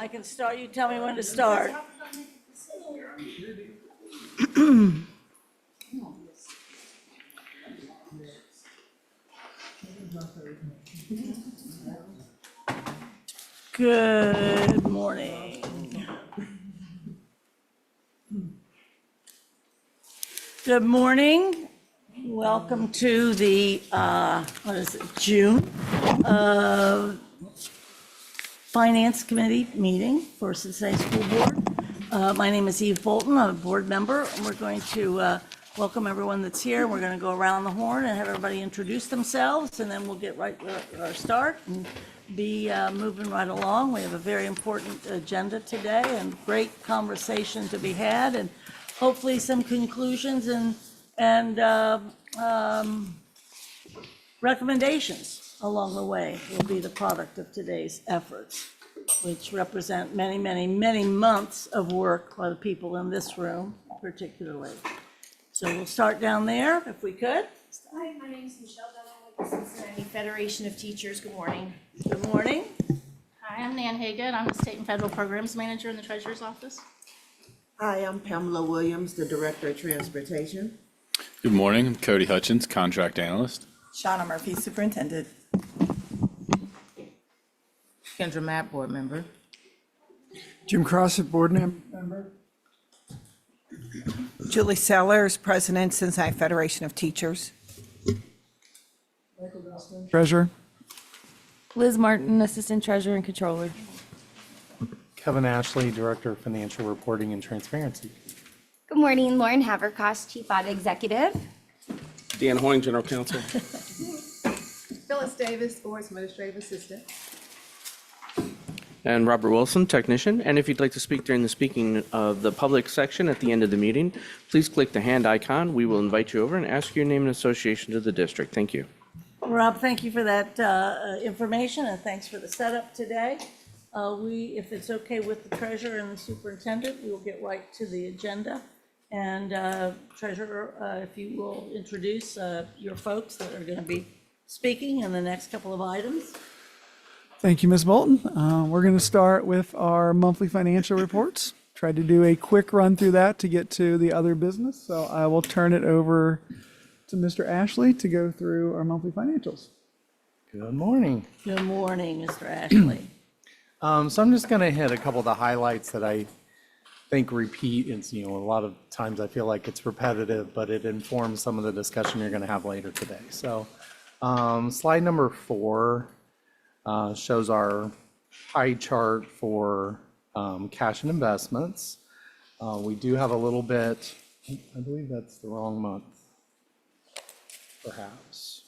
I can start, you tell me when to start. Good morning. Good morning. Welcome to the, June Finance Committee meeting for Cincinnati School Board. My name is Eve Bolton. I'm a board member, and we're going to welcome everyone that's here. We're going to go around the horn and have everybody introduce themselves, and then we'll get right to our start and be moving right along. We have a very important agenda today and great conversation to be had, and hopefully some conclusions and recommendations along the way will be the product of today's efforts, which represent many, many, many months of work by the people in this room particularly. So we'll start down there if we could. Hi, my name is Michelle Dunn. I'm with the Cincinnati Federation of Teachers. Good morning. Good morning. Hi, I'm Nan Hagan. I'm the State and Federal Programs Manager in the Treasurer's Office. Hi, I'm Pamela Williams, the Director of Transportation. Good morning, I'm Cody Hutchins, Contract Analyst. Shauna Murphy, Superintendent. Kendra Matt, Board Member. Jim Crossett, Board Member. Julie Sellers, President, Cincinnati Federation of Teachers. Treasurer. Liz Martin, Assistant Treasurer and Controller. Kevin Ashley, Director of Financial Reporting and Transparency. Good morning, Lauren Haverkost, Chief Audit Executive. Dan Hoying, General Counsel. Phyllis Davis, Board's Administrative Assistant. And Robert Wilson, Technician. And if you'd like to speak during the speaking of the public section at the end of the meeting, please click the hand icon. We will invite you over and ask your name and association to the district. Thank you. Rob, thank you for that information, and thanks for the setup today. If it's okay with the treasurer and the superintendent, we will get right to the agenda. And treasurer, if you will introduce your folks that are going to be speaking in the next couple of items. Thank you, Ms. Bolton. We're going to start with our monthly financial reports. Tried to do a quick run through that to get to the other business. So I will turn it over to Mr. Ashley to go through our monthly financials. Good morning. Good morning, Mr. Ashley. So I'm just going to hit a couple of the highlights that I think repeat. It's, a lot of times I feel like it's repetitive, but it informs some of the discussion you're going to have later today. So slide number 4 shows our pie chart for cash and investments. We do have a little bit, I believe that's the wrong month, perhaps.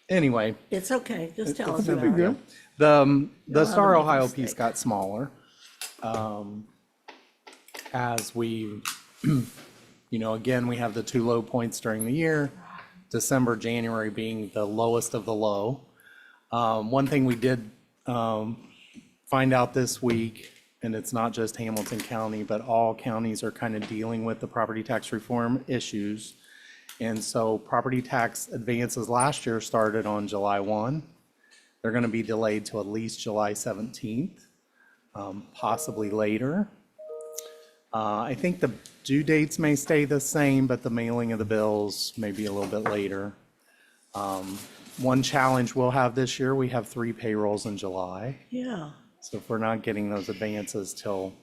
Anyway. It's okay, just tell us That'd be about it. good. The have Star to make a Ohio mistake. piece got smaller. As we, again, we have the 2 low points during the year, December, January being the lowest of the low. One thing we did find out this week, and it's not just Hamilton County, but all counties are kind of dealing with the property tax reform issues. And so property tax advances last year started on July 1. They're going to be delayed to at least July 17th, possibly later. I think the due dates may stay the same, but the mailing of the bills may be a little bit later. One challenge we'll have this year, we have 3 payrolls in July. Yeah. So if we're not getting those advances till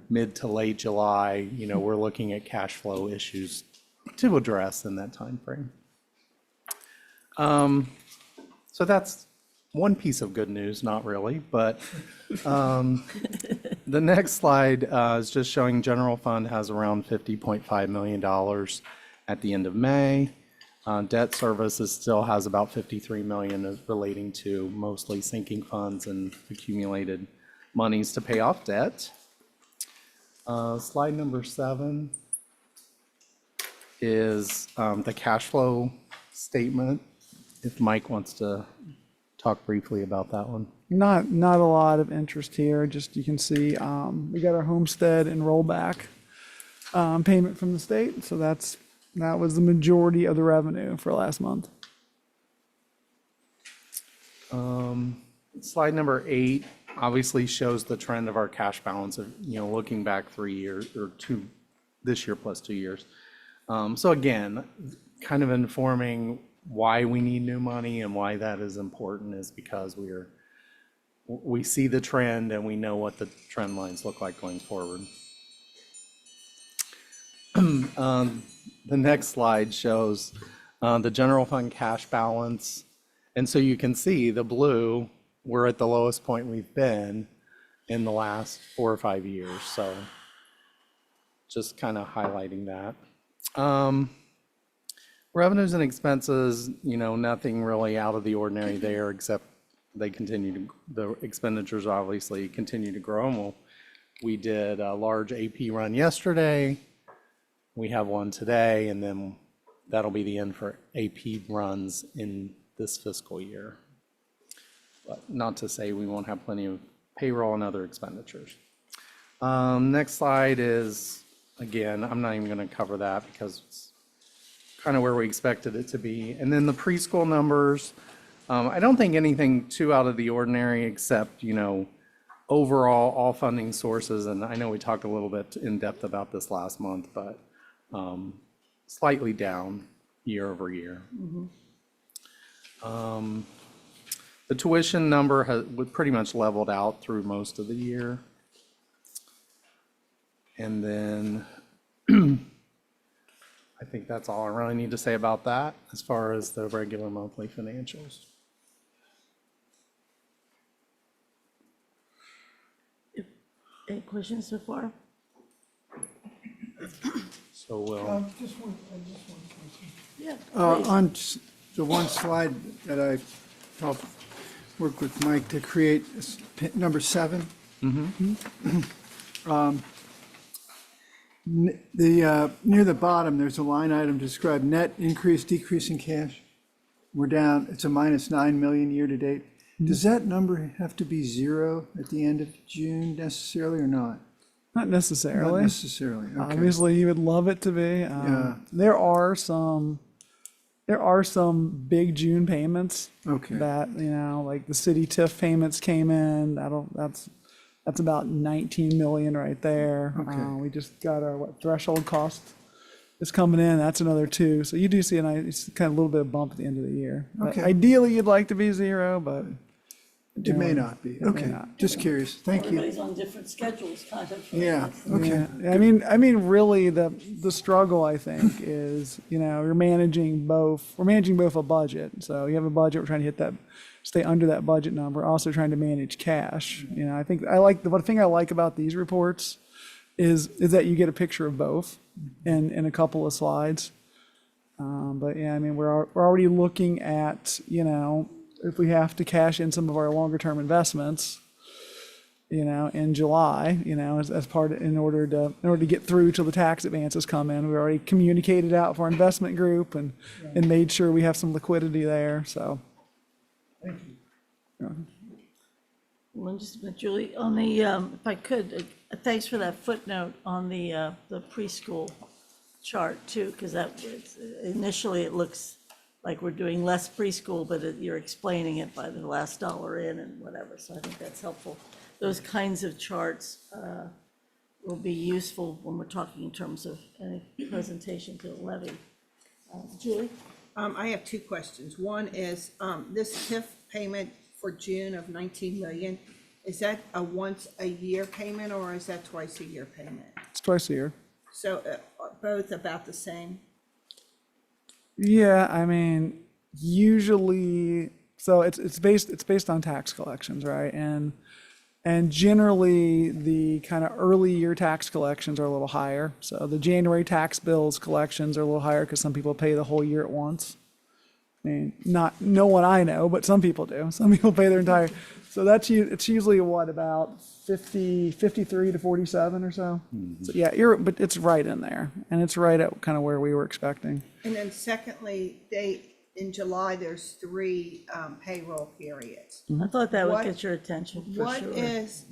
mid to late July, we're looking at cash flow issues to address in that time frame. So that's one piece of good news, not really, but the next slide is just showing general fund has around $50.5 million at the end of May. Debt services still has about $53 million relating to mostly sinking funds and accumulated monies to pay off debt. Slide number 7 is the cash flow statement. If Mike wants to talk briefly about that one. Not a lot of interest here. Just you can see we got our homestead and rollback payment from the state. So that was the majority of the revenue for last month. Slide number 8 obviously shows the trend of our cash balance of, looking back 3 years or this year plus 2 years. So again, kind of informing why we need new money and why that is important is because we see the trend and we know what the trend lines look like going forward. The next slide shows the general fund cash balance. And so you can see the blue, we're at the lowest point we've been in the last 4 or 5 years. So just kind of highlighting that. Revenues and expenses, nothing really out of the ordinary there, except the expenditures obviously continue to grow. We did a large AP run yesterday. We have one today, and then that'll be the end for AP runs in this fiscal year. But not to say we won't have plenty of payroll and other expenditures. Next slide is, again, I'm not even going to cover that because it's kind of where we expected it to be. And then the preschool numbers, I don't think anything too out of the ordinary except, overall all funding sources. And I know we talked a little bit in depth about this last month, but slightly down year over year. The tuition number was pretty much leveled out through most of the year. And then I think that's all I really need to say about that as far as the regular monthly financials. Any questions so far? So we'll, Just one question. Yeah. On the one slide that I helped work with Mike to create, number 7. Near the bottom, there's a line item described net increase, decrease in cash. We're down, it's a minus 9 million year to date. Does that number have to be 0 at the end of June necessarily or not? Not necessarily. Not necessarily, okay. Obviously, you would love it to be. Yeah. There are some big June payments Okay. that, like the city TIF payments came in. That's about 19 million right there. Okay. We just got our threshold cost is coming in. That's another 2. So you do see a nice kind of little bit of bump at the end of the year. But Okay. ideally, you'd like to be 0, but It may not be. Okay, not. just curious. Thank you. Everybody's on different schedules, kind of. Yeah, okay. yeah. I mean, really, the struggle I think is, we're managing both a budget. So you have a budget, we're trying to stay under that budget number. Also trying to manage cash. I think the thing I like about these reports is that you get a picture of both in a couple of slides. But yeah, I mean, we're already looking at, if we have to cash in some of our longer term investments, in July, as part in order to get through till the tax advances come in. We already communicated out for our investment group and made sure we have some liquidity there. So. Thank you. Well, just, Julie, on the, if I could, thanks for that footnote on the preschool chart too, because initially it looks like we're doing less preschool, but you're explaining it by the last dollar in and whatever, so I think that's helpful. Those kinds of charts will be useful when we're talking in terms of any presentation to the levy. Julie? I have 2 questions. One is, this TIF payment for June of 19 million, is that a once a year payment or is that twice a year payment? It's twice a year. So both about the same? Yeah, I mean, usually, so it's based on tax collections, right? And generally, the kind of early year tax collections are a little higher. So the January tax bills collections are a little higher because some people pay the whole year at once. I mean, no one I know, but some people do. Some people pay their entire. So it's usually about 53 to 47 or so. So yeah, but it's right in there, and it's right at kind of where we were expecting. And then secondly, in July, there's 3 payroll periods. I thought that would What- get your attention for What sure. is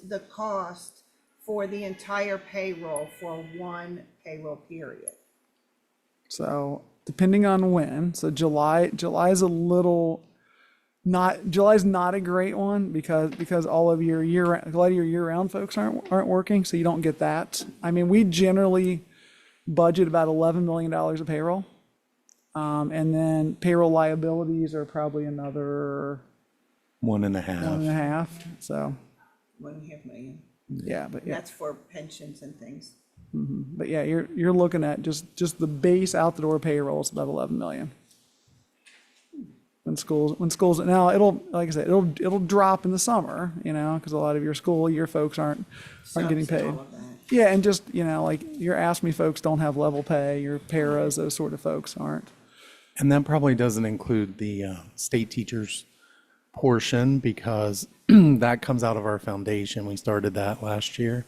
the cost for the entire payroll for one payroll period? So depending on when, so July is a little July's not a great one because all of your a lot of your year-round folks aren't working, so you don't get that. I mean, we generally budget about $11 million of payroll. And then payroll liabilities are probably another 1.5. 1.5. So, 1.5 million. yeah, but yeah, That's for pensions and things. but yeah, you're looking at just the base out the door payroll is about 11 million. When schools now like I said, it'll drop in the summer, because a lot of your school year folks aren't getting Subs and paid. all of that. Yeah, and just like your ASME folks don't have level pay, your paras, those sort of folks aren't. And that probably doesn't include the state teachers portion because that comes out of our foundation. We started that last year.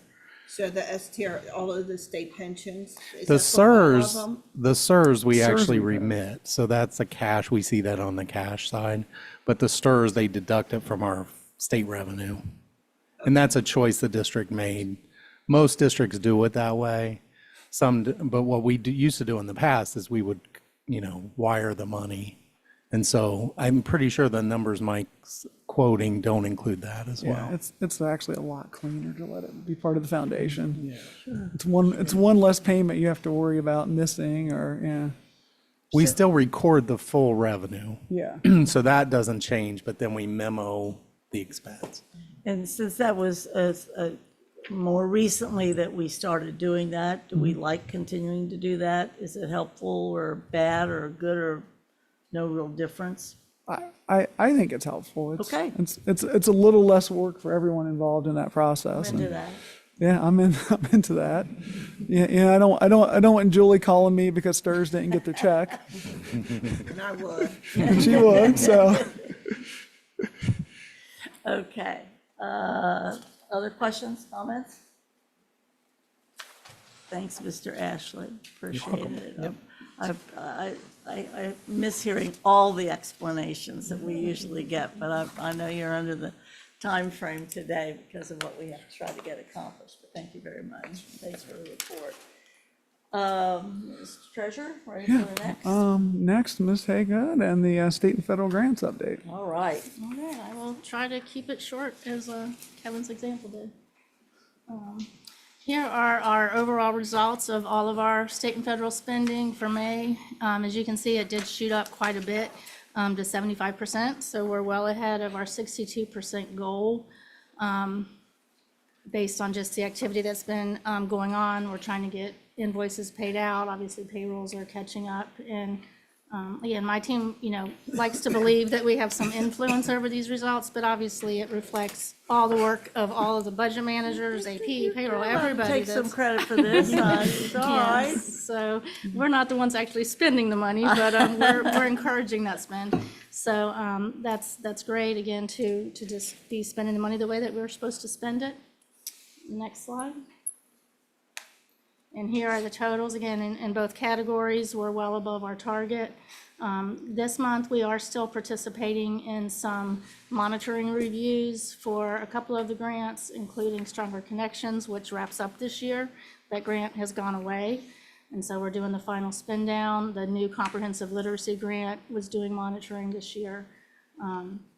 So the STR, all of the state pensions? is The that for all of SERS, them? the SERS we SERS actually we have. remit. So that's the cash. We see that on the cash side. But the STRS, they deduct it from our state revenue. And that's a choice the district made. Most districts do it that way. But what we used to do in the past is we would, wire the money. And so I'm pretty sure the numbers Mike's quoting don't include that as Yeah, well. it's actually a lot cleaner to let it be part of the foundation. Yeah, it's one less payment you have to worry about missing or We still record the full revenue. yeah. So that doesn't change, but then we memo the expense. And since that was more recently that we started doing that, do we like continuing to do that? Is it helpful or bad or good or no real difference? I think it's helpful. Okay. It's a little less work for everyone involved in that process. Into and- that. Yeah, I'm into that. Yeah, I don't want Julie calling me because STRS didn't get their check. And I would. She would, so. Okay. Other questions, comments? Thanks, Mr. Ashley. Appreciate it. I miss hearing all the explanations that we usually get, but I know you're under the time frame today because of what we have to try to get accomplished. But thank you very much. Thanks for the report. Mr. Treasurer, ready for the next? Next, Ms. Haygood and the state and federal grants update. All right. All right, I will try to keep it short as Kevin's example did. Here are our overall results of all of our state and federal spending for May. As you can see, it did shoot up quite a bit to 75%, so we're well ahead of our 62% goal. Based on just the activity that's been going on, we're trying to get invoices paid out. Obviously, payrolls are catching up, and again, my team, likes to believe that we have some influence over these results, but obviously it reflects all the work of all of the budget managers, AP, payroll, everybody. Take some that's- credit for this. It's all right. Yes, so we're not the ones actually spending the money, but we're encouraging that spend. So that's great, again, to just be spending the money the way that we're supposed to spend it. Next slide. And here are the totals, again, in both categories, we're well above our target. This month, we are still participating in some monitoring reviews for a couple of the grants, including Stronger Connections, which wraps up this year. That grant has gone away, and so we're doing the final spin down. The new comprehensive literacy grant was doing monitoring this year.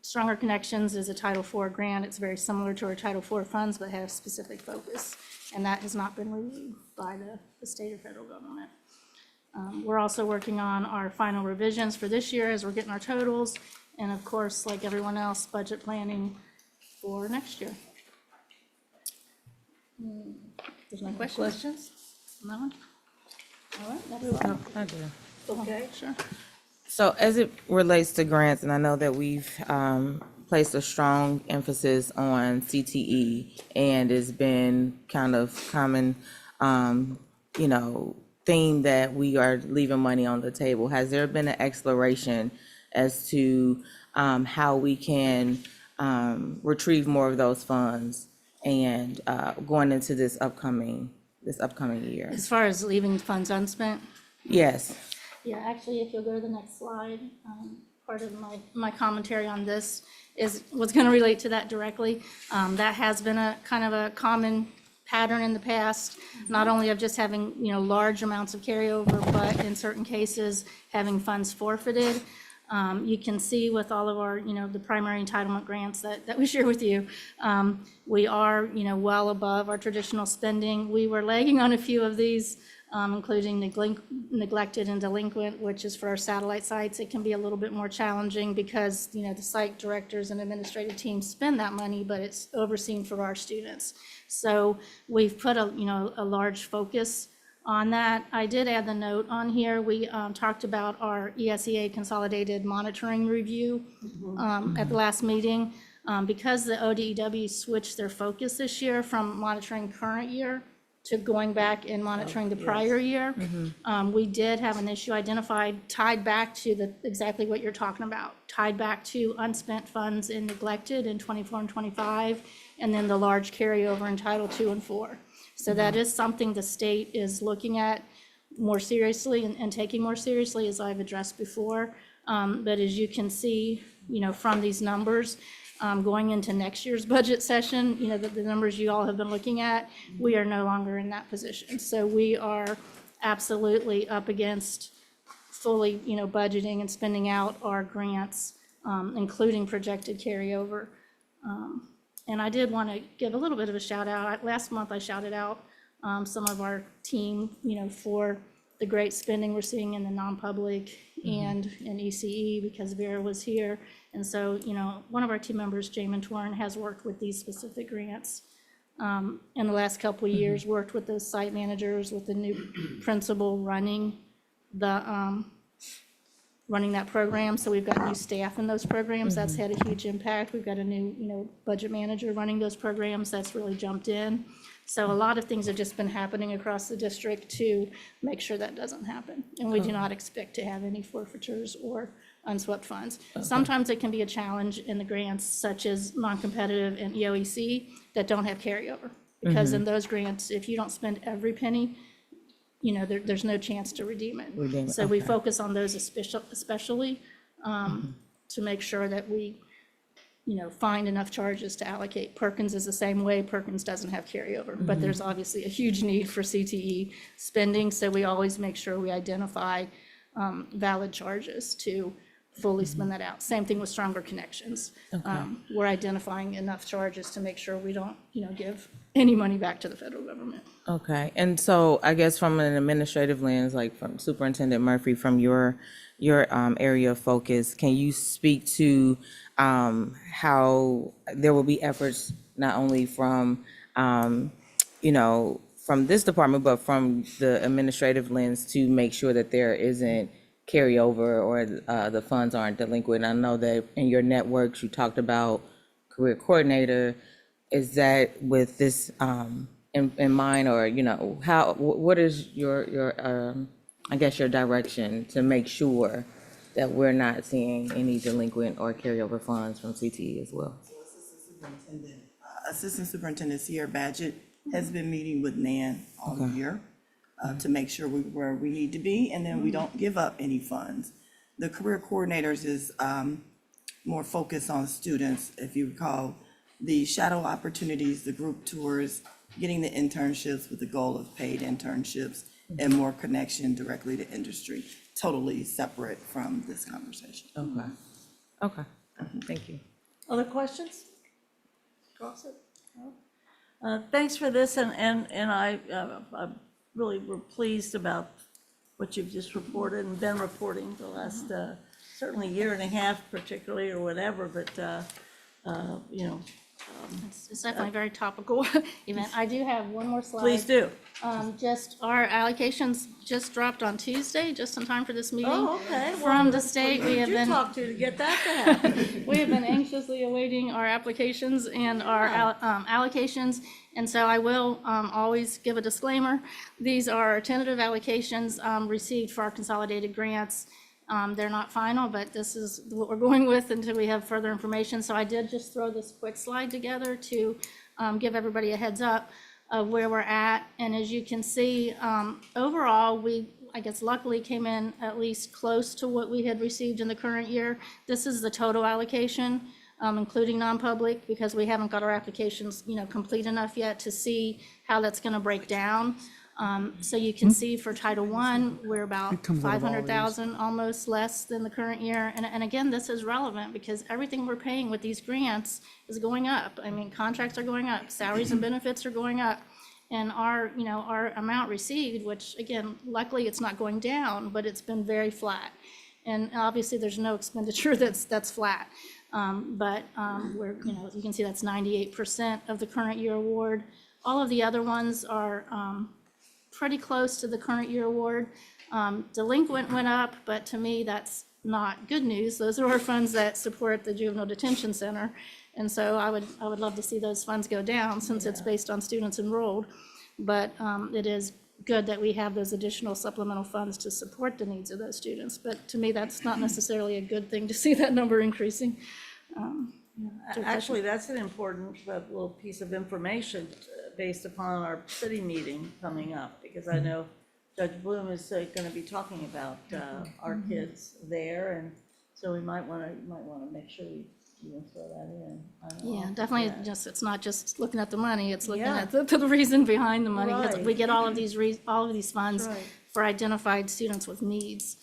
Stronger Connections is a Title IV grant. It's very similar to our Title IV funds, but has specific focus, and that has not been reviewed by the state or federal government. We're also working on our final revisions for this year as we're getting our totals, and of course, like everyone else, budget planning for next year. There's no questions? Questions? No one? All right, next slide. I do. Okay. Sure. So as it relates to grants, and I know that we've placed a strong emphasis on CTE, and it's been kind of common, theme that we are leaving money on the table. Has there been an exploration as to how we can retrieve more of those funds and going into this upcoming year? As far as leaving funds unspent? Yes. Yeah, actually, if you'll go to the next slide, part of my commentary on this was going to relate to that directly. That has been a kind of a common pattern in the past, not only of just having, large amounts of carryover, but in certain cases, having funds forfeited. You can see with all of our, the primary entitlement grants that we share with you, we are, well above our traditional spending. We were lagging on a few of these, including neglected and delinquent, which is for our satellite sites. It can be a little bit more challenging because, the site directors and administrative teams spend that money, but it's overseen for our students. So we've put a large focus on that. I did add the note on here. We talked about our ESEA consolidated monitoring review at the last meeting. Because the ODEW switched their focus this year from monitoring current year to going back and monitoring the prior year, we did have an issue identified tied back to exactly what you're talking about, tied back to unspent funds and neglected in 24 and 25, and then the large carryover in Title II and IV. So that is something the state is looking at more seriously and taking more seriously, as I've addressed before. But as you can see, from these numbers, going into next year's budget session, the numbers you all have been looking at, we are no longer in that position. So we are absolutely up against fully, budgeting and spending out our grants, including projected carryover. And I did want to give a little bit of a shout out. Last month, I shouted out some of our team, for the great spending we're seeing in the non-public and in ECE because Vera was here. And so, one of our team members, Jamin Torn, has worked with these specific grants in the last couple of years, worked with the site managers, with the new principal running that program. So we've got new staff in those programs. That's had a huge impact. We've got a new, budget manager running those programs. That's really jumped in. So a lot of things have just been happening across the district to make sure that doesn't happen. And we do not expect to have any forfeitures or unswept funds. Sometimes it can be a challenge in the grants such as non-competitive and EOEC that don't have carryover. Because in those grants, if you don't spend every penny, there's no chance to redeem it. So we focus on those especially to make sure that we, find enough charges to allocate. Perkins is the same way. Perkins doesn't have carryover, but there's obviously a huge need for CTE spending. So we always make sure we identify valid charges to fully spend that out. Same thing with Stronger Connections. We're identifying enough charges to make sure we don't, give any money back to the federal government. Okay, and so I guess from an administrative lens, like from Superintendent Murphy, from your area of focus, can you speak to how there will be efforts not only from, from this department, but from the administrative lens to make sure that there isn't carryover or the funds aren't delinquent? I know that in your networks, you talked about career coordinator. Is that with this in mind, or what is your I guess your direction to make sure that we're not seeing any delinquent or carryover funds from CTE as well? Assistant Superintendent Sierra Badgett has been meeting with Nan all year to make sure we're where we need to be, and then we don't give up any funds. The career coordinators is more focused on students. If you recall, the shadow opportunities, the group tours, getting the internships with the goal of paid internships and more connection directly to industry, totally separate from this conversation. Okay, thank you. Other questions? No? Thanks for this, and I really were pleased about what you've just reported and been reporting the last certainly year and a half, particularly, or whatever. But It's definitely a very topical event. I do have one more slide. please do. Just our allocations just dropped on Tuesday, just in time for this meeting. Oh, okay. From the state, we have Who did you been. talk to get that to happen? We have been anxiously awaiting our applications and our allocations. And so I will always give a disclaimer. These are tentative allocations received for our consolidated grants. They're not final, but this is what we're going with until we have further information. So I did just throw this quick slide together to give everybody a heads up of where we're at. And as you can see, overall, we, I guess luckily came in at least close to what we had received in the current year. This is the total allocation, including non-public, because we haven't got our applications, complete enough yet to see how that's going to break down. So you can see for Title I, we're about comes out of all of these. 500,000 almost less than the current year. And again, this is relevant because everything we're paying with these grants is going up. I mean, contracts are going up, salaries and benefits are going up. And our, our amount received, which again, luckily it's not going down, but it's been very flat. And obviously there's no expenditure that's flat. We're, you can see that's 98% of the current year award. All of the other ones are pretty close to the current year award. Delinquent went up, but to me, that's not good news. Those are our funds that support the juvenile detention center. And so I would love to see those funds go down since it's based on students enrolled. But it is good that we have those additional supplemental funds to support the needs of those students. But to me, that's not necessarily a good thing to see that number increasing. Actually, that's an important little piece of information based upon our city meeting coming up, because I know Judge Bloom is going to be talking about our kids there, and so we might want to make sure we throw that in. Yeah, definitely. Just it's not just looking at the money; it's looking Yeah. at the reason behind the money. Because Right. we get all of these funds Right. for identified students with needs.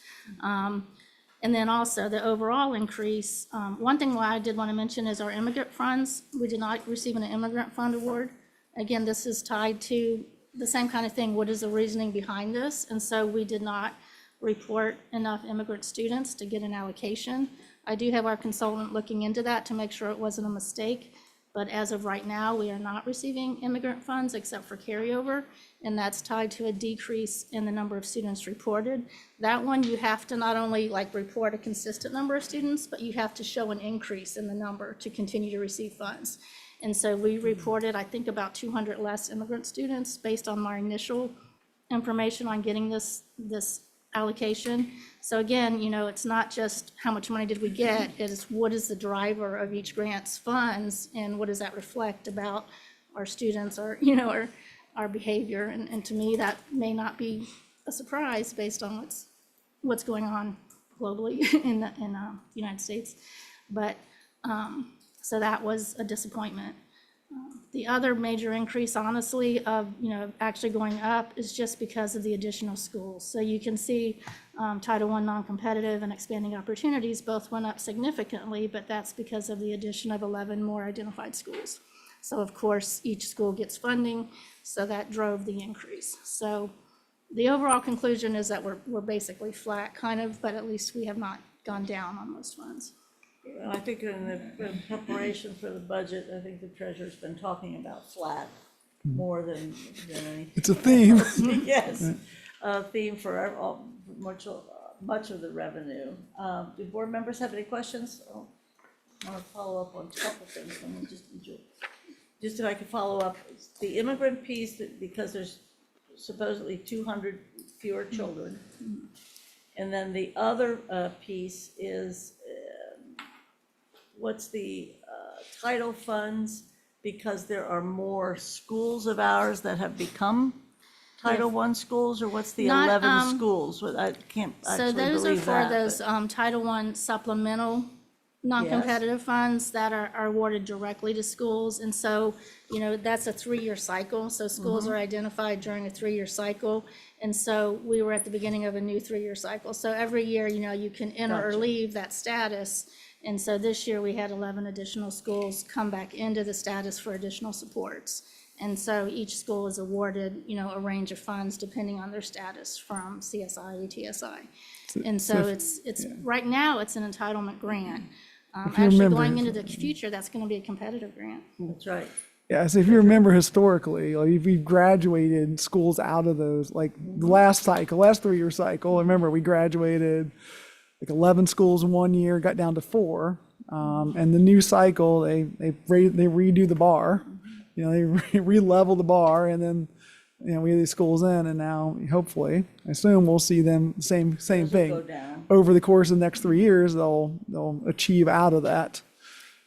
And then also the overall increase. One thing I did want to mention is our immigrant funds. We did not receive an immigrant fund award. Again, this is tied to the same kind of thing. What is the reasoning behind this? And so we did not report enough immigrant students to get an allocation. I do have our consultant looking into that to make sure it wasn't a mistake. But as of right now, we are not receiving immigrant funds except for carryover, and that's tied to a decrease in the number of students reported. That one, you have to not only report a consistent number of students, but you have to show an increase in the number to continue to receive funds. And so we reported, I think, about 200 less immigrant students based on our initial information on getting this allocation. So again, it's not just how much money did we get, it is what is the driver of each grant's funds and what does that reflect about our students or, our behavior. And to me, that may not be a surprise based on what's going on globally in the United States. But, so that was a disappointment. The other major increase, honestly, of, actually going up is just because of the additional schools. So you can see Title I non-competitive and expanding opportunities both went up significantly, but that's because of the addition of 11 more identified schools. So of course, each school gets funding, so that drove the increase. So the overall conclusion is that we're basically flat, kind of, but at least we have not gone down on most funds. I think in the preparation for the budget, I think the treasurer's been talking about flat more than anything. It's a theme. Yes, a theme for much of the revenue. Do board members have any questions? I want to follow up on a couple things. Let me just if I could follow up, the immigrant piece, because there's supposedly 200 fewer children. And then the other piece is, what's the title funds, because there are more schools of ours that have become Title I schools, or what's the Not, 11 schools? I can't So actually those are believe for that. those Title I supplemental non-competitive funds that are awarded directly to schools. And so, that's a 3-year cycle. So schools are identified during a 3-year cycle. And so we were at the beginning of a new 3-year cycle. So every year, you can enter or Gotcha. leave that status. And so this year we had 11 additional schools come back into the status for additional supports. And so each school is awarded, a range of funds depending on their status from CSI to TSI. And so it's right now it's an entitlement grant. Actually, remember- going into the future, that's going to be a competitive grant. That's right. Yeah, so if you remember historically, if we've graduated schools out of those, the last 3-year cycle, remember we graduated 11 schools in 1 year, got down to 4. And the new cycle, they redo the bar, they re-level the bar, and then, we have these schools in, and now hopefully, I assume we'll see them same Those will go thing. down. Over the course of the next 3 years, they'll achieve out of that.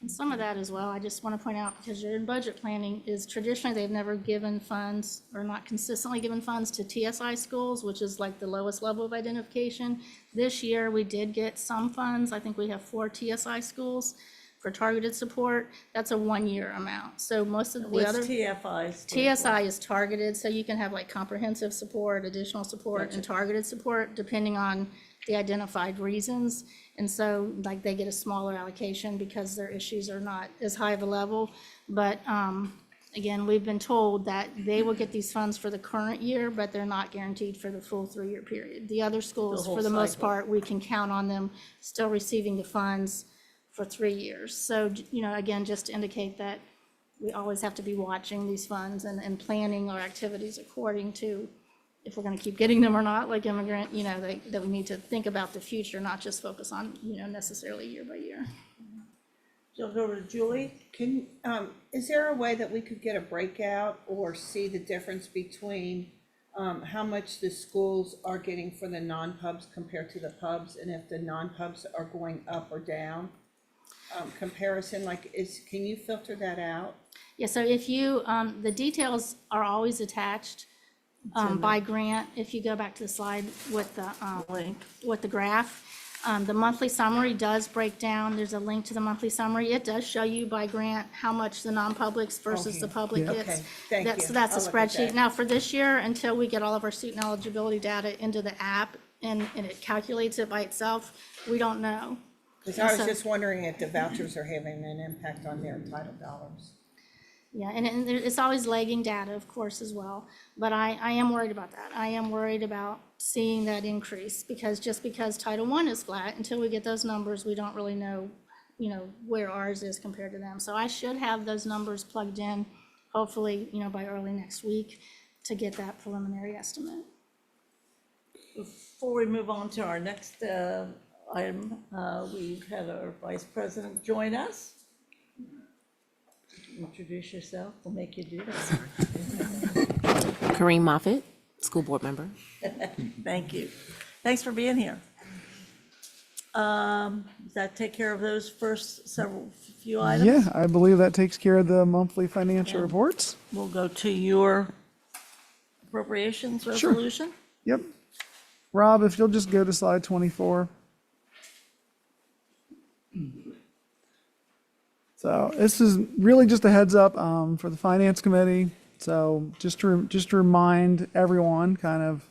And some of that as well, I just want to point out, because you're in budget planning, is traditionally they've never given funds or not consistently given funds to TSI schools, which is the lowest level of identification. This year, we did get some funds. I think we have 4 TSI schools. for targeted support, that's a 1-year amount. So most of the What's other. TFI? TSI is targeted, so you can have like comprehensive support, additional support, and targeted support, depending on the identified reasons. And so, like, they get a smaller allocation because their issues are not as high of a level. But, again, we've been told that they will get these funds for the current year, but they're not guaranteed for the full 3-year period. The other schools, whole for the most cycle. part, we can count on them still receiving the funds for 3 years. So, again, just to indicate that we always have to be watching these funds and planning our activities according to if we're going to keep getting them or not, like immigrant, that we need to think about the future, not just focus on, necessarily year by year. You'll go to Julie? Is there a way that we could get a breakout or see the difference between how much the schools are getting for the non-pubs compared to the pubs, and if the non-pubs are going up or down? Comparison, can you filter that out? Yeah, so if you, the details are always attached by grant. If you go back to the slide with the Link. with the graph, the monthly summary does break down. There's a link to the monthly summary. It does show you by grant how much the non-publics versus the public Yeah. gets. Okay, thank you. So that's a I'll look at spreadsheet. that. Now, for this year, until we get all of our student eligibility data into the app and it calculates it by itself, we don't know. Because I was So- just wondering if the vouchers are having an impact on their entitled dollars. Yeah, and it's always lagging data, of course, as well. But I am worried about that. I am worried about seeing that increase because just because Title I is flat, until we get those numbers, we don't really know, where ours is compared to them. So I should have those numbers plugged in, hopefully, by early next week to get that preliminary estimate. Before we move on to our next item, we've had our vice president join us. Introduce yourself, we'll make you do that. Kareem Moffitt, school board member. Thank you. Thanks for being here. Does that take care of those first few items? Yeah, I believe that takes care of the monthly financial Yeah. reports. We'll go to your appropriations resolution. Yep. Rob, if you'll just go to slide 24. So this is really just a heads up for the Finance Committee. So just to remind everyone, kind of,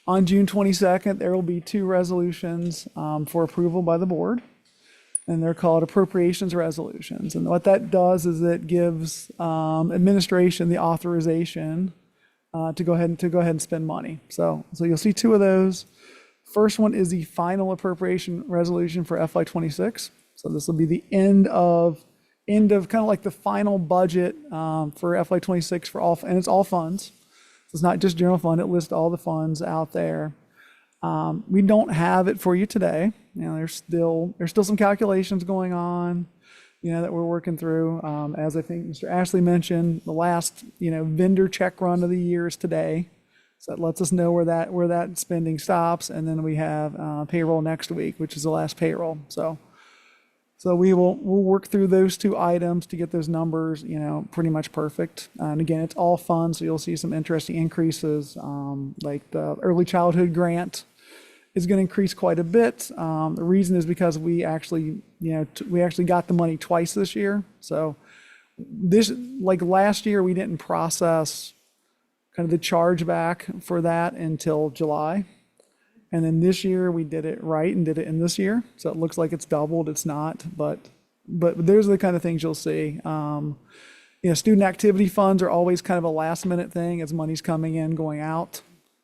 on June 22nd, there will be 2 resolutions for approval by the board. And they're called appropriations resolutions. And what that does is it gives administration the authorization to go ahead and spend money. So you'll see 2 of those. First one is the final appropriation resolution for FY26. So this will be the end of kind of like the final budget for FY26 for all, and it's all funds. So it's not just general fund, it lists all the funds out there. We don't have it for you today. There's still some calculations going on, that we're working through. As I think Mr. Ashley mentioned, the last, vendor check run of the year is today. So that lets us know where that spending stops. And then we have payroll next week, which is the last payroll. So we'll work through those 2 items to get those numbers, pretty much perfect. And again, it's all funds, so you'll see some interesting increases. Like the early childhood grant is going to increase quite a bit. The reason is because we actually got the money twice this year. So like last year, we didn't process kind of the chargeback for that until July. And then this year we did it right and did it in this year. So it looks like it's doubled. It's not, but those are the kind of things you'll see. Student activity funds are always kind of a last minute thing as money's coming in, going out.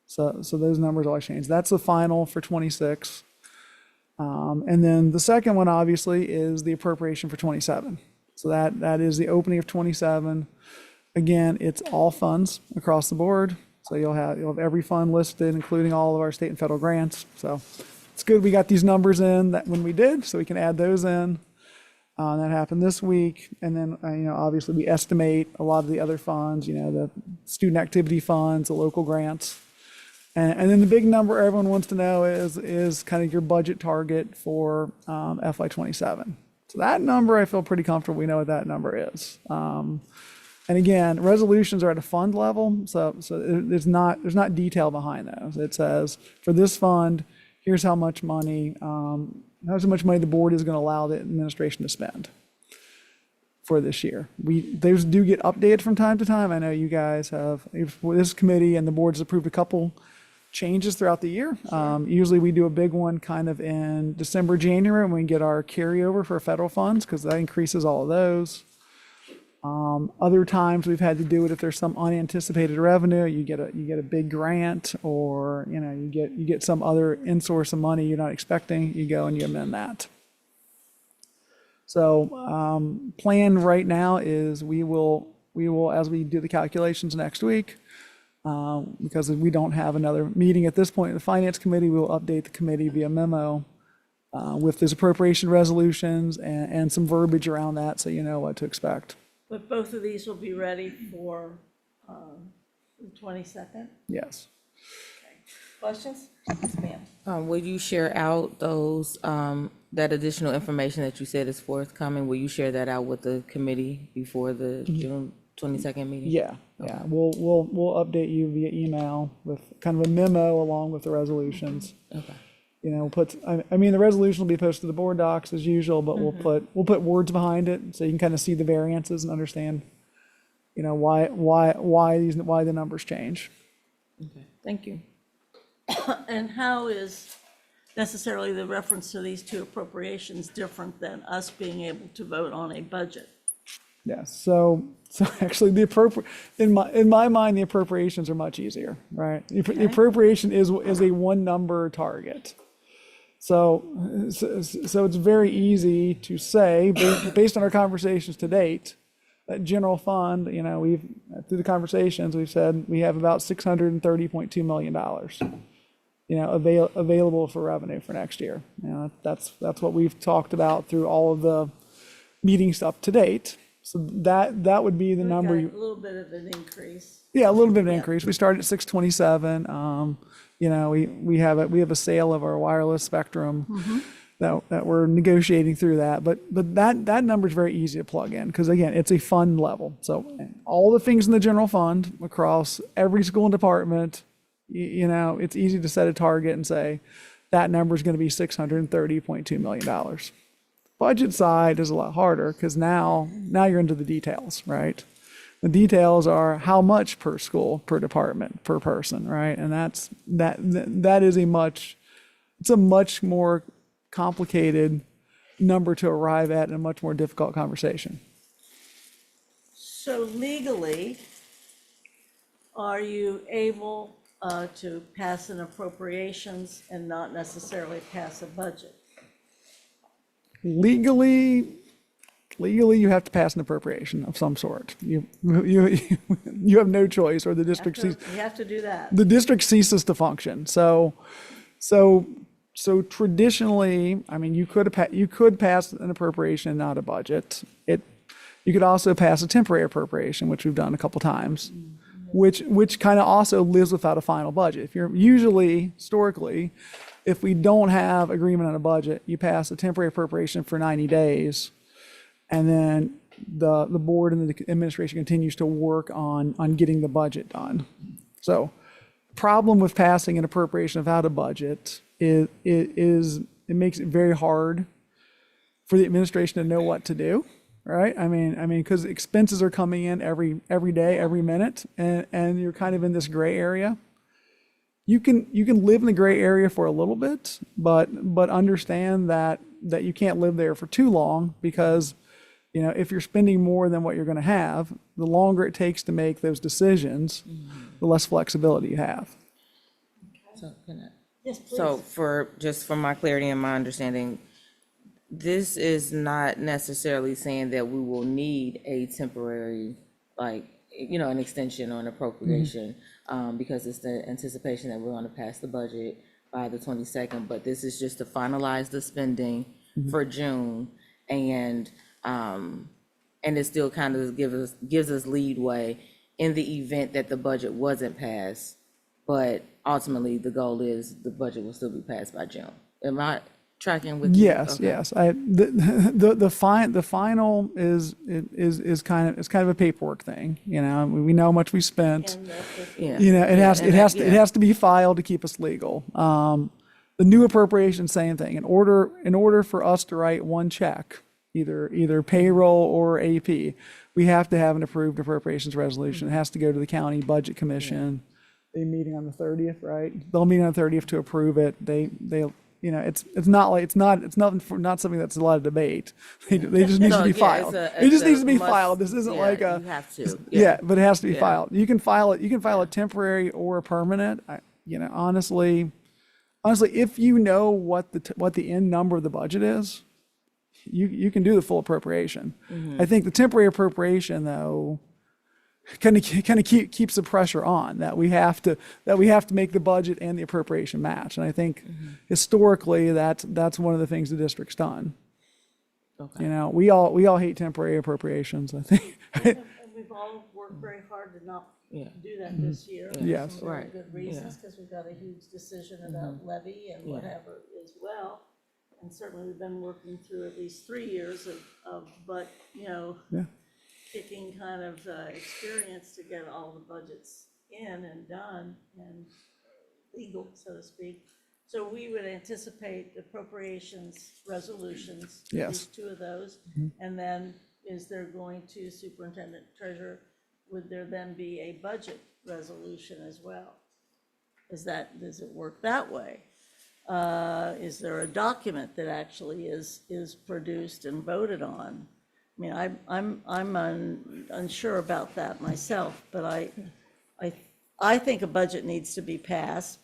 So those numbers always change. That's the final for 26. And then the second one obviously is the appropriation for 27. So that is the opening of 27. Again, it's all funds across the board. So you'll have every fund listed, including all of our state and federal grants. So it's good we got these numbers in that when we did, so we can add those in. That happened this week. And then, obviously we estimate a lot of the other funds, the student activity funds, the local grants. And then the big number everyone wants to know is kind of your budget target for FY27. So that number, I feel pretty comfortable we know what that number is. And again, resolutions are at a fund level, so there's not detail behind those. It says for this fund, here's how much money the board is going to allow the administration to spend. for this year. Those do get updated from time to time. I know you guys have, this committee and the board has approved a couple changes throughout the year. Usually we do a big one kind of in December, January, when we get our carryover for federal funds, because that increases all of those. Other times we've had to do it if there's some unanticipated revenue, you get a big grant, or you get some other in-source of money you're not expecting, you go and you amend that. So plan right now is we will, as we do the calculations next week, because we don't have another meeting at this point in the Finance Committee, we will update the committee via memo with these appropriation resolutions and some verbiage around that, so you know what to expect. But both of these will be ready for the 22nd? Yes. Questions? Yes, ma'am. Will you share out those, that additional information that you said is forthcoming? Will you share that out with the committee before the June 22nd meeting? Yeah. We'll update you via email with kind of a memo along with the resolutions. Okay. The resolution will be posted to the board docs as usual, but we'll put words behind it so you can kind of see the variances and understand, why the numbers change. Okay, thank you. And how is necessarily the reference to these two appropriations different than us being able to vote on a budget? Yes. So actually, in my mind, the appropriations are much easier, right? The appropriation is a one number target. So it's very easy to say, based on our conversations to date, that general fund, through the conversations, we've said we have about $630.2 million, available for revenue for next year. That's what we've talked about through all of the meetings up to date. So that would be the number. A little bit of an increase. Yeah, a little bit of an increase. We started at 627. We have a sale of our wireless spectrum that we're negotiating through that. But that number is very easy to plug in because, again, it's a fund level. So all the things in the general fund across every school and department, it's easy to set a target and say that number is going to be $630.2 million. Budget side is a lot harder because now you're into the details, right? The details are how much per school, per department, per person, right? And that is a much more complicated number to arrive at and a much more difficult conversation. So legally, are you able to pass an appropriations and not necessarily pass a budget? Legally, you have to pass an appropriation of some sort. You have no choice, or the district You have to do that. the district ceases to function. So traditionally, you could pass an appropriation and not a budget. You could also pass a temporary appropriation, which we've done a couple times, which kind of also lives without a final budget. Historically, if we don't have agreement on a budget, you pass a temporary appropriation for 90 days, and then the board and the administration continues to work on getting the budget done. So problem with passing an appropriation without a budget is it makes it very hard for the administration to know what to do, right? Because expenses are coming in every day, every minute, and you're kind of in this gray area. You can live in the gray area for a little bit, but understand that you can't live there for too long because, if you're spending more than what you're going to have, the longer it takes to make those decisions, the less flexibility you have. Yes, please. So for my clarity and my understanding, this is not necessarily saying that we will need a temporary, an extension or an appropriation, because it's the anticipation that we're going to pass the budget by the 22nd, but this is just to finalize the spending for June, and it still kind of gives us leadway in the event that the budget wasn't passed, but ultimately the goal is the budget will still be passed by June. Am I tracking with you? Yes, Okay. yes. The final is kind of a paperwork thing. We know how much we spent. Yeah. It has to be filed to keep us legal. The new appropriation, same thing. In order for us to write one check, either payroll or AP. We have to have an approved appropriations resolution. It has to go to the county budget commission. They meeting on the 30th, right? They'll meet on the 30th to approve it. They it's not like it's not something that's a lot of debate. They just needs to be filed. It just needs to be filed. This isn't like a You have to. yeah, but it has to be filed. You can file it. You can file a temporary or a permanent. Honestly, if you know what the end number of the budget is, you can do the full appropriation. I think the temporary appropriation, though, kind of keeps the pressure on that we have to make the budget and the appropriation match. And I think historically that's one of the things the district's done. Okay. We all hate temporary appropriations, I think. And we've all worked very hard to not do that this year. Yes. For very Right. good reasons, because we've got a huge decision about levy and whatever as well. And certainly we've been working through at least 3 years but, kicking kind of experience to get all the budgets in and done and legal, so to speak. So we would anticipate appropriations resolutions, at Yes. least 2 of those. And then is there going to superintendent treasurer, would there then be a budget resolution as well? Does it work that way? Is there a document that actually is produced and voted on? I mean, I'm unsure about that myself, but I think a budget needs to be passed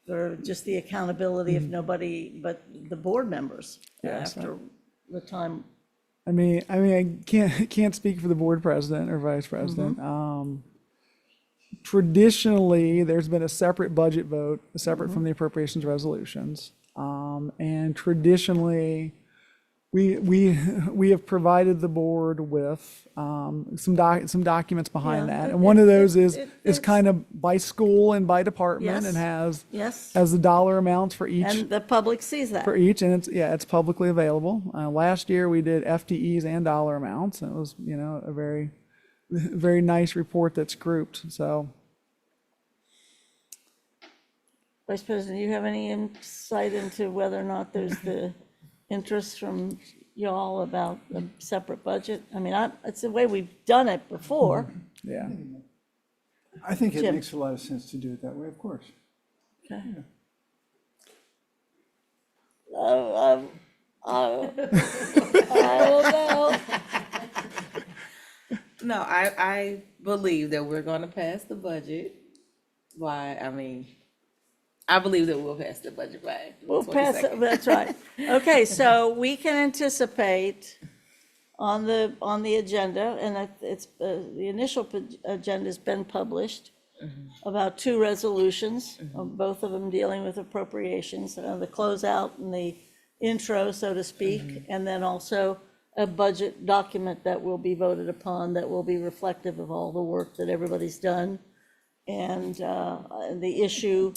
for just the accountability of nobody but the board members Yes, after the time. I mean, I can't speak for the board president or vice president. Traditionally, there's been a separate budget vote, separate from the appropriations resolutions. And traditionally, we have provided the board with some documents behind Yeah, that. And one of those is it's- kind of by school and by department and Yes. has the dollar amounts for each. And the public sees that. For each, and it's publicly available. Last year, we did FTEs and dollar amounts, and it was, a very, very nice report that's grouped, so. Vice President, do you have any insight into whether or not there's the interest from y'all about a separate budget? I mean, it's the way we've done it before. Yeah. I think it Jim. makes a lot of sense to do it that way, of course. Okay. I don't know. No, I believe that we're gonna pass the budget I believe that we'll pass the budget by We'll pass it, 22nd. that's right. Okay, so we can anticipate on the agenda, and it's, the initial agenda's been published, about 2 resolutions, both of them dealing with appropriations, the closeout and the intro, so to speak, and then also a budget document that will be voted upon that will be reflective of all the work that everybody's done. And the issue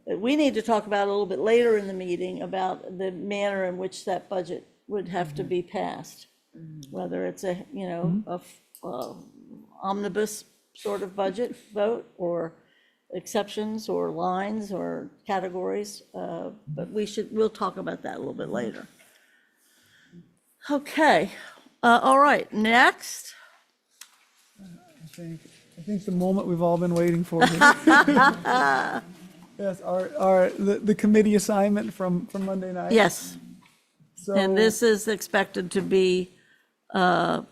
that we need to talk about a little bit later in the meeting about the manner in which that budget would have to be passed. Whether it's a omnibus sort of budget vote, or exceptions, or lines, or categories, but we'll talk about that a little bit later. Okay, all right, next. I think the moment we've all been waiting for. Yes, the committee assignment from Monday night. Yes, So, and this is expected to be a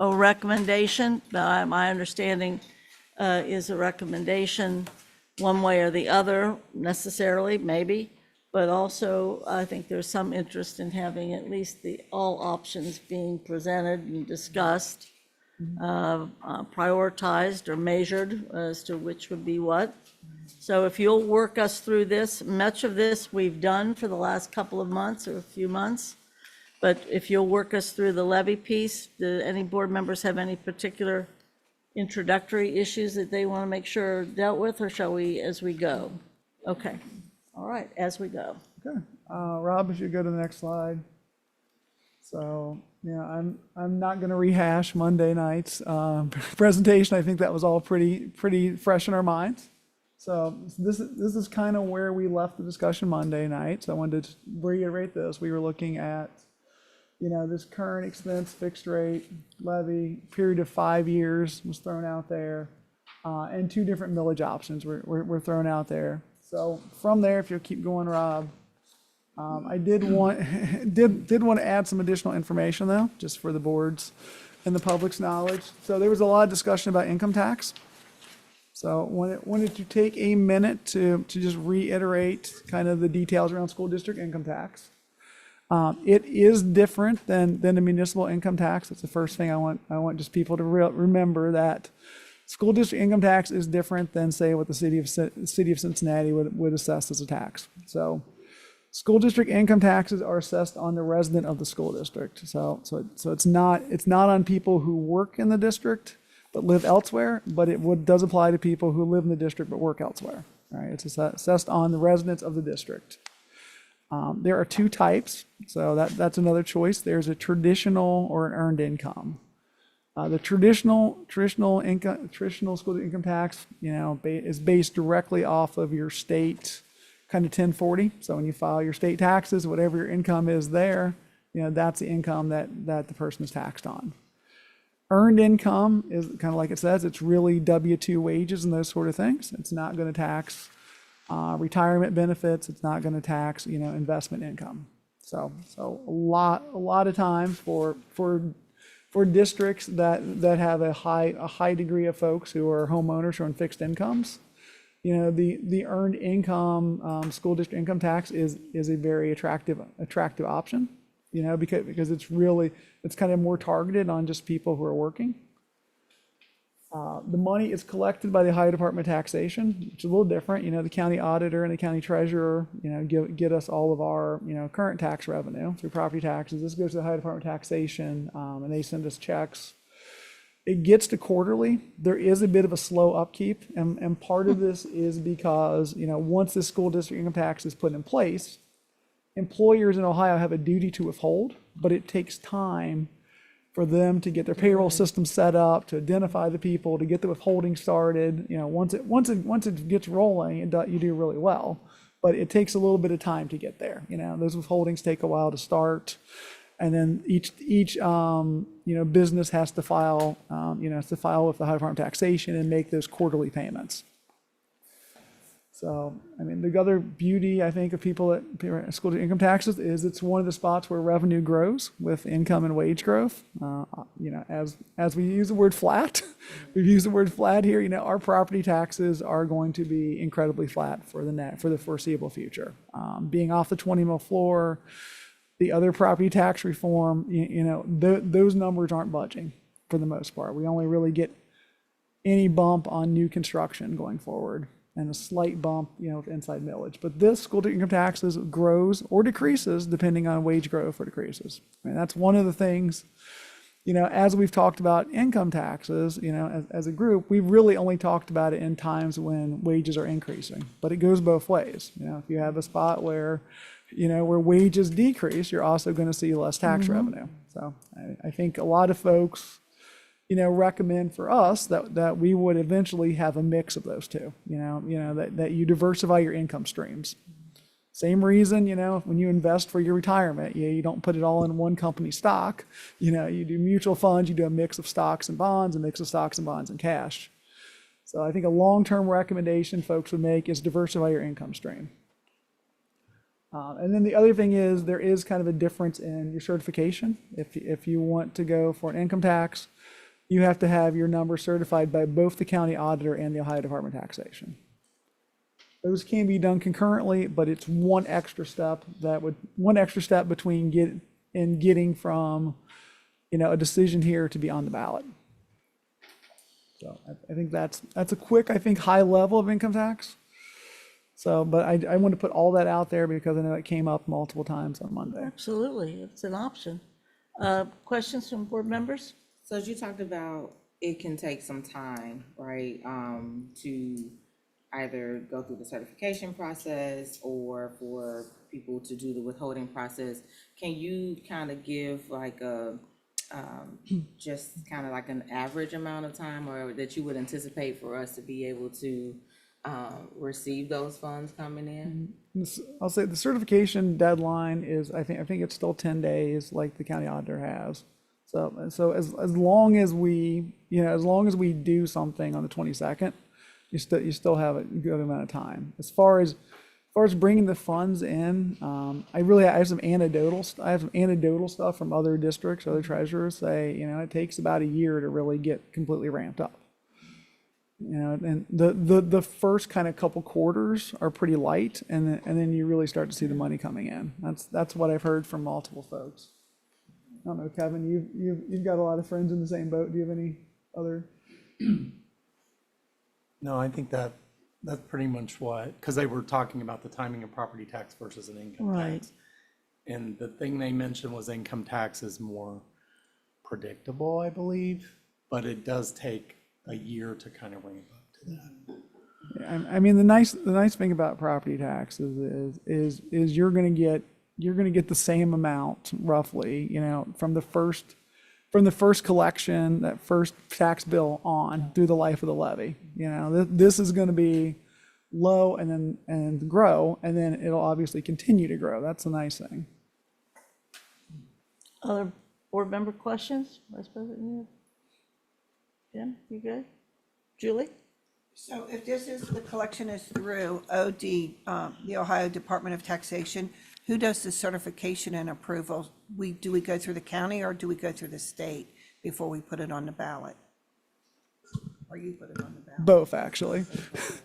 recommendation. My understanding is a recommendation one way or the other, necessarily, maybe, but also I think there's some interest in having at least all options being presented and discussed, prioritized or measured as to which would be what. So if you'll work us through this, much of this we've done for the last couple of months or a few months, but if you'll work us through the levy piece, do any board members have any particular introductory issues that they want to make sure are dealt with, or shall we as we go? Okay, all right, as we go. Okay, Rob, if you go to the next slide. So, yeah, I'm not going to rehash Monday night's presentation. I think that was all pretty fresh in our minds. So this is kind of where we left the discussion Monday night. So I wanted to reiterate this. We were looking at this current expense, fixed rate, levy, period of 5 years was thrown out there. And 2 different millage options were thrown out there. So from there, if you'll keep going, Rob, I did want to add some additional information though, just for the board's and the public's knowledge. So there was a lot of discussion about income tax. So wanted to take a minute to just reiterate kind of the details around school district income tax. It is different than the municipal income tax. That's the first thing I want just people to remember, that school district income tax is different than, say, what the city of Cincinnati would assess as a tax. So school district income taxes are assessed on the resident of the school district. So it's not on people who work in the district but live elsewhere, but it does apply to people who live in the district but work elsewhere. All right, it's assessed on the residents of the district. There are 2 types, so that's another choice. There's a traditional or an earned income. The traditional school income tax, is based directly off of your state kind of 1040. So when you file your state taxes, whatever your income is there, that's the income that the person is taxed on. Earned income is kind of like it says, it's really W-2 wages and those sort of things. It's not going to tax retirement benefits. It's not going to tax, investment income. So a lot of times for districts that have a high degree of folks who are homeowners or on fixed incomes, the earned income school district income tax is a very attractive option, because it's kind of more targeted on just people who are working. The money is collected by the Ohio Department of Taxation, which is a little different. The county auditor and the county treasurer, get us all of our, current tax revenue through property taxes. This goes to the Ohio Department of Taxation, and they send us checks. It gets to quarterly. There is a bit of a slow upkeep, and part of this is because, once the school district income tax is put in place, employers in Ohio have a duty to withhold, but it takes time for them to get their payroll system set up, to identify the people, to get the withholding started. Once it gets rolling, you do really well, but it takes a little bit of time to get there. Those withholdings take a while to start, and then each business has to file with the Ohio Department of Taxation and make those quarterly payments. So, the other beauty, I think, of people that pay school income taxes is it's one of the spots where revenue grows with income and wage growth. As we use the word flat, we've used the word flat here. Our property taxes are going to be incredibly flat for the foreseeable future. Being off the 20 mil floor, the other property tax reform, those numbers aren't budging for the most part. We only really get any bump on new construction going forward, and a slight bump, with inside millage. But this school income taxes grows or decreases depending on wage growth or decreases. That's one of the things, as we've talked about income taxes, as a group, we've really only talked about it in times when wages are increasing, but it goes both ways. If you have a spot where wages decrease, you're also going to see less tax revenue. So I think a lot of folks, recommend for us that we would eventually have a mix of those two, that you diversify your income streams. Same reason, when you invest for your retirement, you don't put it all in one company stock. You do mutual funds, you do a mix of stocks and bonds, a mix of stocks and bonds and cash. So I think a long-term recommendation folks would make is diversify your income stream. And then the other thing is there is kind of a difference in your certification. If you want to go for an income tax, you have to have your number certified by both the county auditor and the Ohio Department of Taxation. Those can be done concurrently, but it's one extra step between getting from, a decision here to be on the ballot. So I think that's a quick, high level of income tax. So, but I want to put all that out there because I know it came up multiple times on Monday. Absolutely, it's an option. Questions from board members? So as you talked about, it can take some time, right, to either go through the certification process or for people to do the withholding process. Can you kind of give like just kind of like an average amount of time, or that you would anticipate for us to be able to receive those funds coming in? I'll say the certification deadline is, I think it's still 10 days like the county auditor has. So as long as we, as long as we do something on the 22nd, you still have a good amount of time. As far as bringing the funds in, I have some anecdotal stuff from other districts, other treasurers say, it takes about a year to really get completely ramped up. And the first kind of couple quarters are pretty light, and then you really start to see the money coming in. That's what I've heard from multiple folks. I don't know, Kevin, you've got a lot of friends in the same boat. Do you have any other? No, I think that's pretty much what, because they were talking about the timing of property tax versus an income Right. tax. And the thing they mentioned was income tax is more predictable, I believe, but it does take a year to kind of ramp up to that. I mean, the nice thing about property taxes is you're going to get the same amount roughly, from the first collection, that first tax bill on through the life of the levy. This is going to be low and grow, and then it'll obviously continue to grow. That's the nice thing. Other board member questions? Vice President, Jim, you good? Julie? So if the collection is through OD, the Ohio Department of Taxation, who does the certification and approval? Do we go through the county or do we go through the state before we put it on the ballot? Or you put it on the ballot? Both, actually.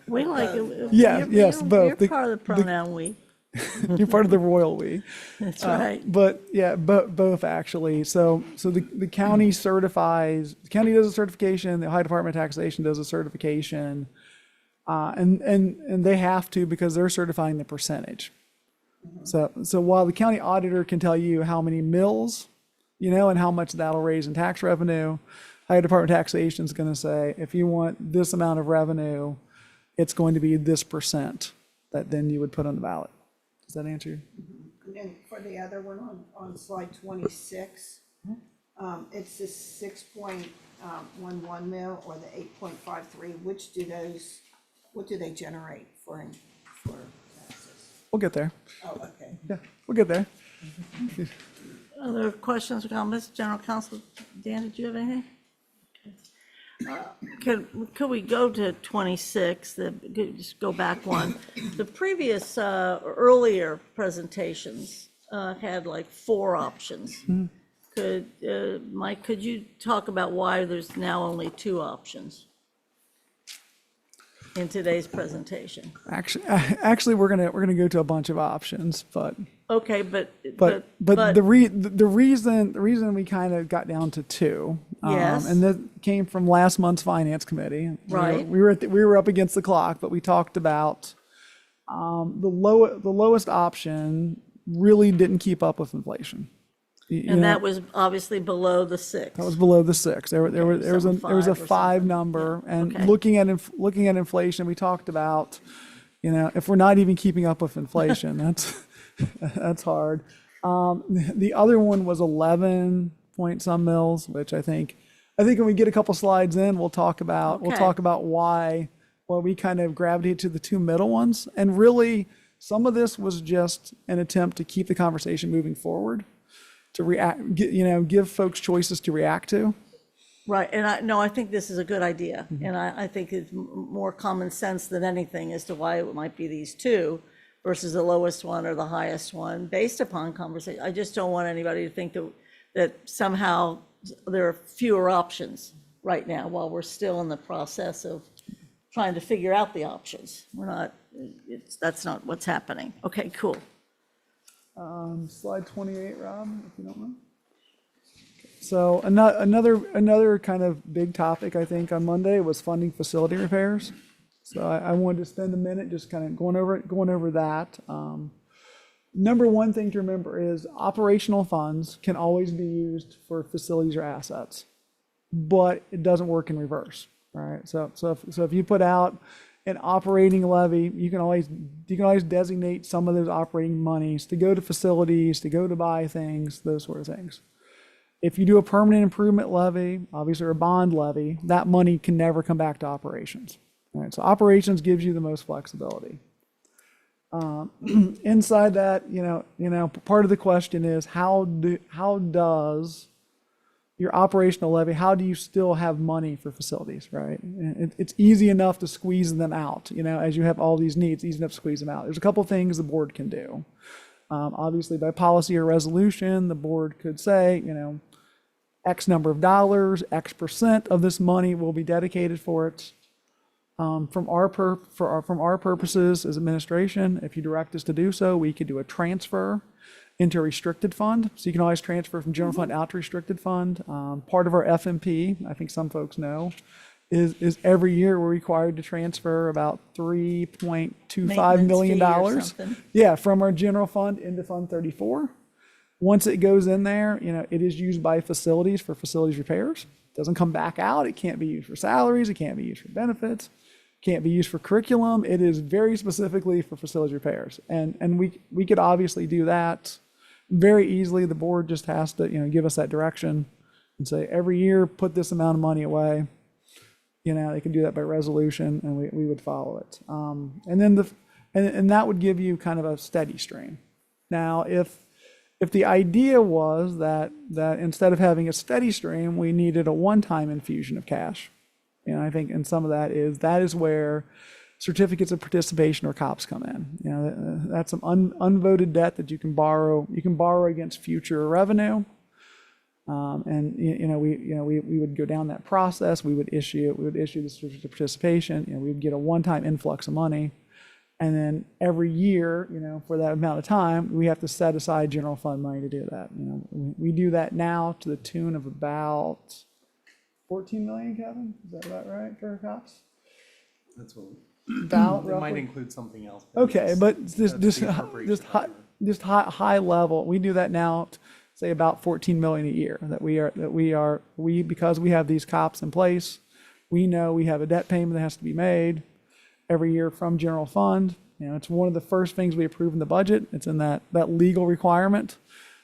We like it. Yeah, yes, both. You're part of the pronoun we. You're part of the royal we. That's right. But yeah, both actually. So the county certifies, the county does a certification, the Ohio Department of Taxation does a certification. And they have to because they're certifying the percentage. So while the county auditor can tell you how many mills, and how much that'll raise in tax revenue, Ohio Department of Taxation is going to say, if you want this amount of revenue, it's going to be this percent that then you would put on the ballot. Does that answer you? And then for the other one on slide 26, it's the 6.11 mil or the 8.53. What do they generate for taxes? We'll get there. Oh, okay. Yeah, we'll get there. Other questions or comments? General Counsel, Dan, did you have anything? Could we go to 26, just go back one? The previous, earlier presentations had like 4 options. Mike, could you talk about why there's now only 2 options in today's presentation? Actually, we're gonna go to a bunch of options, but Okay, but the reason we kind of got down to 2, Yes. and that came from last month's finance committee. Right. We were up against the clock, but we talked about the lowest option really didn't keep up with inflation. And that was obviously below the 6. That was below the 6. There was a 5 or 5 number, and Okay. looking at inflation, we talked about, if we're not even keeping up with inflation, that's hard. The other one was 11 point some mils, which I think when we get a couple slides in, we'll talk about why we kind of gravitated to the 2 middle ones, and really some of this was just an attempt to keep the conversation moving forward, to give folks choices to react to. Right, and I think this is a good idea, and I think it's more common sense than anything as to why it might be these 2 versus the lowest one or the highest one, based upon conversation. I just don't want anybody to think that somehow there are fewer options right now while we're still in the process of trying to figure out the options. That's not what's happening. Okay, cool. Slide 28, Rob, if you don't mind. So another kind of big topic, I think, on Monday was funding facility repairs. So I wanted to spend a minute just kind of going over that. Number one thing to remember is operational funds can always be used for facilities or assets, but it doesn't work in reverse, right? So if you put out an operating levy, you can always designate some of those operating monies to go to facilities, to go to buy things, those sort of things. If you do a permanent improvement levy, obviously, or a bond levy, that money can never come back to operations. All right, so operations gives you the most flexibility. Inside that, part of the question is how does your operational levy, how do you still have money for facilities, right? And it's easy enough to squeeze them out, as you have all these needs, easy enough to squeeze them out. There's a couple things the board can do. Obviously, by policy or resolution, the board could say, X number of dollars, X percent of this money will be dedicated for it. From our purposes as administration, if you direct us to do so, we could do a transfer into a restricted fund. So you can always transfer from general fund out to restricted fund. Part of our FMP, I think some folks know, is every year we're required to transfer about $3.25 million. Maintenance fee or something. Yeah, from our general fund into Fund 34. Once it goes in there, it is used by facilities for facilities repairs. It doesn't come back out. It can't be used for salaries. It can't be used for benefits. Can't be used for curriculum. It is very specifically for facilities repairs. And we could obviously do that very easily. The board just has to, give us that direction and say, every year, put this amount of money away. They can do that by resolution, and we would follow it. And then and that would give you kind of a steady stream. Now, if the idea was that instead of having a steady stream, we needed a one-time infusion of cash, I think, and some of that is where certificates of participation or COPS come in. That's some unvoted debt that you can borrow. You can borrow against future revenue. And we would go down that process. We would issue the certificate of participation. We would get a one-time influx of money, and then every year, for that amount of time, we have to set aside general fund money to do that. We do that now to the tune of about 14 million, Kevin. Is that about right for COPS? That's what. About It might roughly? include something else. Okay, but just the appropriation high level. We do that now. Say about 14 million a year because we have these COPS in place. We know we have a debt payment that has to be made every year from general fund. It's one of the first things we approve in the budget. It's in that legal requirement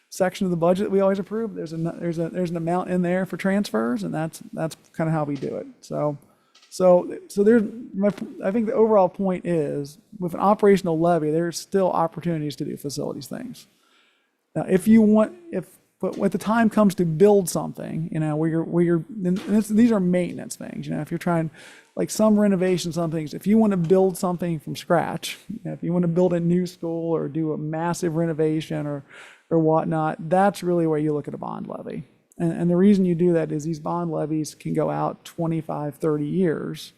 section of the budget that we always approve. There's an amount in there for transfers, and that's kind of how we do it. So I think the overall point is, with an operational levy, there's still opportunities to do facilities things. Now, but when the time comes to build something, these are maintenance things. If you're trying, like some renovation, some things, if you want to build something from scratch, if you want to build a new school or do a massive renovation or whatnot, that's really where you look at a bond levy. And the reason you do that is these bond levies can go out 25, 30 years.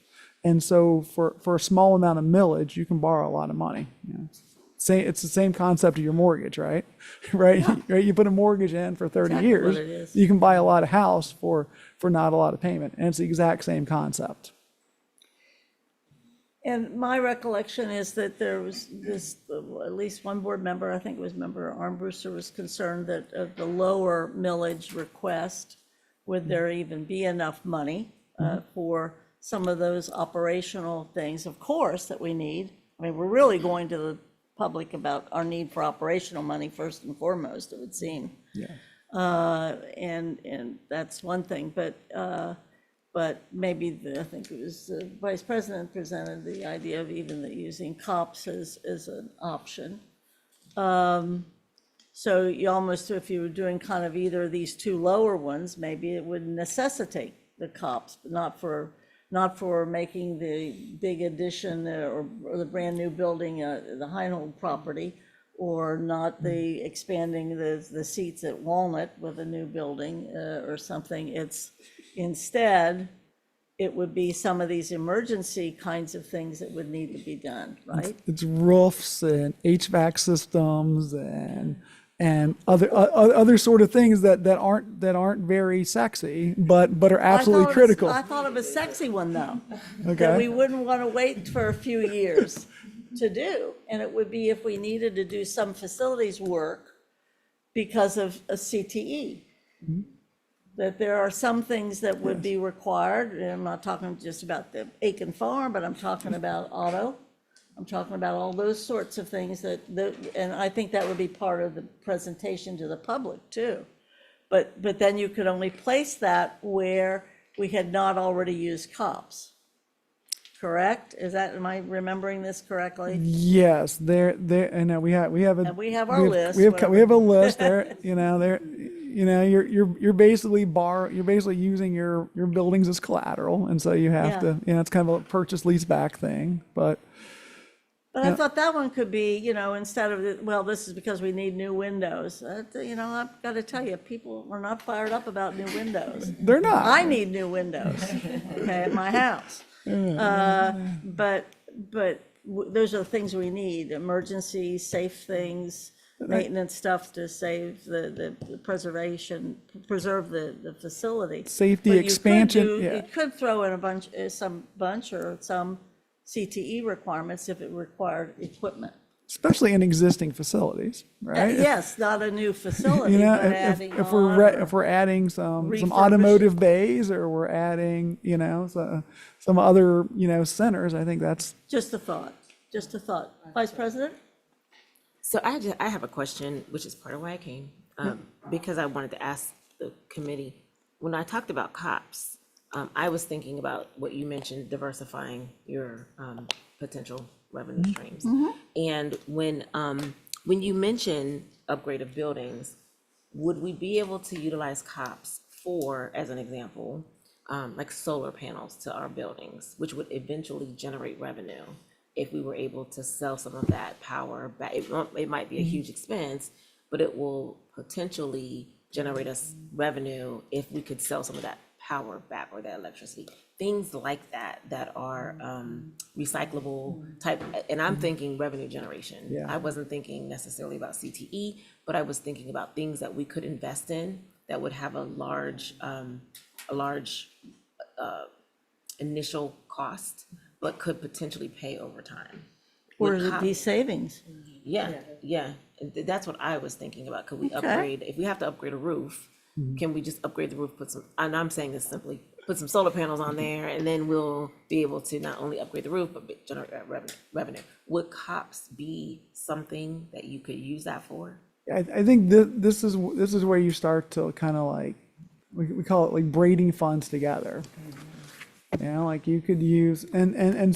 And so for a small amount of millage, you can borrow a lot of money. It's the same concept of your mortgage, right? Right? You put a mortgage in for 30 Exactly years, what it is. you can buy a lot of house for not a lot of payment. And it's the exact same concept. And my recollection is that there was at least one board member, I think it was Member Armbruster, was concerned that the lower millage request, would there even be enough money for some of those operational things, of course, that we need? I mean, we're really going to the public about our need for operational money first and foremost, it would seem. Yeah. And that's one thing, but maybe I think it was the vice president presented the idea of even using COPS as an option. So you almost, if you were doing kind of either of these two lower ones, maybe it would necessitate the COPS, but not for making the big addition or the brand new building, the Heinold property, or not the expanding the seats at Walnut with a new building or something. It's instead, it would be some of these emergency kinds of things that would need to be done, right? It's roofs and HVAC systems and other sort of things that aren't very sexy, but are absolutely critical. I thought of a sexy one though, that Okay. we wouldn't want to wait for a few years to do. And it would be if we needed to do some facilities work because of a CTE. That there are some things that would be required, and I'm not talking just about the Aiken Farm, but I'm talking about auto. I'm talking about all those sorts of things and I think that would be part of the presentation to the public too. But then you could only place that where we had not already used COPS. correct? Am I remembering this correctly? Yes, and we have a. And we have our list, We have whatever. a list there, you're basically you're basically using your buildings as collateral, and so you have to, it's kind of a purchase lease back thing, but. But I thought that one could be, instead of, well, this is because we need new windows. I've got to tell you, people are not fired up about new windows. They're not. I need new windows, okay, at my house. But those are the things we need, emergency, safe things, maintenance stuff to save the preserve the facility. Safety, But you could expansion, You could throw in some bunch or some CTE requirements if it required equipment. Especially in existing facilities, right? Yes, not a new facility, but adding if on we're adding some refurbishing. automotive bays, or we're adding, some other, centers, I think that's. Just a thought, Vice President? So I have a question, which is part of why I came, because I wanted to ask the committee. When I talked about COPS, I was thinking about what you mentioned, diversifying your potential revenue streams. And when you mention upgrade of buildings, would we be able to utilize COPS for, as an example, like solar panels to our buildings, which would eventually generate revenue if we were able to sell some of that power back? It might be a huge expense, but it will potentially generate us revenue if we could sell some of that power back, or that electricity, things like that are recyclable type. And I'm thinking revenue generation. Yeah. I wasn't thinking necessarily about CTE, but I was thinking about things that we could invest in that would have a large initial cost, but could potentially pay over time. Or Would would it be COPS savings? Yeah. And that's what I was thinking about. Could we upgrade, if we have to upgrade a roof, can we just upgrade the roof, and I'm saying this simply, put some solar panels on there, and then we'll be able to not only upgrade the roof, but generate that revenue. Would COPS be something that you could use that for? I think this is where you start to kind of like, we call it like braiding funds together. Like you could use, and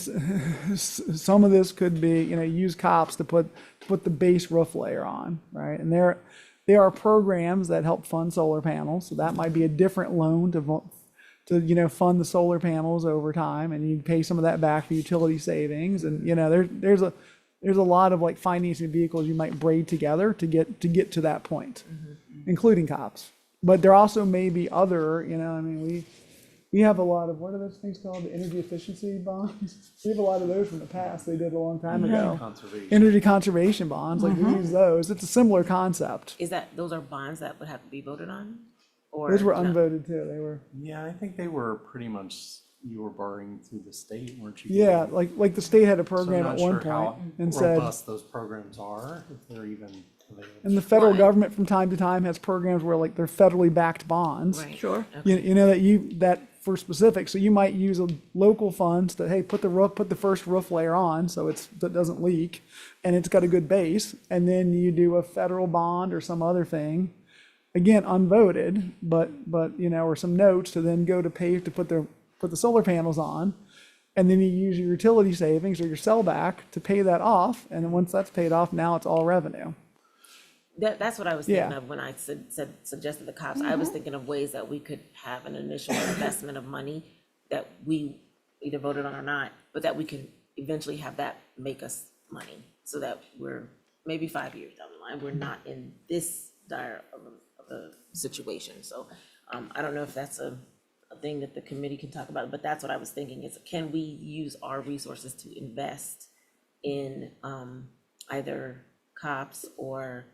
some of this could be, use COPS to put the base roof layer on, right? And there are programs that help fund solar panels, so that might be a different loan to fund the solar panels over time, and you pay some of that back for utility savings. And there's a lot of like financing vehicles you might braid together to get to that point, including COPS. But there also may be other, we have a lot of, what are those things called? The energy efficiency bonds? We have a lot of those from the past. They did a long time ago. Energy conservation bonds, like we use those. It's a similar concept. Those are bonds that would have to be voted on? Or Those were no? unvoted too. They were. Yeah, I think they were pretty much, you were borrowing through the state, weren't you? Yeah, like the state had a So I'm program not at one sure how point and said, robust those programs are, if they're even available. and the federal Why? government from time to time has programs where like they're federally backed bonds. Right. Sure. That for specific, so you might use a local funds to, hey, put the first roof layer on so that doesn't leak, and it's got a good base, and then you do a federal bond or some other thing, again unvoted, but or some notes to then go to pay to put the solar panels on, and then you use your utility savings or your sellback to pay that off, and then once that's paid off, now it's all revenue. That's what I was thinking Yeah. of when I suggested the COPS. I was thinking of ways that we could have an initial investment of money that we either voted on or not, but that we can eventually have that make us money, so that we're maybe 5 years down the line, we're not in this dire of a situation. So I don't know if that's a thing that the committee can talk about, but that's what I was thinking, is can we use our resources to invest in either COPS or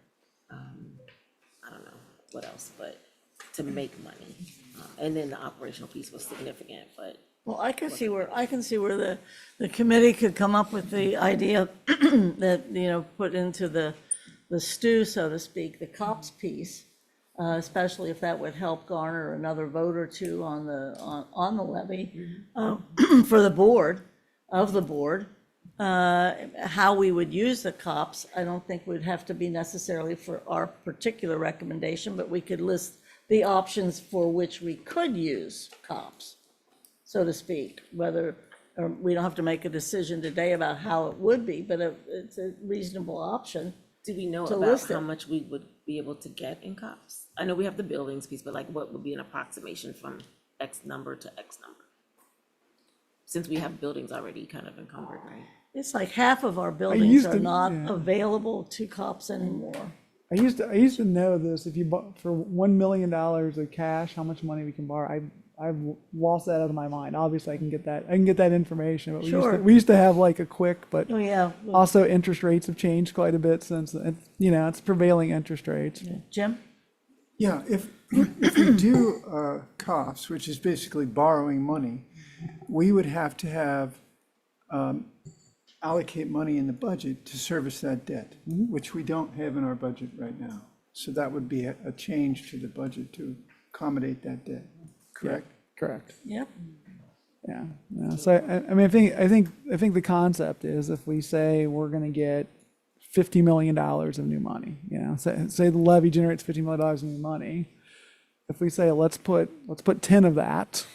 I don't know what else, but to make money. And then the operational piece was significant, but. Well, I can see where the committee could come up with the idea that, put into the stew, so to speak, the COPS piece, especially if that would help garner another vote or two on the levy for the board, how we would use the COPS. I don't think would have to be necessarily for our particular recommendation, but we could list the options for which we could use COPS, so to speak, whether or we don't have to make a decision today about how it would be, but it's a reasonable option. Do we know To about list how it. much we would be able to get in COPS? I know we have the buildings piece, but like what would be an approximation from X number to X number? Since we have buildings already kind of encumbered, right? It's like half of our buildings used are to- not yeah. available to cops anymore. I used to know this. If you bought for $1 million of cash, how much money we can borrow. I've lost that out of my mind. Obviously, I can get that information. But Sure. we used to have like a quick, but Oh, yeah. also interest rates have changed quite a bit since, it's prevailing interest rates. Jim? Yeah, if we do COPS, which is basically borrowing money, we would have to have allocate money in the budget to service that debt, which we don't have in our budget right now. So that would be a change to the budget to accommodate that debt, correct? Correct. Yep. Yeah. Yeah. So I mean, I think the concept is if we say we're going to get $50 million of new money, say the levy generates $50 million of new money. If we say let's put 10 of that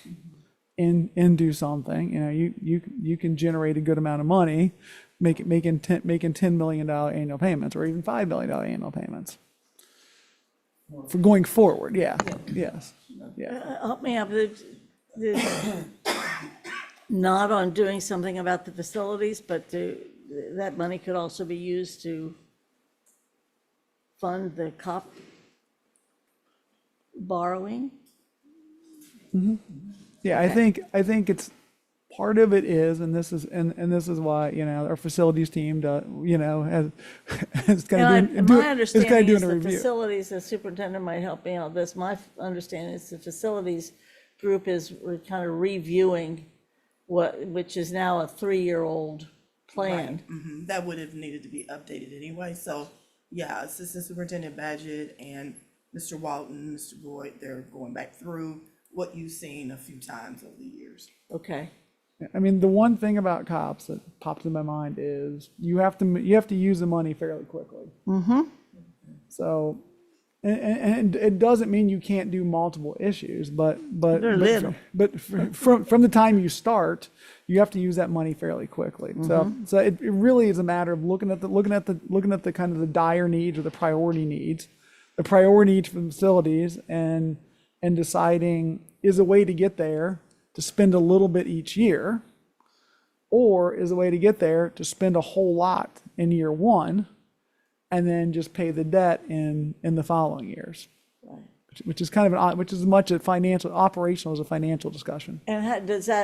into something, you can generate a good amount of money, making $10 million annual payments or even $5 million annual payments for going forward. Yeah. Yes. Yeah. Help me out. Not on doing something about the facilities, but that money could also be used to fund the cop borrowing. Yeah, I think it's part of it is, and this is why our facilities team has kind And my of understanding doing is a the review. facilities, the superintendent might help me out this, my understanding is the facilities group is kind of reviewing which is now a 3-year-old plan. That would have needed to be updated anyway, so, yeah, Assistant Superintendent Badgett and Mr. Walton, Mr. Boyd, they're going back through what you've seen a few times over the years. Okay. I mean, the one thing about cops that pops in my mind is you have to use the money fairly quickly. So, and it doesn't mean you can't do multiple issues, but They're little. from the time you start, you have to use that money fairly quickly. So it really is a matter of looking at the kind of the dire needs or the priority needs for the facilities and deciding is a way to get there to spend a little bit each year, or is a way to get there to spend a whole lot in year one and then just pay the debt in the following years. Right. Which is kind of which is as much a operational as a financial discussion. And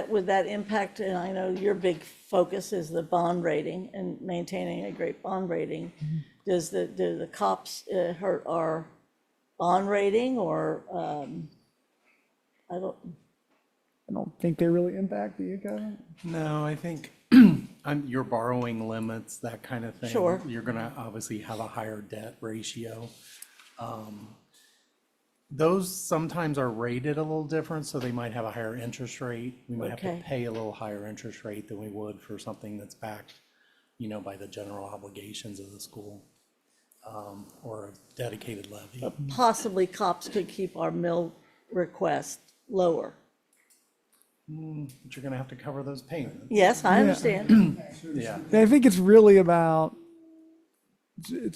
would that impact, and I know your big focus is the bond rating and maintaining a great bond rating. Do the cops hurt our bond rating or, I don't think they really impact you, Kevin. No, I think your borrowing limits, that kind of thing. Sure. You're gonna obviously have a higher debt ratio. Those sometimes are rated a little different, so they might have a higher interest rate. We might have to Okay. pay a little higher interest rate than we would for something that's backed, by the general obligations of the school, or a dedicated levy. possibly cops could keep our mill request lower? But you're gonna have to cover those payments. Yes, I understand. Yeah. I think it's really about, and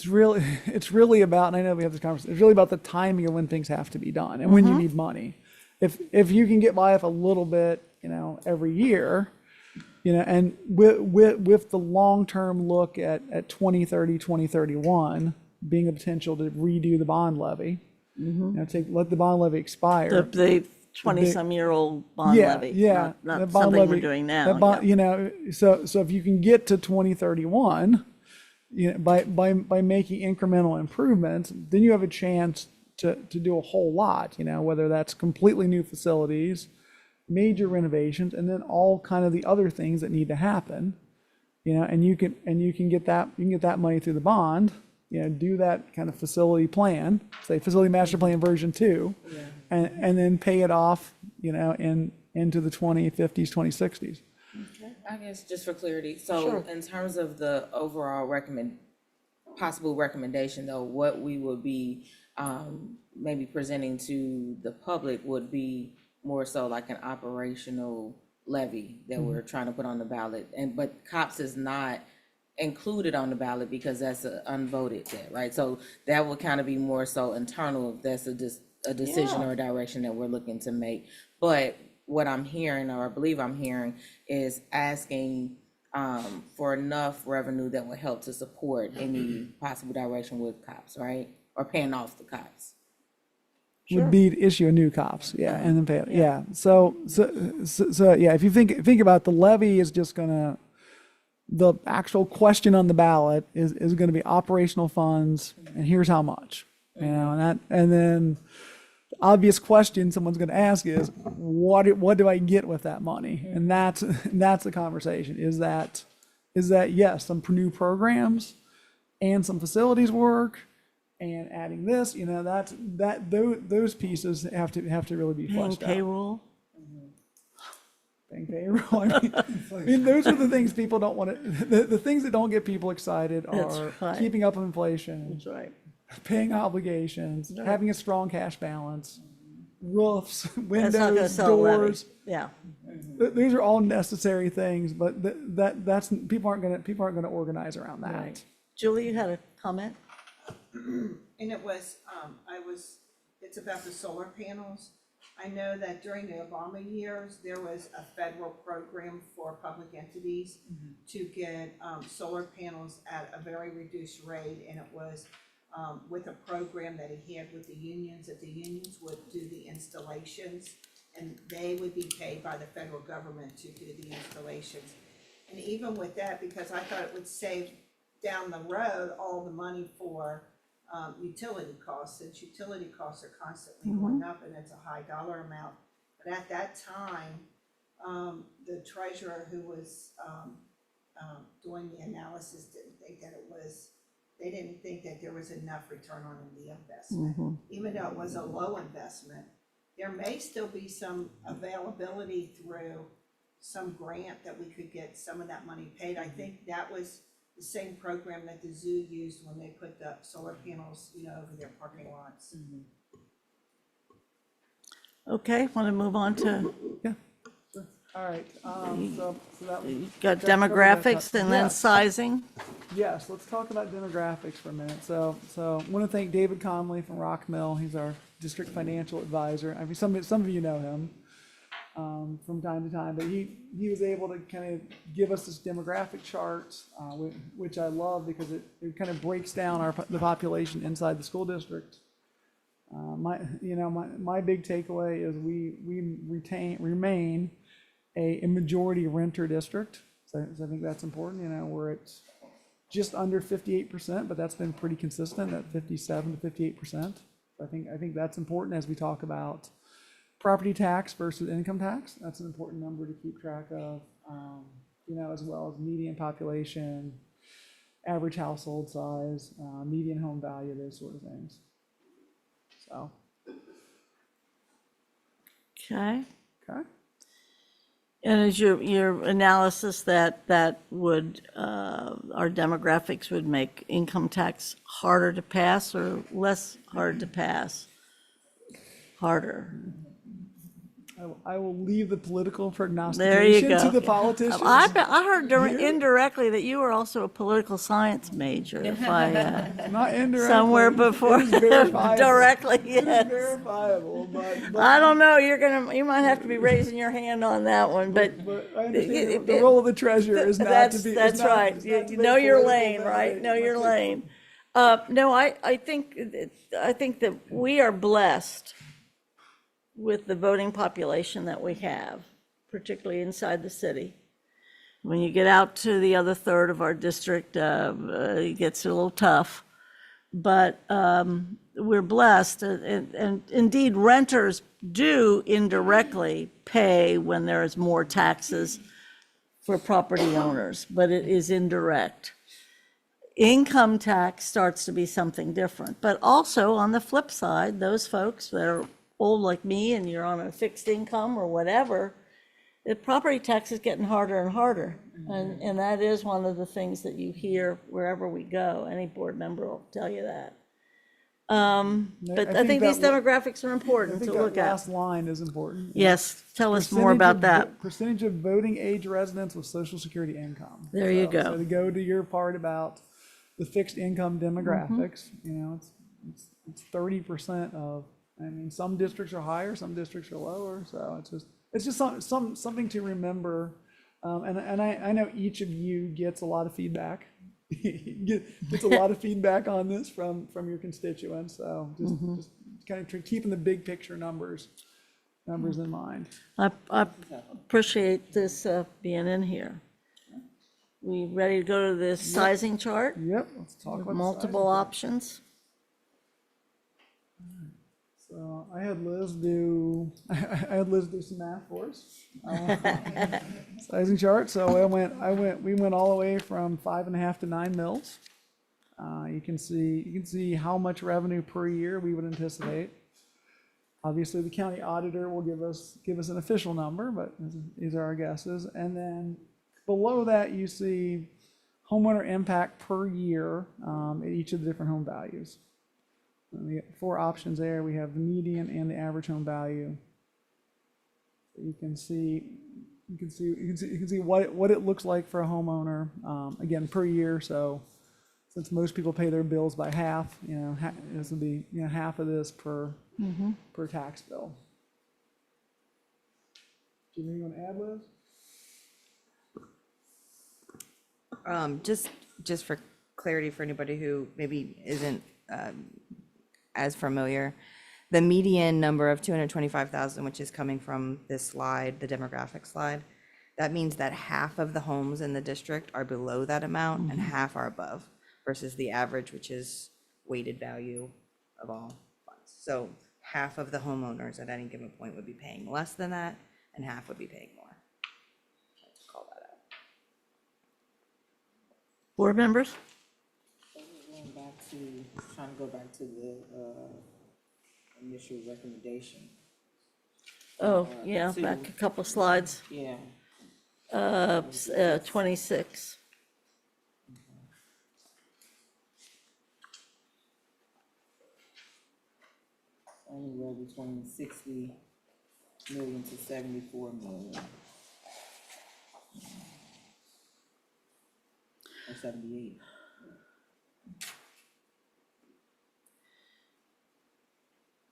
I know we have this conversation, it's really about the timing of when things have to be done and when you need money. If you can get by with a little bit, every year, and with the long-term look at 2030, 2031 being a potential to redo the bond levy, let the bond levy expire. The 20-some-year-old bond levy. Yeah, Not the bond something we're levy- doing now. that bond- yeah. So if you can get to 2031, by making incremental improvements, then you have a chance to do a whole lot, whether that's completely new facilities, major renovations, and then all kind of the other things that need to happen, and you can get that money through the bond, do that kind of facility plan, say facility master plan version 2, and then pay it off, into the 2050s, 2060s. I guess just for clarity, so Sure. in terms of the overall possible recommendation though, what we would be maybe presenting to the public would be more so like an operational levy that we're trying to put on the ballot, but COPS is not included on the ballot because that's an unvoted debt, right? So that would kind of be more so internal, if that's a decision or a direction that we're looking to make. But what I'm hearing, or I believe I'm hearing, is asking for enough revenue that would help to support any possible direction with COPS, right? Or paying off the COPS. Would be to issue a new COPS, yeah, and then pay it, yeah. So, yeah, if you think about the levy is just gonna, the actual question on the ballot is gonna be operational funds, and here's how much. You know, and then the obvious question someone's gonna ask is, what do I get with that money? And that's the conversation, is that yes, some new programs and some facilities work, and adding this, you know, those pieces have to really be Paying fleshed out. payroll. Paying payroll. I mean, those are the things people don't want to. The things that don't get people excited That's are right. keeping up with inflation, That's right. paying obligations, having a strong cash balance, roofs, That's not gonna windows, sell a levy. doors. Yeah. These are all necessary things, but that's people aren't gonna organize around that. Right. Julie, you had a comment? And it was, it's about the solar panels. I know that during the Obama years, there was a federal program for public entities to get solar panels at a very reduced rate, and it was with a program that he had with the unions, that the unions would do the installations, and they would be paid by the federal government to do the installations. And even with that, because I thought it would save down the road all the money for utility costs, since utility costs are constantly going up and it's a high dollar amount. But at that time, the treasurer who was doing the analysis didn't think that they didn't think that there was enough return on the investment. Even though it was a low investment, there may still be some availability through some grant that we could get some of that money paid. I think that was the same program that the zoo used when they put the solar panels, you know, over their parking lots. Okay, want to move on to, All right. So that was. you got that covered that demographics top- and then Yes. sizing? Yes, let's talk about demographics for a minute. So I want to thank David Conley from Rock Mill. He's our district financial advisor. I mean, some of you know him from time to time, but he was able to kind of give us this demographic chart, which I love because it kind of breaks down the population inside the school district. My big takeaway is we remain a majority renter district. So I think that's important. You know, we're at just under 58%, but that's been pretty consistent at 57 to 58%. I think that's important as we talk about property tax versus income tax. That's an important number to keep track of, as well as median population, average household size, median home value, those sort of things. So. Okay. Okay. And is your analysis that would, our demographics would make income tax harder to pass or less hard to pass? Harder. I will leave the political There you prognostication go. to the politicians. I heard indirectly that you were also a political science major, if I, Not indirectly. somewhere before, It is verifiable. directly, It is yes. verifiable, but I don't know, you might have to be raising your hand on that one, but. I understand the role of the treasurer is not to be. That's right. You know your lane, right? Know your lane. No, I think that we are blessed with the voting population that we have, particularly inside the city. When you get out to the other third of our district, it gets a little tough. But we're blessed, and indeed renters do indirectly pay when there is more taxes for property owners, but it is indirect. Income tax starts to be something different, but also on the flip side, those folks that are old like me and you're on a fixed income or whatever, the property tax is getting harder and harder. And that is one of the things that you hear wherever we go. Any board member will tell you that. But I I think think these that demographics are I important think to that look at. last line is important. Yes, tell us more Percentage about of that. Percentage of voting age residents with social security income. There you So- go. So to go to your part about the fixed income demographics, it's 30% of, some districts are higher, some districts are lower, so it's just something to remember. And I know each of you gets a lot of feedback. Gets a lot of feedback on this from your constituents, so just kind of keeping the big picture numbers in mind. I appreciate this being in here. We ready to go to this sizing chart? Yep, let's talk about the Multiple sizing. options. So I had Liz do some math for us. Sizing chart, so we went all the way from 5.5 to 9 mils. You can see how much revenue per year we would anticipate. Obviously, the county auditor will give us an official number, but these are our guesses. And then below that, you see homeowner impact per year at each of the different home values. And we get 4 options there. We have the median and the average home value. So you can see what it looks like for a homeowner, again, per year. So since most people pay their bills by half, this will be half of this per tax bill. Do you want to add, Liz? Just for clarity for anybody who maybe isn't as familiar, the median number of 225,000, which is coming from this slide, the demographic slide, that means that half of the homes in the district are below that amount and half are above, versus the average, which is weighted value of all funds. So half of the homeowners at any given point would be paying less than that, and half would be paying more. Let's call that out. Board members? Trying to go back to the initial recommendation. Oh, yeah, back a couple slides. Yeah. 26. Anywhere between 60 million to 74 million. Or 78.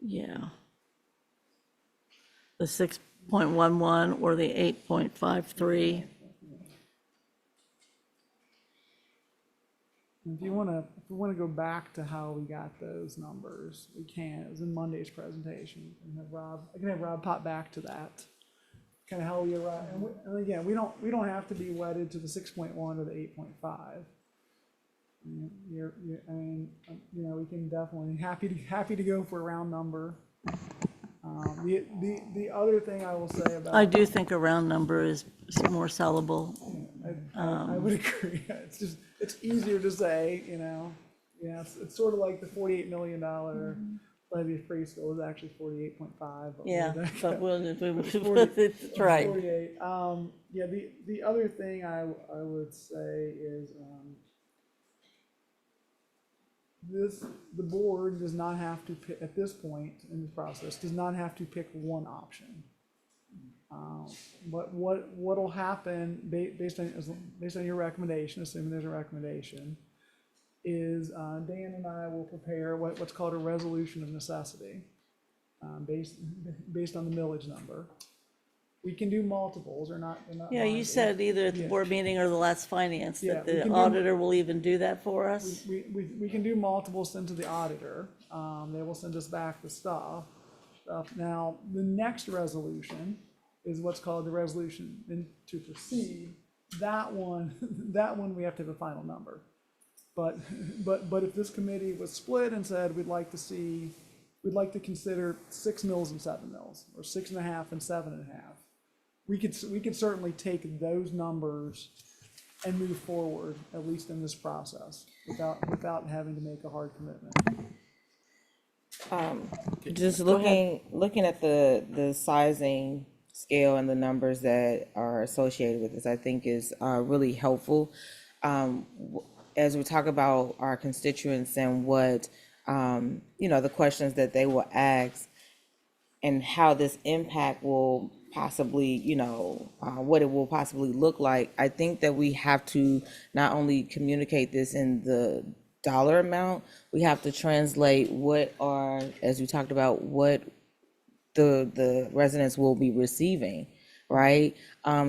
Yeah. The 6.11 or the 8.53. If we want to go back to how we got those numbers, we can. It was in Monday's presentation. I can have Rob pop back to that. Kind of how we arrived. And again, we don't have to be wedded to the 6.1 or the 8.5. We can definitely happy to go for a round number. The other thing I will say about I do think a round number is more sellable. I would agree. It's easier to say, it's sort of like the $48 million levy free school is actually 48.5. Yeah, but it's right. 48. The other thing I would say is the board does not have to pick, at this point in the process, does not have to pick one option. But what'll happen based on your recommendation, assuming there's a recommendation, is Dan and I will prepare what's called a resolution of necessity, based on the millage number. We can do multiples or not. Yeah, you binding. said either at the board meeting or the last finance Yeah, that we the can do- auditor will even do that for us. We can do multiples sent to the auditor. They will send us back the stuff. Now, the next resolution is what's called the resolution to proceed. That one we have to have a final number. But if this committee was split and said we'd like to consider 6 mils and 7 mils, or 6.5 and 7.5, we could certainly take those numbers and move forward, at least in this process, without having to make a hard commitment. Just looking at the sizing scale and the numbers that are associated with this, I think is really helpful. As we talk about our constituents and what you know, the questions that they will ask and how this impact will possibly, you know, what it will possibly look like. I think that we have to not only communicate this in the dollar amount, we have to translate what are, as we talked about, what the residents will be receiving, right?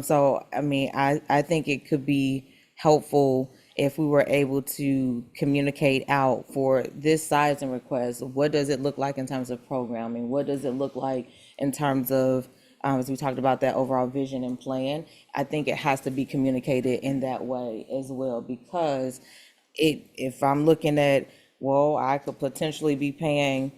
So, I mean, I think it could be helpful if we were able to communicate out for this size and request, what does it look like in terms of programming? What does it look like in terms of, as we talked about that overall vision and plan? I think it has to be communicated in that way as well, because if I'm looking at, well, I could potentially be paying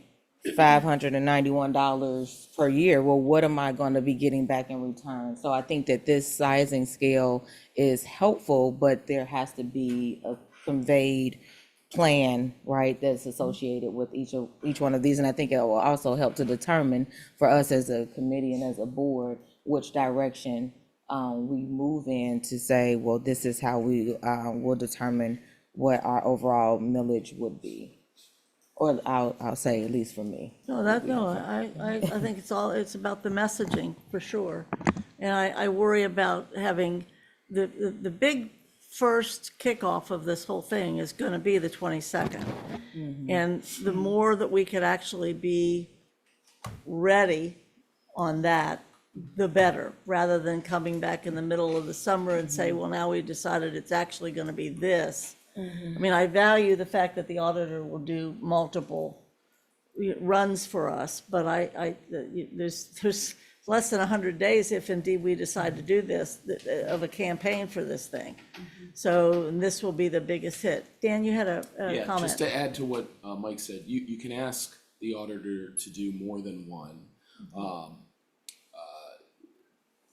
$591 per year. Well, what am I going to be getting back in return? So I think that this sizing scale is helpful, but there has to be a conveyed plan, right, that's associated with each one of these. And I think it will also help to determine for us as a committee and as a board which direction we move in to say, well, this is how we will determine what our overall millage would be. Or I'll say, at least for me. I think it's about the messaging, for sure. And I worry about having, the big first kickoff of this whole thing is gonna be the 22nd. And the more that we could actually be ready on that, the better, rather than coming back in the middle of the summer and say, well, now we decided it's actually gonna be this. I mean, I value the fact that the auditor will do multiple runs for us, but there's less than 100 days if indeed we decide to do this, of a campaign for this thing. So, and this will be the biggest hit. Dan, you had a Yeah, comment. just to add to what Mike said, you can ask the auditor to do more than one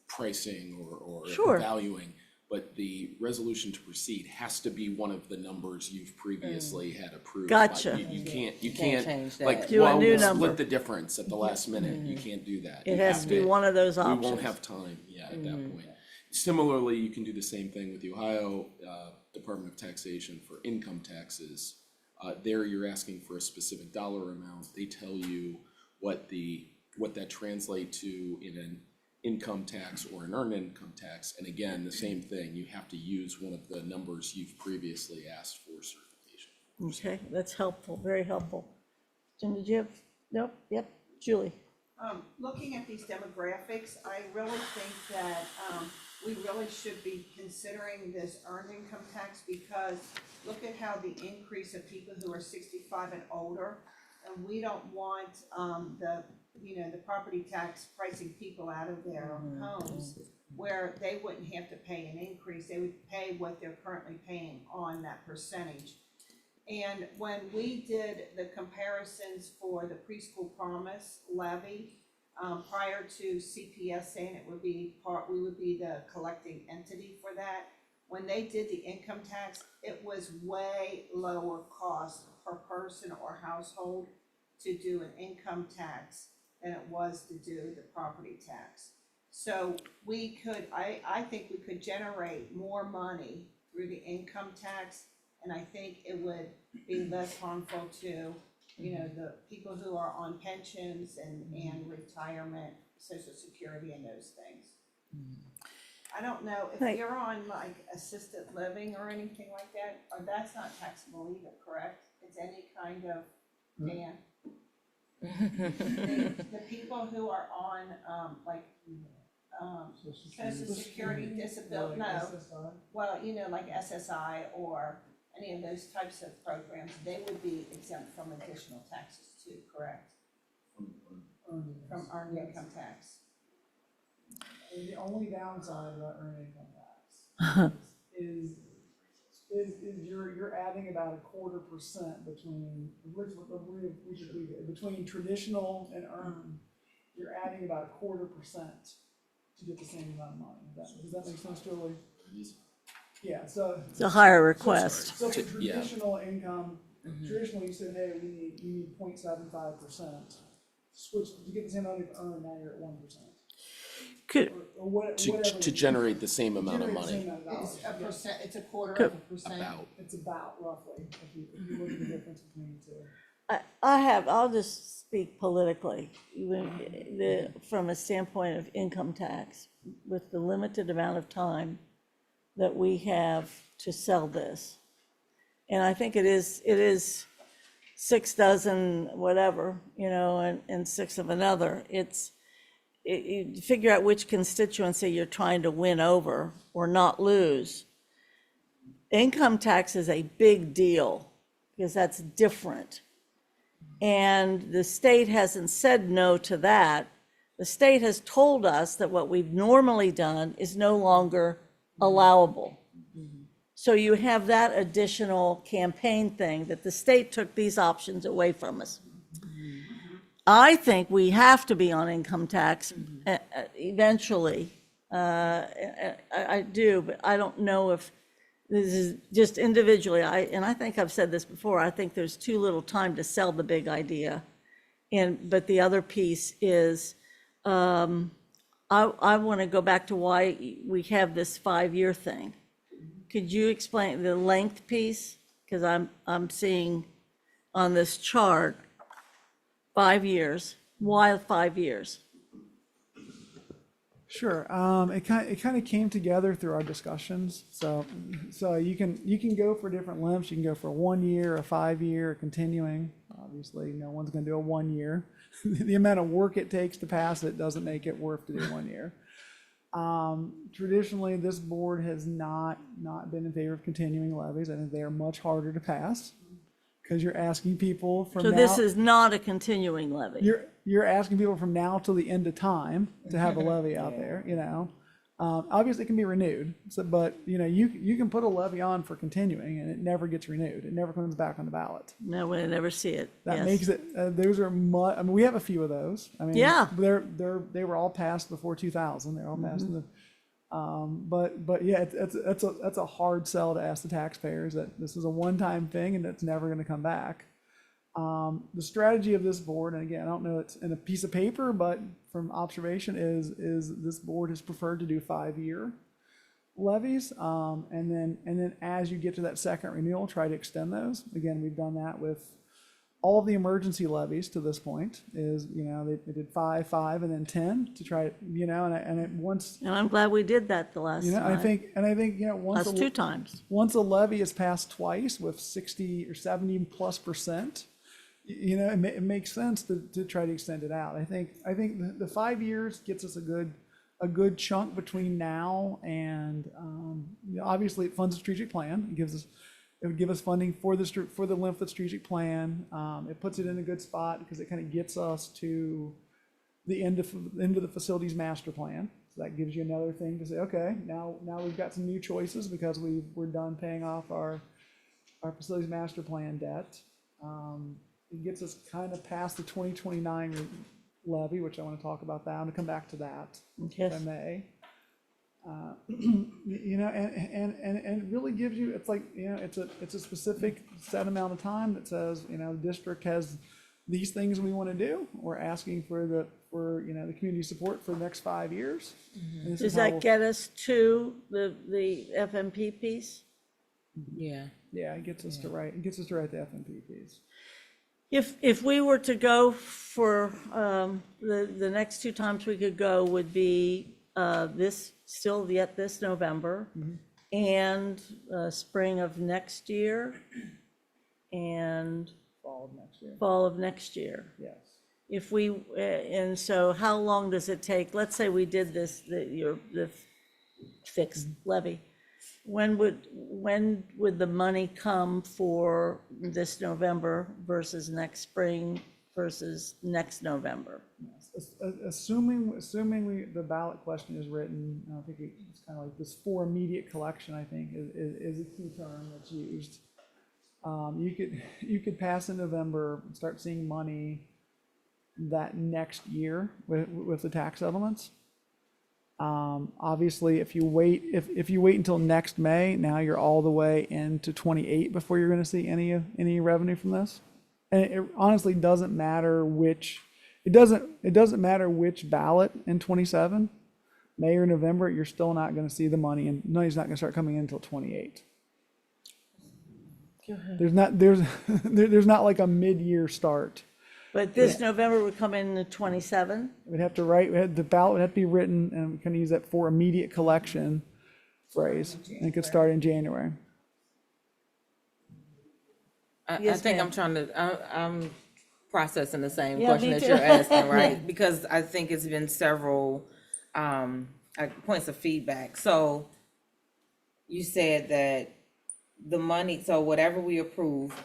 pricing or Sure. valuing. But the resolution to proceed has to be one of the numbers you've previously had approved. Gotcha. You can't, change that. like, Do a well, new we'll number. split the difference at the last minute. You can't do that. It You has have to be one of those We options. won't have time, at that point. Similarly, you can do the same thing with the Ohio Department of Taxation for income taxes. There, you're asking for a specific dollar amount. They tell you what that translates to in an income tax or an earned income tax. And again, the same thing, you have to use one of the numbers you've previously asked for certification. Okay, that's helpful, very helpful. Jim, did you have, nope, yep, Julie. Looking at these demographics, I really think that we really should be considering this earned income tax, because look at how the increase of people who are 65 and older, and we don't want the property tax pricing people out of their homes where they wouldn't have to pay an increase. They would pay what they're currently paying on that percentage. And when we did the comparisons for the preschool promise levy, prior to CPS saying we would be the collecting entity for that, when they did the income tax, it was way lower cost per person or household to do an income tax than it was to do the property tax. So we could, I think we could generate more money through the income tax, and I think it would be less harmful to, the people who are on pensions and retirement, Social Security and those things. I don't know, if you're on like assisted living or anything like that, or that's not taxable either, correct? It's any kind of, Dan? The people who are on, Social Security, disability, well, like SSI or any of those types of programs, they would be exempt from additional taxes too, correct? From earned income tax. And the only downside about earned income tax is you're adding about 0.25% between traditional and earned. You're adding about 0.25% to get the same amount of money. Does that make sense, Julie? Yeah. So It's a higher request. So for traditional income, traditionally you said, hey, you need 0.75%. Switch to get the same amount of earned. Now you're at 1%. To generate the same amount of money. It's a percent, it's a 0.25%. About. It's about roughly, if you look at the difference between the two. I'll just speak politically, from a standpoint of income tax, with the limited amount of time that we have to sell this. And I think it is 6 dozen, whatever, and 6 of another. You figure out which constituency you're trying to win over or not lose. Income tax is a big deal because that's different. And the state hasn't said no to that. The state has told us that what we've normally done is no longer allowable. So you have that additional campaign thing that the state took these options away from us. I think we have to be on income tax eventually. I do, but I don't know if this is just individually. I think I've said this before. I think there's too little time to sell the big idea. But the other piece is, I want to go back to why we have this 5-year thing. Could you explain the length piece? Because I'm seeing on this chart 5 years. Why 5 years? Sure. It kind of came together through our discussions. So you can go for different lengths. You can go for 1 year, a 5 year, continuing. Obviously, no one's going to do a 1 year. The amount of work it takes to pass it doesn't make it worth to do 1 year. Traditionally, this board has not been in favor of continuing levies. I think they are much harder to pass because you're asking people from So now. this is not a continuing levy. You're asking people from now till the end of time to have a levy out there. Obviously it can be renewed. But you can put a levy on for continuing and it never gets renewed. It never comes back on the ballot. No, we never see it. That Yes. makes it. Those are. I mean, we have a few of those. I mean, Yeah. They were all passed before 2000. They're all passed in the. But yeah, that's a hard sell to ask the taxpayers that this is a one-time thing and it's never going to come back. The strategy of this board, and again, I don't know it's in a piece of paper, but from observation is this board has preferred to do 5-year levies, and then as you get to that second renewal, try to extend those. Again, we've done that with all of the emergency levies to this point. Is they did 5, 5, and then 10 to try And I'm glad we did that the last time. I think once Last 2 times. once a levy is passed twice with 60 or 70+%, it makes sense to try to extend it out. I think the 5 years gets us a good chunk between now and obviously it funds a strategic plan. It would give us funding for the length of the strategic plan. It puts it in a good spot because it kind of gets us to the end of the facilities master plan. So that gives you another thing to say, okay, now we've got some new choices because we're done paying off our facilities master plan debt. It gets us kind of past the 2029 levy, which I want to talk about that. I'm going to come back to that if I may. And it really gives you, it's like, it's a specific set amount of time that says, the district has these things we want to do. We're asking for the community support for the next 5 years. And this Does is how that we'll- get us to the FMP piece? Yeah. Yeah, it gets us to write the FMP piece. If we were to go for, the next 2 times we could go would be this November and spring of next year and fall of next year. Yes. If we, and so how long does it take? Let's say we did this, the fixed levy. When would the money come for this November versus next spring versus next November? Assuming the ballot question is written, I think it's kind of like this for immediate collection, I think is a key term that's used. You could pass in November and start seeing money that next year with the tax settlements. Obviously, if you wait until next May, now you're all the way into 28 before you're going to see any revenue from this. And it honestly doesn't matter which ballot in 27, May or November, you're still not going to see the money, and money's not going to start coming in until 28. There's not like a mid-year start. But this November would come in the 27. We'd have to write, the ballot would have to be written, and we can use that for immediate collection phrase, and it could start in January. I Yes, think ma'am. I'm trying to, I'm processing the same Yeah, question me that too. you're asking, right? Because I think it's been several points of feedback. So you said that the money, so whatever we approve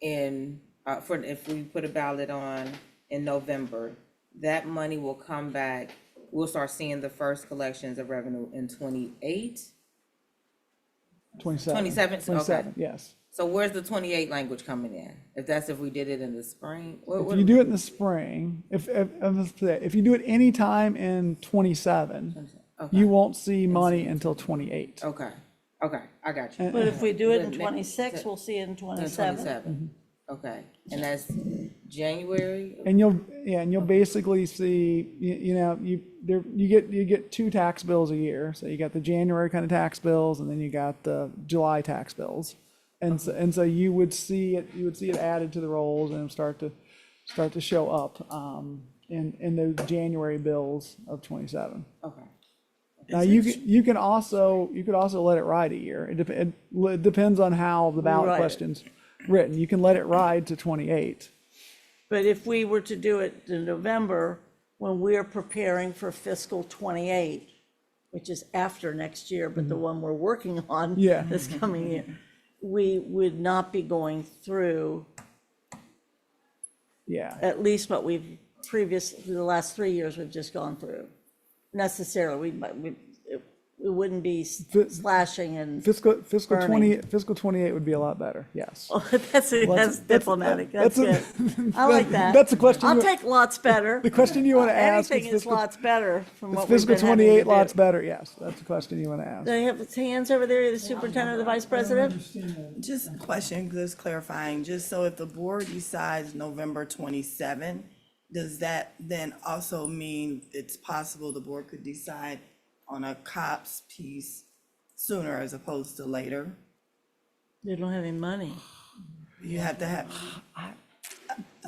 in, if we put a ballot on in November, that money will come back, we'll start seeing the first collections of revenue in 28? 27. 27, okay. 27, yes. So where's the 28 language coming in? If we did it in the spring? If you do it in the spring, if you do it anytime in 27, you won't see money until 28. Okay, I got you. But if we do it in Then 26, we'll see it in 27. 27, okay, and that's January? And you'll basically see, you get two tax bills a year. So you got the January kind of tax bills, and then you got the July tax bills. And so you would see it added to the rolls and start to show up in those January bills of 27. Okay. Now you could also let it ride a year. It depends on how the ballot Right. question's written. You can let it ride to 28. But if we were to do it in November, when we're preparing for fiscal 28, which is after next year, but the one we're working on Yeah. this coming year, we would not be going through Yeah. at least what we've the last 3 years we've just gone through. Necessarily, it wouldn't be slashing and Fiscal burning. 28 would be a lot better. Yes. Oh, that's diplomatic. That's good. I like that. That's a question. I'll take lots better. The question you want to ask Anything is is lots better from what we've fiscal been having 28 to lots do. better. Yes, that's the question you want to ask. Do they have his hands over there, the superintendent or the vice president? Just a question, just clarifying, just so if the board decides November 27, does that then also mean it's possible the board could decide on a COPS piece sooner as opposed to later? They don't have any money. You have to have,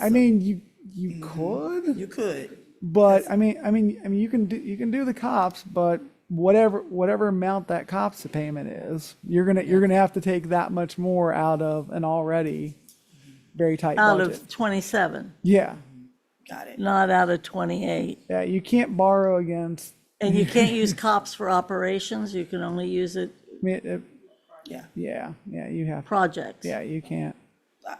I mean, you could, you could. but I mean, you can do the cops, but whatever amount that cops payment is, you're gonna have to take that much more out of an already very tight Out budget. of 27, Yeah, Got it. not out of 28. yeah, you can't borrow against. And you can't use COPS for operations, you can only use it Yeah. Yeah, you have. projects. Yeah, you can't.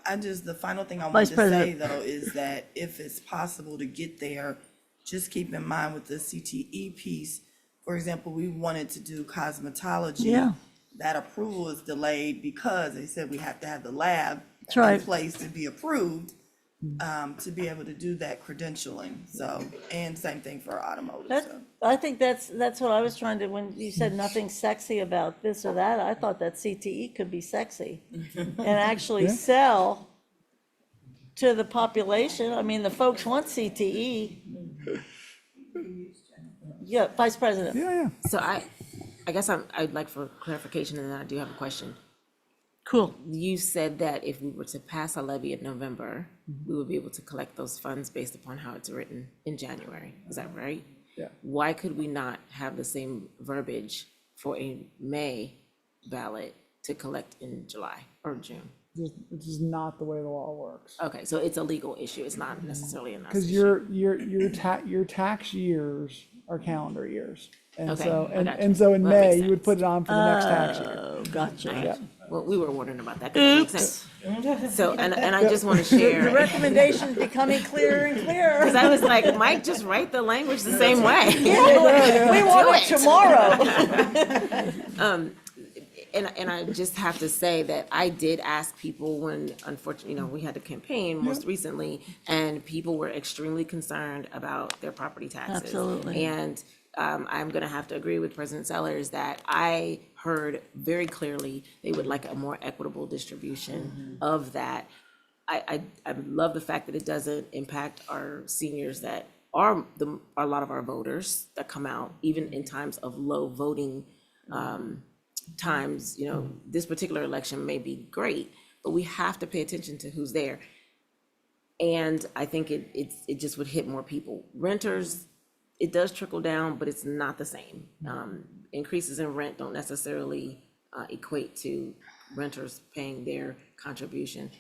I just, the final thing I Vice wanted to say President. though is that if it's possible to get there, just keep in mind with the CTE piece, for example, we wanted to do cosmetology. Yeah. That approval is delayed because they said we have to have the lab That's right. in place to be approved, to be able to do that credentialing. So, and same thing for automotive, so. I think that's what I was trying to, when you said nothing sexy about this or that, I thought that CTE could be sexy and actually sell to the population. I mean, the folks want CTE. Yeah, Vice President. Yeah. So I guess I'd like for clarification, and then I do have a question. Cool. You said that if we were to pass a levy in November, we would be able to collect those funds based upon how it's written in January. Is that right? Yeah. Why could we not have the same verbiage for a May ballot to collect in July or June? This is not the way the law works. Okay, so it's a legal issue. It's not necessarily a nice Because issue. your tax years are calendar years. And Okay, so, I got you. and so in Well, that May, makes you would put it on for the next tax year. Oh, gotcha. Yeah. Well, we were wondering about that. 'Cause that makes sense. So, and I just want to share. The recommendation is becoming clearer and clearer. Because I was like, Mike, just write the language the same way. We want it tomorrow. And I just have to say that I did ask people when, unfortunately, we had the campaign most recently, and people were extremely concerned about their property taxes. Absolutely. And I'm going to have to agree with President Sellers that I heard very clearly they would like a more equitable distribution of that. I love the fact that it doesn't impact our seniors that are a lot of our voters that come out, even in times of low voting times. This particular election may be great, but we have to pay attention to who's there. And I think it just would hit more people. Renters, it does trickle down, but it's not the same. Increases in rent don't necessarily equate to renters paying their contribution.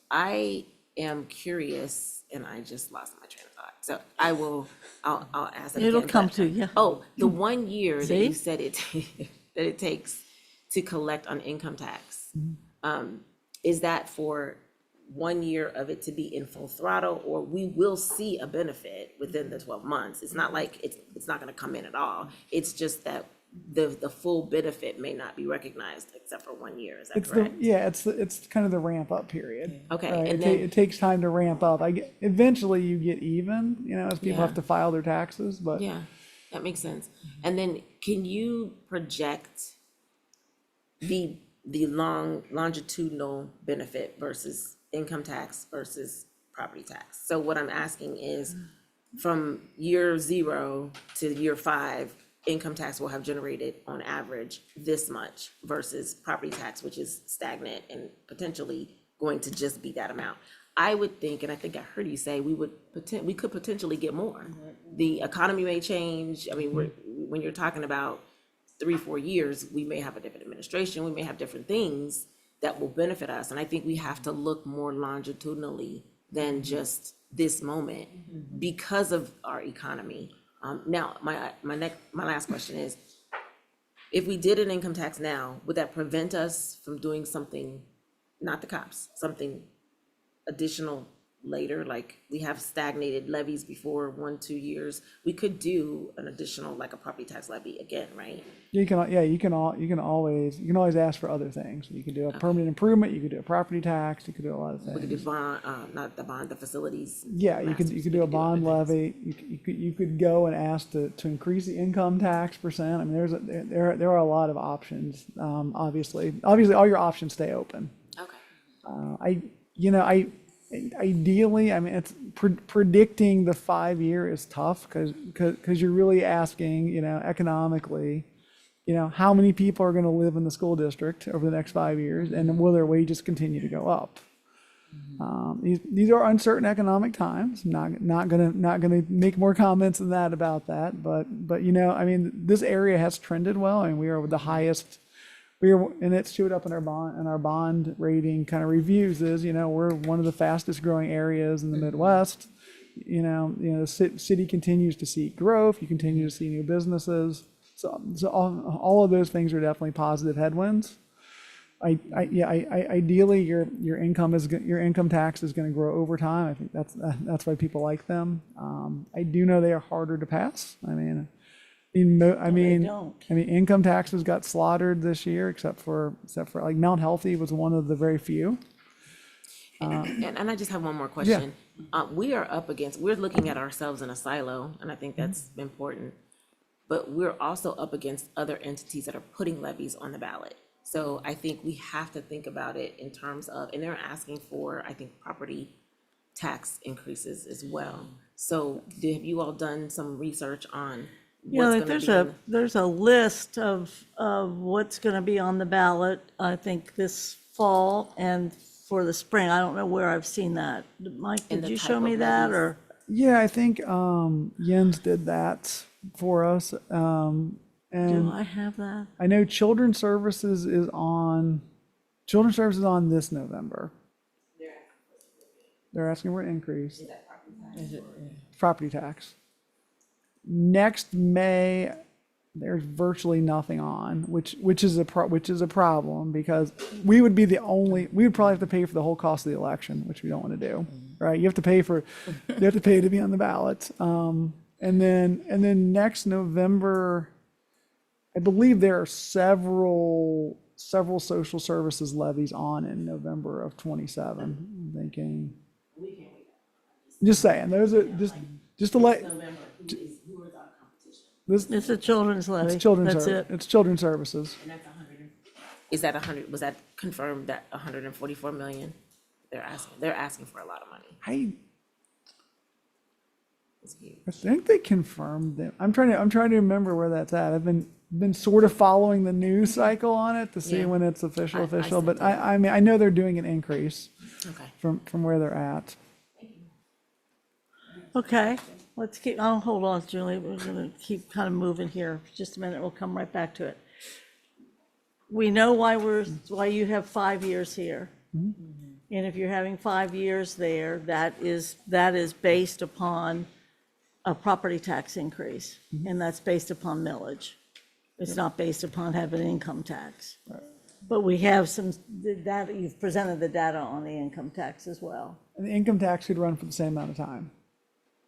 I am curious, and I just lost my train of thought. So I'll ask it again. It'll come but- to you. Oh, the 1 year that See? you said that it takes to collect on income tax. Is that for 1 year of it to be in full throttle, or we will see a benefit within the 12 months? It's not like it's not gonna come in at all. It's just that the full benefit may not be recognized except for 1 year. Is that It's correct? it's kind of the ramp up period. Okay, right? and It takes time to ramp up. Eventually you get even, as people Yeah. have to file their taxes, but. Yeah, that makes sense. And then can you project the longitudinal benefit versus income tax versus property tax? So what I'm asking is, from year 0 to year 5, income tax will have generated on average this much versus property tax, which is stagnant and potentially going to just be that amount. I would think, and I think I heard you say, we could potentially get more. The economy may change. I mean, when you're talking about 3-4 years, we may have a different administration, we may have different things that will benefit us. And I think we have to look more longitudinally than just this moment because of our economy. Now, my last question is, if we did an income tax now, would that prevent us from doing something, not the cops, something additional later? Like, we have stagnated levies before 1-2 years. We could do an additional, like a property tax levy again, right? You can always ask for other things. You could do a permanent improvement, you could do a property tax, you could do a lot of We could things. do bond, not the bond, the facilities. Yeah, you could do a bond levy, you could go and ask to increase the income tax percent. I mean, there are a lot of options, obviously. Obviously, all your options stay open. Okay. Ideally, I mean, it's predicting the 5 year is tough because you're really asking, economically, how many people are going to live in the school district over the next 5 years, and will their wages continue to go up? These are uncertain economic times. Not gonna make more comments than that about that. But I mean, this area has trended well, and we are with the highest. And it's showed up in our bond rating kind of reviews is, we're one of the fastest growing areas in the Midwest. The city continues to see growth. You continue to see new businesses. So all of those things are definitely positive headwinds. Ideally, your income tax is going to grow over time. I think that's why people like them. I do know they are harder to pass. I mean, income taxes got slaughtered this year, except for like Mount Healthy was one of the very few. And I just have one more question. We're looking at ourselves in a silo, and I think that's important. But we're also up against other entities that are putting levies on the ballot. So I think we have to think about it in terms of, and they're asking for, I think, property tax increases as well. So have you all done some research on what's going to be? There's a list of what's going to be on the ballot, I think, this fall and for the spring. I don't know where I've seen that. Mike, did you show me that, or? Yeah, I think Jens did that for us. Do I have that? I know Children's Services is on this November. They're asking for an increase. Is that property tax? Property tax. Next May, there's virtually nothing on, which is a problem, because we would probably have to pay for the whole cost of the election, which we don't want to do, right? You have to pay to be on the ballot. And then next November, I believe there are several social services levies on in November of 27. I'm thinking. Just saying, those are just to let. November, who is our competition? It's a children's levy. It's children's. That's it. It's children's services. And that's 100. Is that 100? Was that confirmed? That 144 million? They're asking for a lot of money. was huge. I think they confirmed them. I'm trying to remember where that's at. I've been sort of following the news cycle on it to see Yeah. when it's official, I but sent I mean, I know they're doing an increase Okay. from where they're at. Okay, let's keep, oh, hold on, Julie, we're gonna keep kind of moving here. Just a minute, we'll come right back to it. We know why you have 5 years here. And if you're having 5 years there, that is based upon a property tax increase, and that's based upon millage. It's not based upon having income tax. But we have some data, you've presented the data on the income tax as well. And the income tax could run for the same amount of time.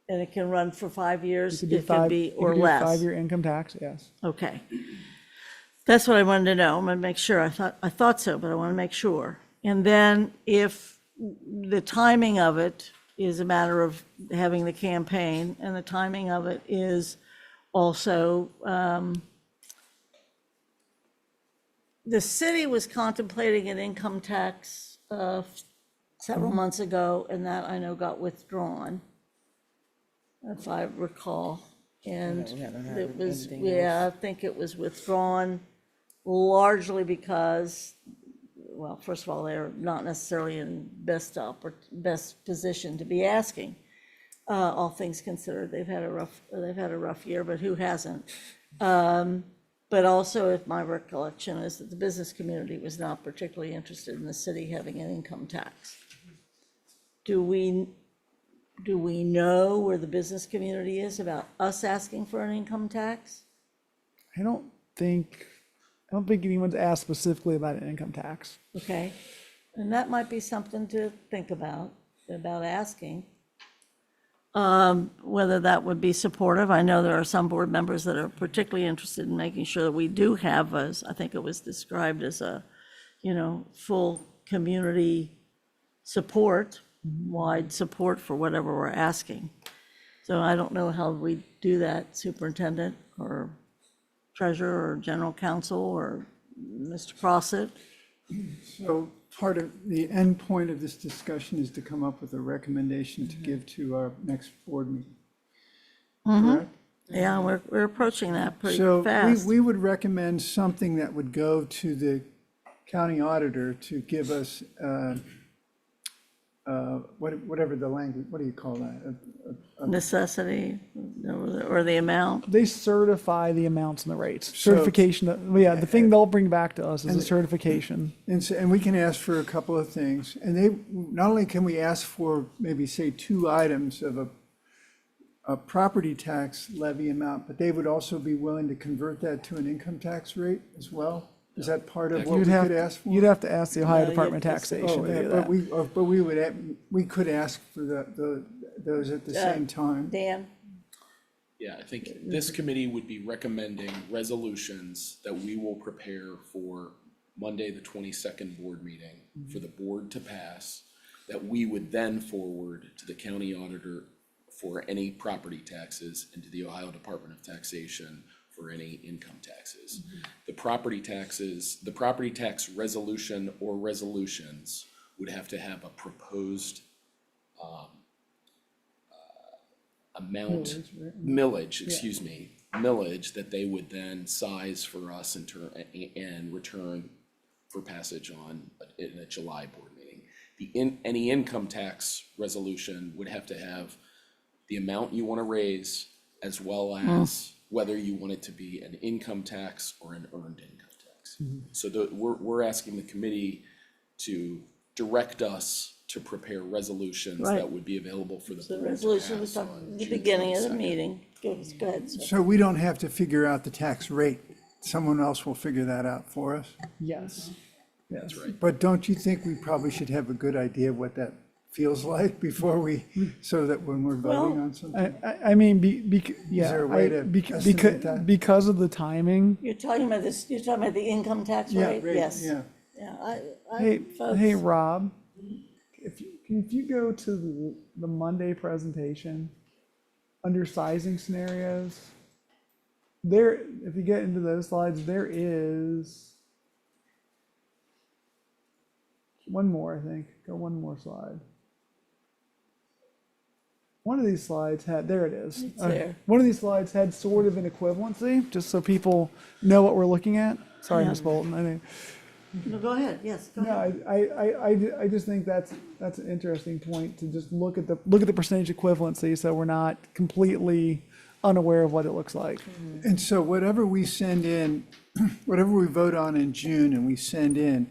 And it can run for 5 years, You could do it can be, or you could do less. 5-year income tax, yes. Okay. That's what I wanted to know. I'm gonna make sure. I thought so, but I want to make sure. And then if the timing of it is a matter of having the campaign, and the timing of it is also, the city was contemplating an income tax several months ago, and that I know got withdrawn, if I recall. And we haven't heard it was, anything yeah, I think it was withdrawn largely because, well, first of all, they're not necessarily in best position to be asking. All things considered, they've had a rough year, but who hasn't? But also, if my recollection is that the business community was not particularly interested in the city having an income tax. Do we know where the business community is about us asking for an income tax? I don't think anyone's asked specifically about an income tax. Okay, and that might be something to think about asking. Whether that would be supportive. I know there are some board members that are particularly interested in making sure that we do have, as I think it was described as a, full community support, wide support for whatever we're asking. So I don't know how we do that, superintendent or treasurer or general counsel or Mr. Crossett. So part of the end point of this discussion is to come up with a recommendation to give to our next board meeting. Correct? Yeah, we're approaching that pretty So fast. we would recommend something that would go to the county auditor to give us, whatever the language, what do you call that? Necessity or the amount. They certify the amounts and the rates. So- Certification, the thing they'll bring back to us is a certification. And we can ask for a couple of things. And not only can we ask for maybe, say, 2 items of a property tax levy amount, but they would also be willing to convert that to an income tax rate as well? Is that part of what we could ask for? You'd have to ask the Ohio Yeah, Department of you'd- Taxation to do that. But we could ask for those at the same time. Dan? Yeah, I think this committee would be recommending resolutions that we will prepare for Monday, the 22nd board meeting for the board to pass, that we would then forward to the county auditor for any property taxes and to the Ohio Department of Taxation for any income taxes. The property tax resolution or resolutions would have to have a proposed amount, millage that they would then size for us and return for passage in a July board meeting. Any income tax resolution would have to have the amount you want to raise, as well as whether you want it to be an income tax or an earned income tax. So we're asking the committee to direct us to prepare resolutions Right. that would be available for the The board to resolution was pass at on the June beginning of the 22nd. meeting. Go ahead, sir. So we don't have to figure out the tax rate. Someone else will figure that out for us. Yes. That's right. But don't you think we probably should have a good idea of what that feels like before so that when we're voting on something? I mean, yeah. there a way to estimate that? Because of the timing. You're talking about the income tax rate? Yes. Yeah. Yeah, Hey, folks, Rob, if you go to the Monday presentation, under sizing scenarios, if you get into those slides, there is one more, I think. Go one more slide. one of these slides had, there it is. It's there. One of these slides had sort of an equivalency, just so people know what we're looking at. Sorry, Yeah. Ms. Bolton, I mean, No, go ahead, yes, go no, ahead. I just think that's an interesting point to just look at the percentage equivalency, so we're not completely unaware of what it looks like. And so whatever we send in, whatever we vote on in June and we send in,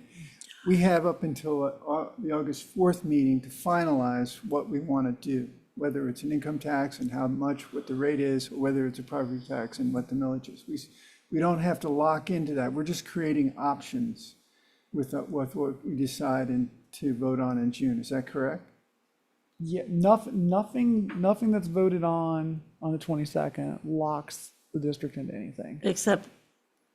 we have up until the August 4th meeting to finalize what we want to do, whether it's an income tax and how much, what the rate is, or whether it's a property tax and what the millage is. We don't have to lock into that. We're just creating options with what we decide and to vote on in June. Is that correct? Yeah, nothing that's voted on the 22nd locks the district into anything. Except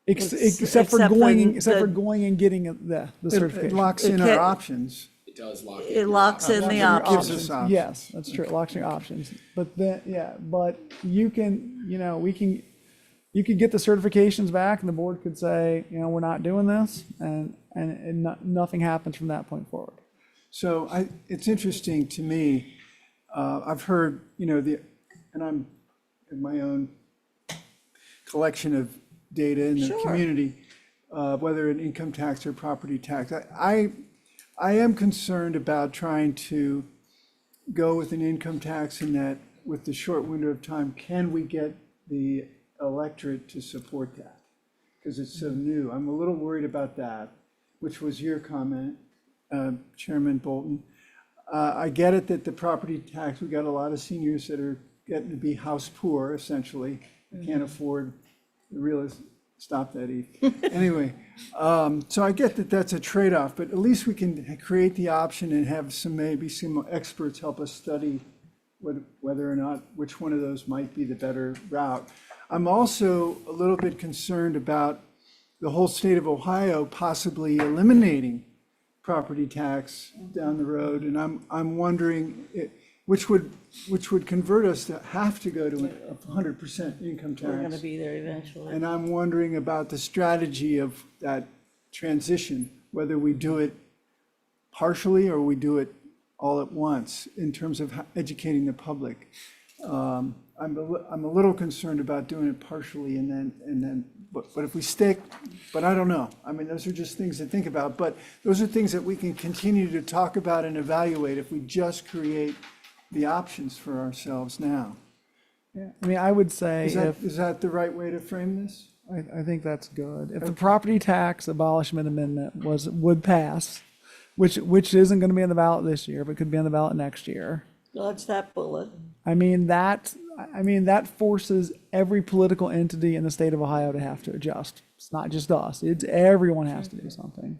Except for going and getting the It certification. locks in our options. It does lock. it locks in the Gives options. us options. Yes, that's true. It locks in your options. But then, yeah, but you can, you could get the certifications back and the board could say, we're not doing this, and nothing happens from that point forward. So it's interesting to me, I've heard, and I'm in my own collection of data in the Sure. community, whether an income tax or property tax. I am concerned about trying to go with an income tax in that with the short window of time, can we get the electorate to support that? Because it's so new. I'm a little worried about that, which was your comment, Chairman Bolton. I get it that the property tax, we got a lot of seniors that are getting to be house poor, essentially. They can't afford the real, stop that, Eve. Anyway, so I get that that's a trade-off, but at least we can create the option and have maybe some experts help us study whether or not, which one of those might be the better route. I'm also a little bit concerned about the whole state of Ohio possibly eliminating property tax down the road, and I'm wondering which would convert us to have to go to a 100% income tax. We're going to be there eventually. And I'm wondering about the strategy of that transition, whether we do it partially or we do it all at once in terms of educating the public. I'm a little concerned about doing it partially and then, but if we stick, but I don't know. I mean, those are just things to think about, but those are things that we can continue to talk about and evaluate if we just create the options for ourselves now. Yeah, I mean, I would say Is that the right way to frame this? I think that's good. If the property tax abolishment amendment would pass, which isn't going to be on the ballot this year, but could be on the ballot next year. Dodge that bullet. I mean, that forces every political entity in the state of Ohio to have to adjust. It's not just us. It's everyone has to do something.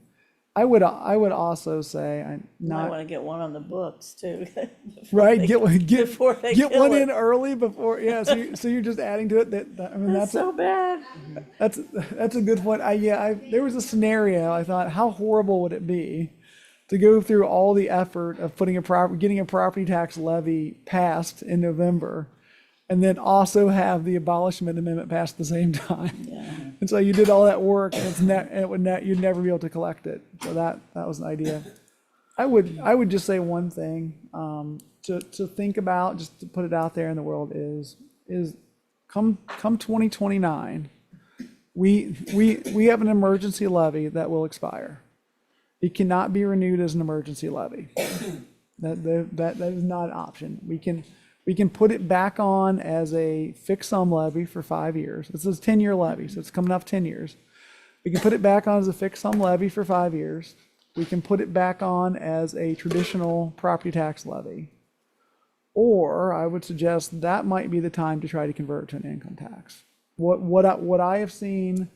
I would also say I not want to get one on the books too. right. Get before they get kill one it. in early before. Yeah. So you're just adding to it. I mean, That's so bad. That's a good point. There was a scenario. I thought, how horrible would it be to go through all the effort of getting a property tax levy passed in November, and then also have the abolishment amendment passed at the same time. Yeah. And so you did all that work, and you'd never be able to collect it. So that was an idea. I would just say one thing to think about, just to put it out there in the world is come 2029, we have an emergency levy that will expire. It cannot be renewed as an emergency levy. That is not an option. We can put it back on as a fixed sum levy for 5 years. This is a 10-year levy, so it's coming off 10 years. We can put it back on as a fixed sum levy for 5 years. We can put it back on as a traditional property tax levy. Or I would suggest that might be the time to try to convert it to an income tax. What I have seen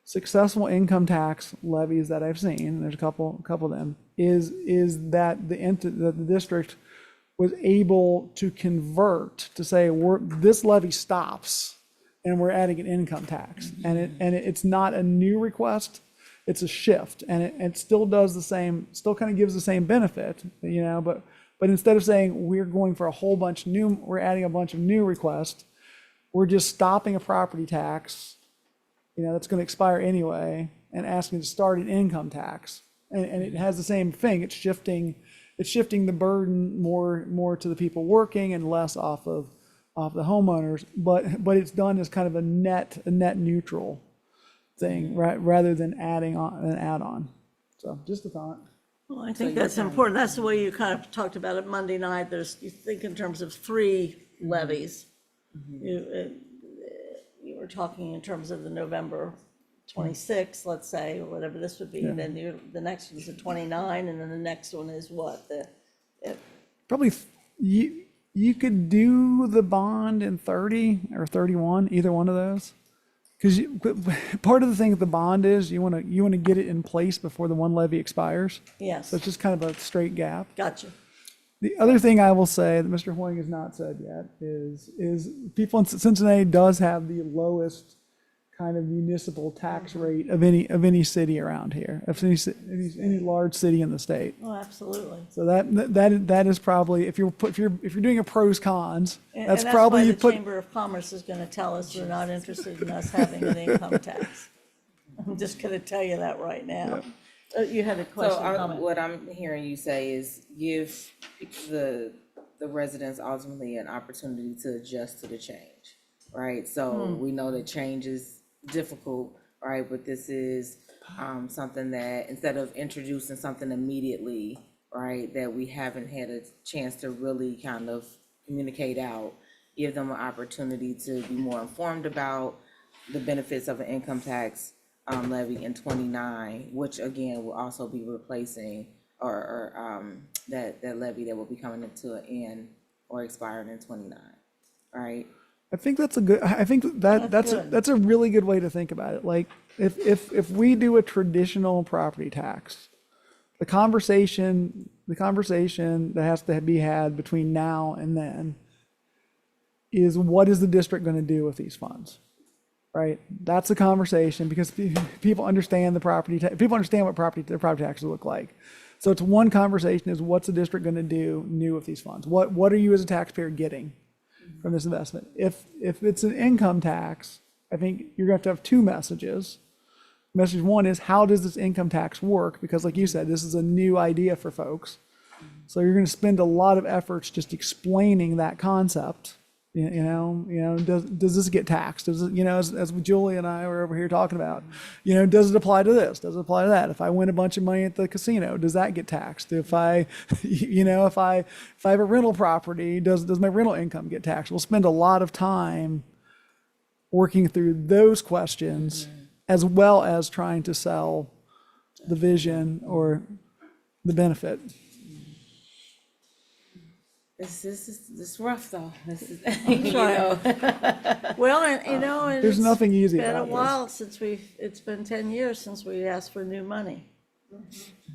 successful income tax levies that I've seen, and there's a couple of them, is that the district was able to convert to say this levy stops and we're adding an income tax, and it's not a new request, it's a shift, and it still does the same, still kind of gives the same benefit, but instead of saying we're going for we're adding a bunch of new requests, we're just stopping a property tax that's going to expire anyway, and asking to start an income tax. And it has the same thing. It's shifting it's shifting the burden more to the people working and less off of the homeowners, but it's done as kind of a net neutral thing, right, rather than adding on an add-on. So just a thought. Well, I think that's important. That's the way you kind of talked about it Monday night. You think in terms of 3 levies. You were talking in terms of the November 26th, let's say, or whatever this would be. Yeah. Then the next one's the 29, and then the next one is what? Probably you could do the bond in 30 or 31, either one of those. Because part of the thing with the bond is you want to get it in place before the one levy expires. Yes. So it's just kind of a straight gap. Gotcha. The other thing I will say that Mr. Hoying has not said yet is people in Cincinnati does have the lowest kind of municipal tax rate of any city around here, of any large city in the state. Oh, absolutely. So that is probably, if you're doing a pros cons, And that's that's probably why you the put. Chamber of Commerce is going to tell us they're not interested in us having an income tax. I'm just going to tell you that right now. You had a question, comment? What I'm hearing you say is give the residents ultimately an opportunity to adjust to the change, right? So we know that change is difficult, right? But this is something that instead of introducing something immediately, right, that we haven't had a chance to really kind of communicate out, give them an opportunity to be more informed about the benefits of an income tax levy in 29, which again will also be replacing or that levy that will be coming into an end or expiring in 29, right? I think that's a really good way to think about it. Like if we do a traditional property tax, the conversation that has to be had between now and then is what is the district going to do with these funds? Right? That's a conversation because people understand people understand what their property taxes look like. So it's one conversation is what's the district going to do new with these funds? What are you as a taxpayer getting from this investment? If it's an income tax, I think you're going to have 2 messages. Message 1 is how does this income tax work? Because like you said, this is a new idea for folks. So you're going to spend a lot of efforts just explaining that concept. You know, does this get taxed? Does it, as Julie and I were over here talking about, does it apply to this? Does it apply to that? If I win a bunch of money at the casino, does that get taxed? If I, if I have a rental property, does my rental income get taxed? We'll spend a lot of time working through those questions as well as trying to sell the vision or the benefit. This is rough though. This is, Well, and There's nothing easy It's been a about this. while since it's been 10 years since we asked for new money.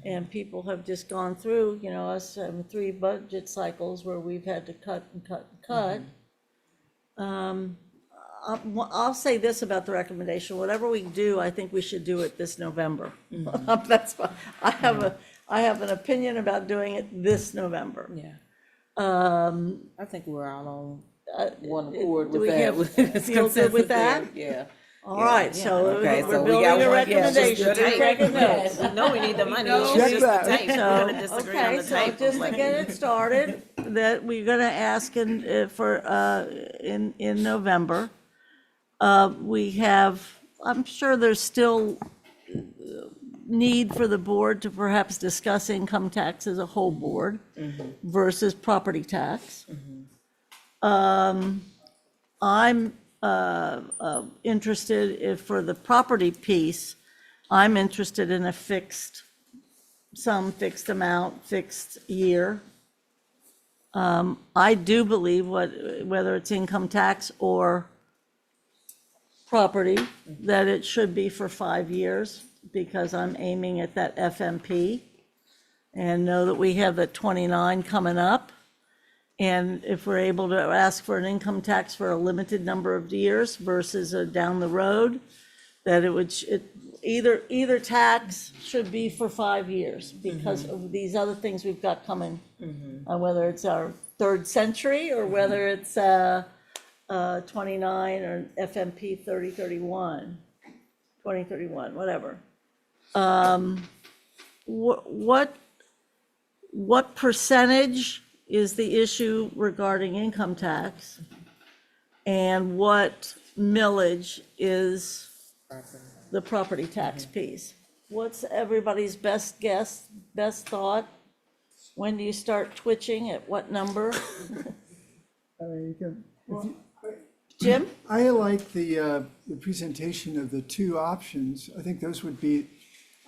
And people have just gone through, us having 3 budget cycles where we've had to cut and cut and cut. I'll say this about the recommendation, whatever we do, I think we should do it this November. That's why I have an opinion about doing it this November. yeah. I think we're all on one accord do with we that. have- feel good with that? Yeah. All right, so Okay, we're so we building got a one, yeah, just recommendation, the tape. taking notes. We know we need the money. Check It's just that. the tape. We're So, gonna disagree on okay, the so tape. just to get it started, that we're gonna ask in November. We have, I'm sure there's still need for the board to perhaps discuss income tax as a whole board versus property tax. I'm interested for the property piece, I'm interested in a fixed amount, fixed year. I do believe whether it's income tax or property, that it should be for 5 years, because I'm aiming at that FMP. And know that we have the 29 coming up. And if we're able to ask for an income tax for a limited number of years versus down the road, that either tax should be for 5 years because of these other things we've got coming. Whether it's our 3rd century or whether it's 29 or FMP 3031, 2031, whatever. what percentage is the issue regarding income tax? And what millage is the property tax piece? What's everybody's best guess, best thought? When do you start twitching, at what number? Jim? I like the presentation of the two options. I think those would be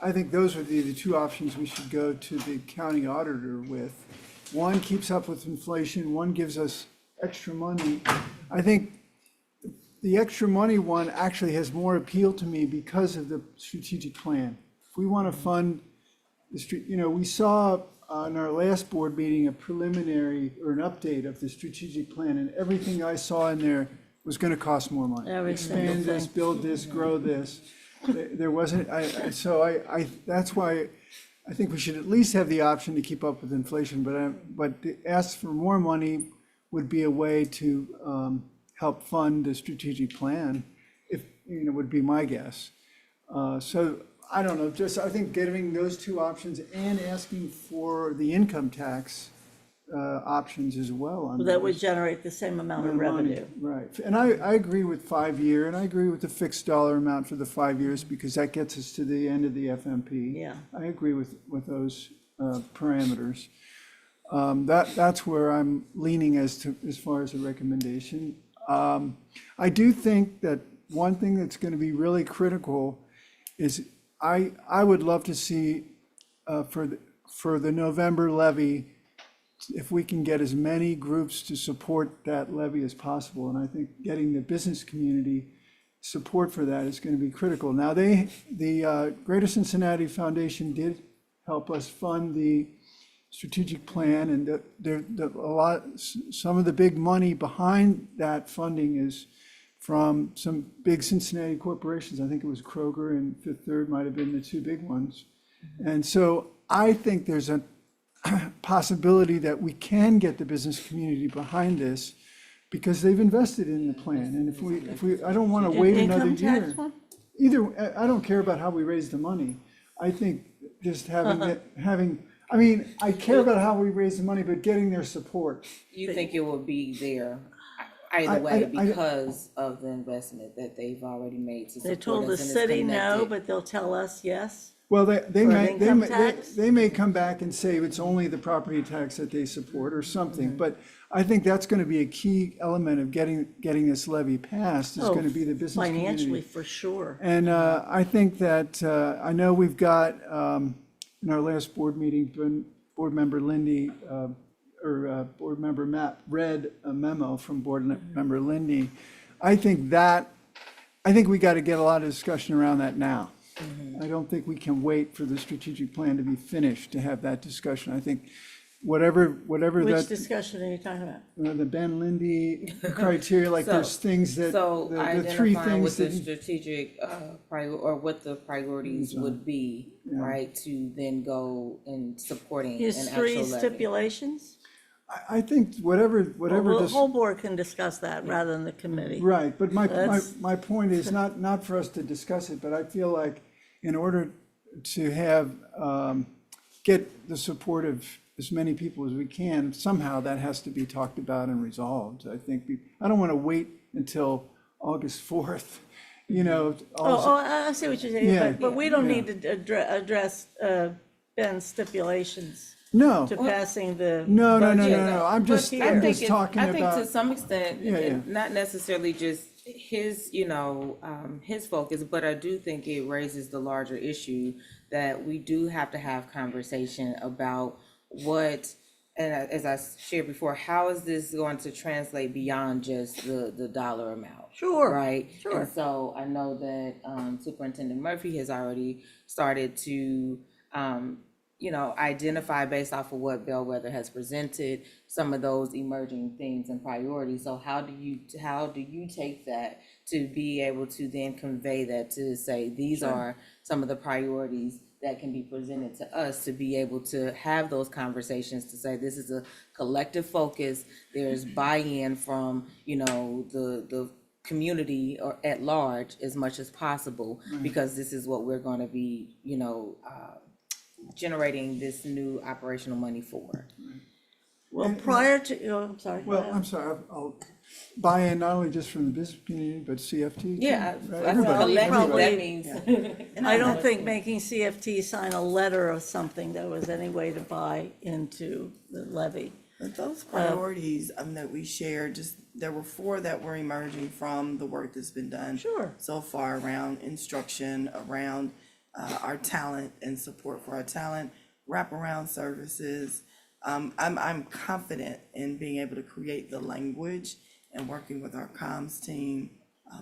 the two options we should go to the county auditor with. One keeps up with inflation, one gives us extra money. I think the extra money one actually has more appeal to me because of the strategic plan. If we want to fund the street, we saw on our last board meeting a preliminary or an update of the strategic plan, and everything I saw in there was going to cost more money. Every single Expand this, thing. build this, grow this. There wasn't, that's why I think we should at least have the option to keep up with inflation, but to ask for more money would be a way to help fund the strategic plan, would be my guess. So I don't know, I think giving those two options and asking for the income tax options as well. on That would those. generate the same amount of More money, revenue. Right, and I agree with 5 year, and I agree with the fixed dollar amount for the 5 years, because that gets us to the end of the FMP. Yeah. I agree with those parameters. That's where I'm leaning as far as a recommendation. I do think that one thing that's gonna be really critical is, I would love to see, for the November levy, if we can get as many groups to support that levy as possible. And I think getting the business community support for that is going to be critical. Now, the Greater Cincinnati Foundation did help us fund the strategic plan, and some of the big money behind that funding is from some big Cincinnati corporations. I think it was Kroger and Fifth Third might have been the two big ones. And so I think there's a possibility that we can get the business community behind this, because they've invested in the plan. And if we, I don't want to wait another Income tax year. one? Either, I don't care about how we raise the money. I think just I care about how we raise the money, but getting their support. You think it will be there either way because of the investment that they've already made to They support told the us and it's city no, connected? but they'll tell us yes. Well, For an income tax? they may come back and say it's only the property tax that they support or something, but I think that's going to be a key element of getting this levy passed, is going to be the business community. Financially, for sure. And I think that, I know we've got, in our last board meeting, Board Member Lindy, Board Member Matt read a memo from Board Member Lindy. I think we got to get a lot of discussion around that now. I don't think we can wait for the strategic plan to be finished to have that discussion. I think whatever Which that, discussion are you talking about? the Ben Lindy criteria, like there's things that, So the three identifying what things the that. strategic, or what the priorities would be, right, to then go in supporting an His actual three levy. stipulations? I think whatever Well, the this. whole board can discuss that rather than the committee. Right, but That's- my point is not for us to discuss it, but I feel like in order to have, get the support of as many people as we can, somehow that has to be talked about and resolved. I think, I don't want to wait until August 4th, I see what you're Yeah, saying, but we don't yeah. need to address Ben's stipulations No, to passing the. no, budget. I'm just I think talking I think to about, some extent, Yeah. not necessarily just his, his focus, but I do think it raises the larger issue that we do have to have conversation about what, and as I shared before, how is this going to translate beyond just the dollar amount? Sure, Right? sure. And so I know that Superintendent Murphy has already started to, identify based off of what Bellwether has presented, some of those emerging themes and priorities. So how do you take that to be able to then convey that, to say, these are some of the priorities that can be presented to us, to be able to have those conversations, to say, this is a collective focus, there's buy-in from, the community or at large as much as possible, because this is what we're going to be, generating this new operational money for. Well, prior to, oh, I'm sorry. go Well, ahead. I'm sorry, I'll buy in not only just from the business community, but CFT. too, Yeah, right? that's Everybody. what probably- that means. I don't think making CFT sign a letter of something that was any way to buy into the levy. But those priorities that we shared, just, there were 4 that were emerging from the work that's been done. Sure. So far around instruction, around our talent and support for our talent, wraparound services. I'm confident in being able to create the language and working with our comms team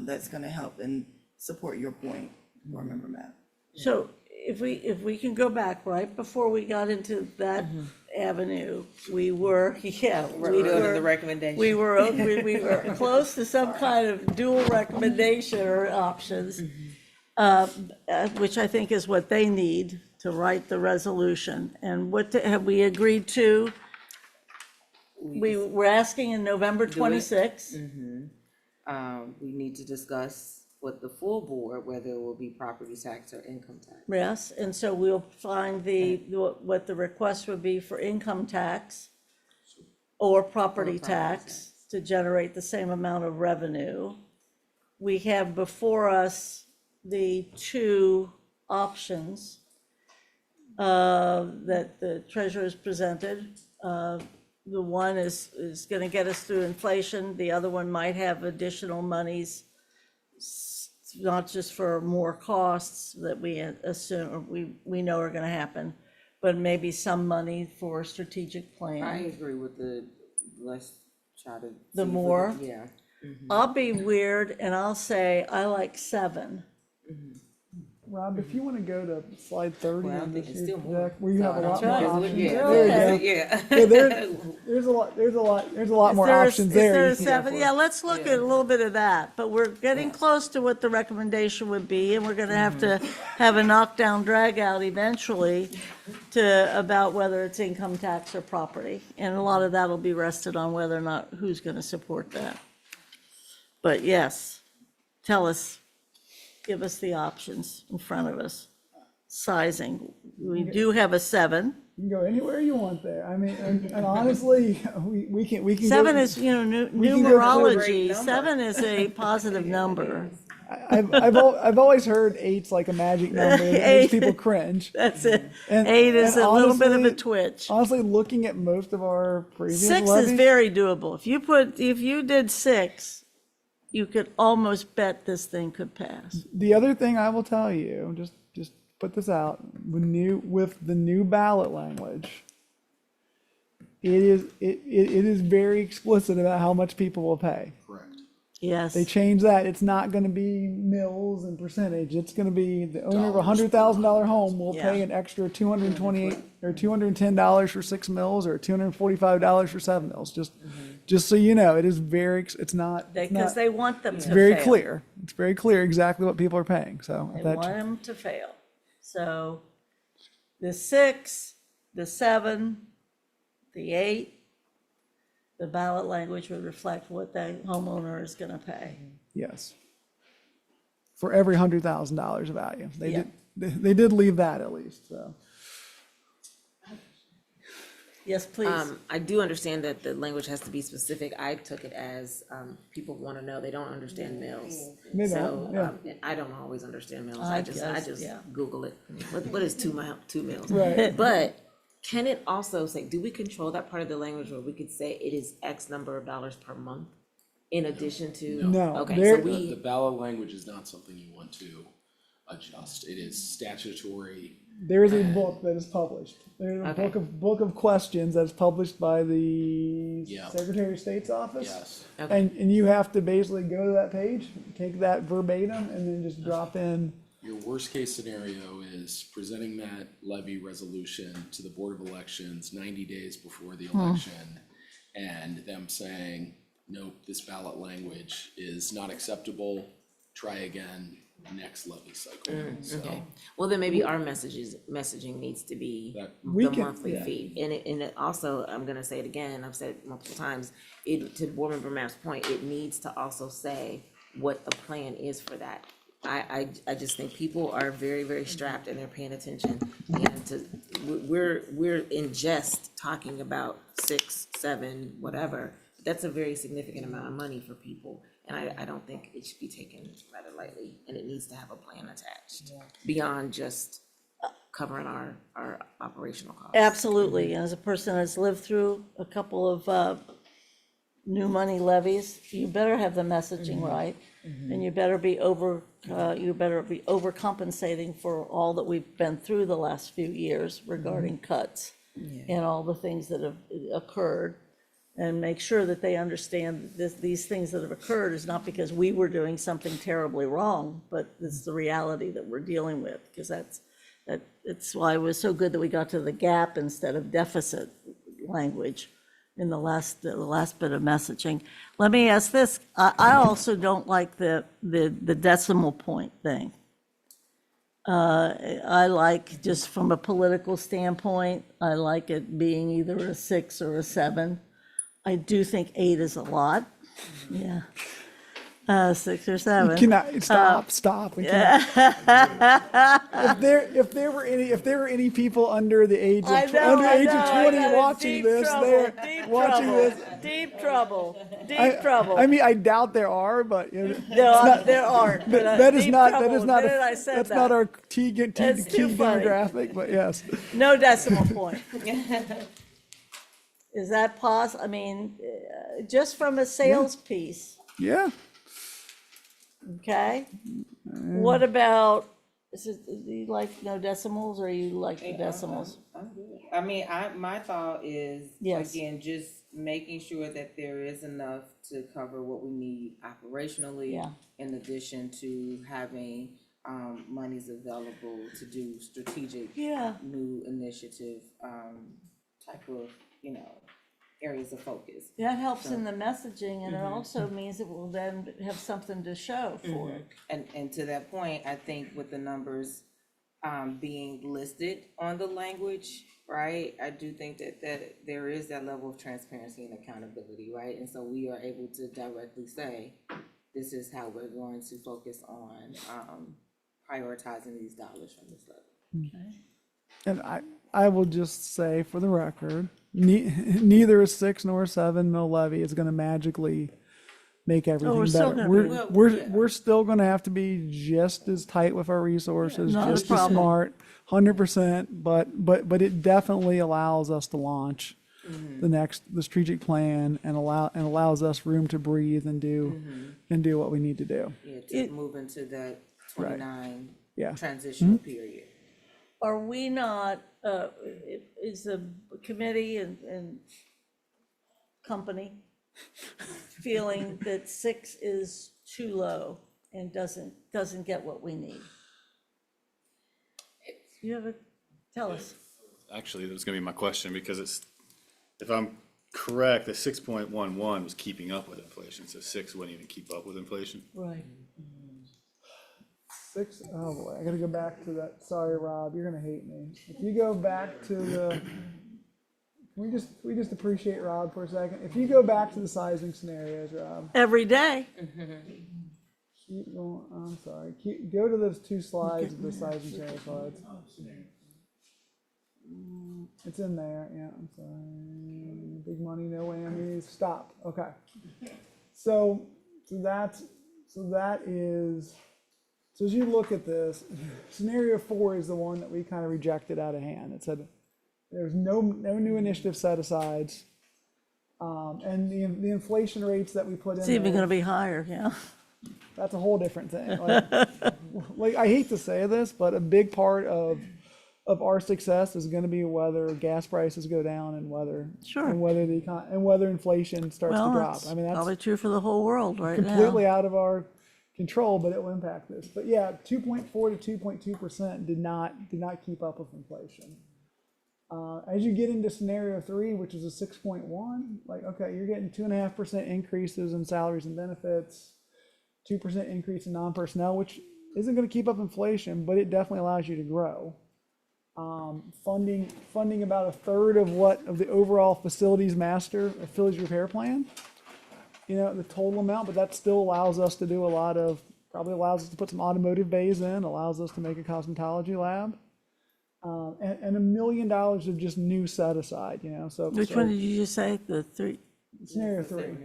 that's gonna help and support your point, Board Member Matt. So if we can go back, right before we got into that avenue, we were, yeah. we Building were- the recommendation. We were close to some kind of dual recommendation or options, which I think is what they need to write the resolution. And have we agreed to? We were asking in November 26th. We need to discuss with the full board whether it will be property tax or income tax. Yes, and so we'll find what the request would be for income tax or property tax to generate the same amount of revenue. We have before us the 2 options that the treasurer has presented. The one is gonna get us through inflation, the other one might have additional monies, not just for more costs that we assume, or we know are gonna happen, but maybe some money for strategic plan. I agree with let's try to. The see if we more? can- Yeah. I'll be weird and I'll say I like 7. Rob, if you want to go to slide 30 Well, I on think this it's still deck, more. where you have a lot That's more right. options. Yeah. There you go. Yeah. Yeah, there's a lot more options Is there. there you a can go 7? for. Yeah, let's look at a little bit of that, but we're getting close to what the recommendation would be, and we're gonna have to have a knockdown, drag out eventually about whether it's income tax or property, and a lot of that'll be rested on whether or not, who's gonna support that. But yes, tell us, give us the options in front of us. Sizing, we do have a 7. You can go anywhere you want there. I mean, and honestly, we can go. 7 is, we can go numerology, number. 7 is a positive number. I've always heard 8's like a magic number that makes people cringe. That's it. And- 8 is and a little bit of a honestly- twitch. Honestly, looking at most of our previous 6 levies, is very doable. If you did 6, you could almost bet this thing could pass. the other thing I will tell you, just put this out, with the new ballot language, it is very explicit about how much people will pay. Correct. Yes. They changed that. It's not going to be mills and percentage. It's going to be the owner of a Dollars per $100,000 home will pay Yeah. an extra $228 or $210 for 6 mills or $245 for 7 mills. Just so you know, it is it's not. Because they want them to It's fail. very clear. It's very clear exactly what people are paying. So They that, want them to fail. So the 6, the 7, the 8, the ballot language would reflect what the homeowner is gonna pay. yes, for every $100,000 of value, Yeah. they did leave that at least. So Yes, please. I do understand that the language has to be specific. I took it as, people want to know, they don't understand mills. They So, don't, yeah. I don't always understand mills. I I guess, just yeah. Google it. What is 2 mills? Right. But can it also say, do we control that part of the language where we could say it is X number of dollars per month in addition to? No, Okay, there- so The ballot language is not something you want to adjust. It is statutory. there is a book that is published. There's a Okay. book of questions that's published by the Yeah. Secretary of State's office. Yes. Okay. And you have to basically go to that page, take that verbatim, and then just drop in. Your worst case scenario is presenting that levy resolution to the Board of Elections 90 days before the election, and them saying, nope, this ballot language is not acceptable, try again next levy cycle. So Okay, well, then maybe our messaging needs to be That- We the can- monthly yeah. fee. And it also, I'm gonna say it again, I've said it multiple times, to Board Member Mapp's point, it needs to also say what the plan is for that I just think people are very, very strapped and they're paying attention. And we're in jest talking about 6, 7, whatever. That's a very significant amount of money for people. And I don't think it should be taken rather lightly, and it needs to have a plan attached beyond just covering our operational costs. Absolutely. And as a person that's lived through a couple of new money levies, you better have the messaging right. And you better be overcompensating for all that we've been through the last few years regarding cuts and all the things that have occurred. And make sure that they understand these things that have occurred is not because we were doing something terribly wrong, but it's the reality that we're dealing with, because it's why it was so good that we got to the gap instead of deficit language in the last bit of messaging. Let me ask this. I also don't like the decimal point thing. I like, just from a political standpoint, I like it being either a 6 or a 7. I do think 8 is a lot. Yeah. 6 or 7. You cannot, stop. We cannot. If there were any people under the age of, I know, under age of I 20 got watching deep this, trouble, they're deep watching trouble, this. Deep trouble. I mean, I doubt there are, but you know, There aren't. but, that is deep not, trouble, that is not, the minute I said that's that. not our key That's too funny. demographic, but yes. No decimal point. Is that I mean, just from a sales piece, Yeah. okay? What about, do you like no decimals, or you like the decimals? I mean, my thought is, Yes. again, just making sure that there is enough to cover what we need operationally. Yeah. In addition to having, monies available to do strategic. Yeah. New initiative, type of, areas of focus. That helps in the messaging, and it also means it will then have something to show for it. And to that point, I think with the numbers being listed on the language, right? I do think that there is that level of transparency and accountability, right? And so we are able to directly say, this is how we're going to focus on prioritizing these dollars from this level. Okay. And I will just say for the record, neither a 6 nor a 7 mill levy is going to magically make everything we're still better. gonna We're still going to have to be just as tight with our resources, Not a just as problem. smart, 100%. But it definitely allows us to launch the strategic plan, and allows us room to breathe and do what we need to do. Yeah, to move into that 29 Yeah. transitional period. Are we not, is the committee and company feeling that 6 is too low and doesn't get what we need? Tell us. Actually, that was gonna be my question, because if I'm correct, the 6.11 was keeping up with inflation, so 6 wouldn't even keep up with inflation. Right. 6, oh boy, I gotta go back to that. Sorry, Rob, you're gonna hate me. If you go back to can we just appreciate Rob for a second? If you go back to the sizing scenarios, Rob. Every day. Keep going, I'm sorry. Go to those 2 slides, the sizing scenario slides. It's in there, yeah, I'm sorry. Big money, no whammies, stop, okay. So that is, so as you look at this, scenario 4 is the one that we kind of rejected out of hand. It said there's no new initiative set asides. And the inflation rates that we put in It's even there, gonna be higher, yeah. that's a whole different thing. Like I hate to say this, but a big part of our success is going to be whether gas prices go down and whether Sure. and whether inflation starts to drop. That's I mean, that's probably true for the whole world right now. completely out of our control, but it will impact this. But yeah, 2.4 to 2.2% did not keep up with inflation. As you get into scenario 3, which is a 6.1, like, okay, you're getting 2.5% increases in salaries and benefits, 2% increase in non-personnel, which isn't going to keep up inflation, but it definitely allows you to grow. Funding about a third of the overall facilities repair plan, the total amount, but that still allows us to do a lot of probably allows us to put some automotive bays in, allows us to make a cosmetology lab. And $1 million of just new set aside, you know, so. Which so one did you just say? The three? Scenario 3.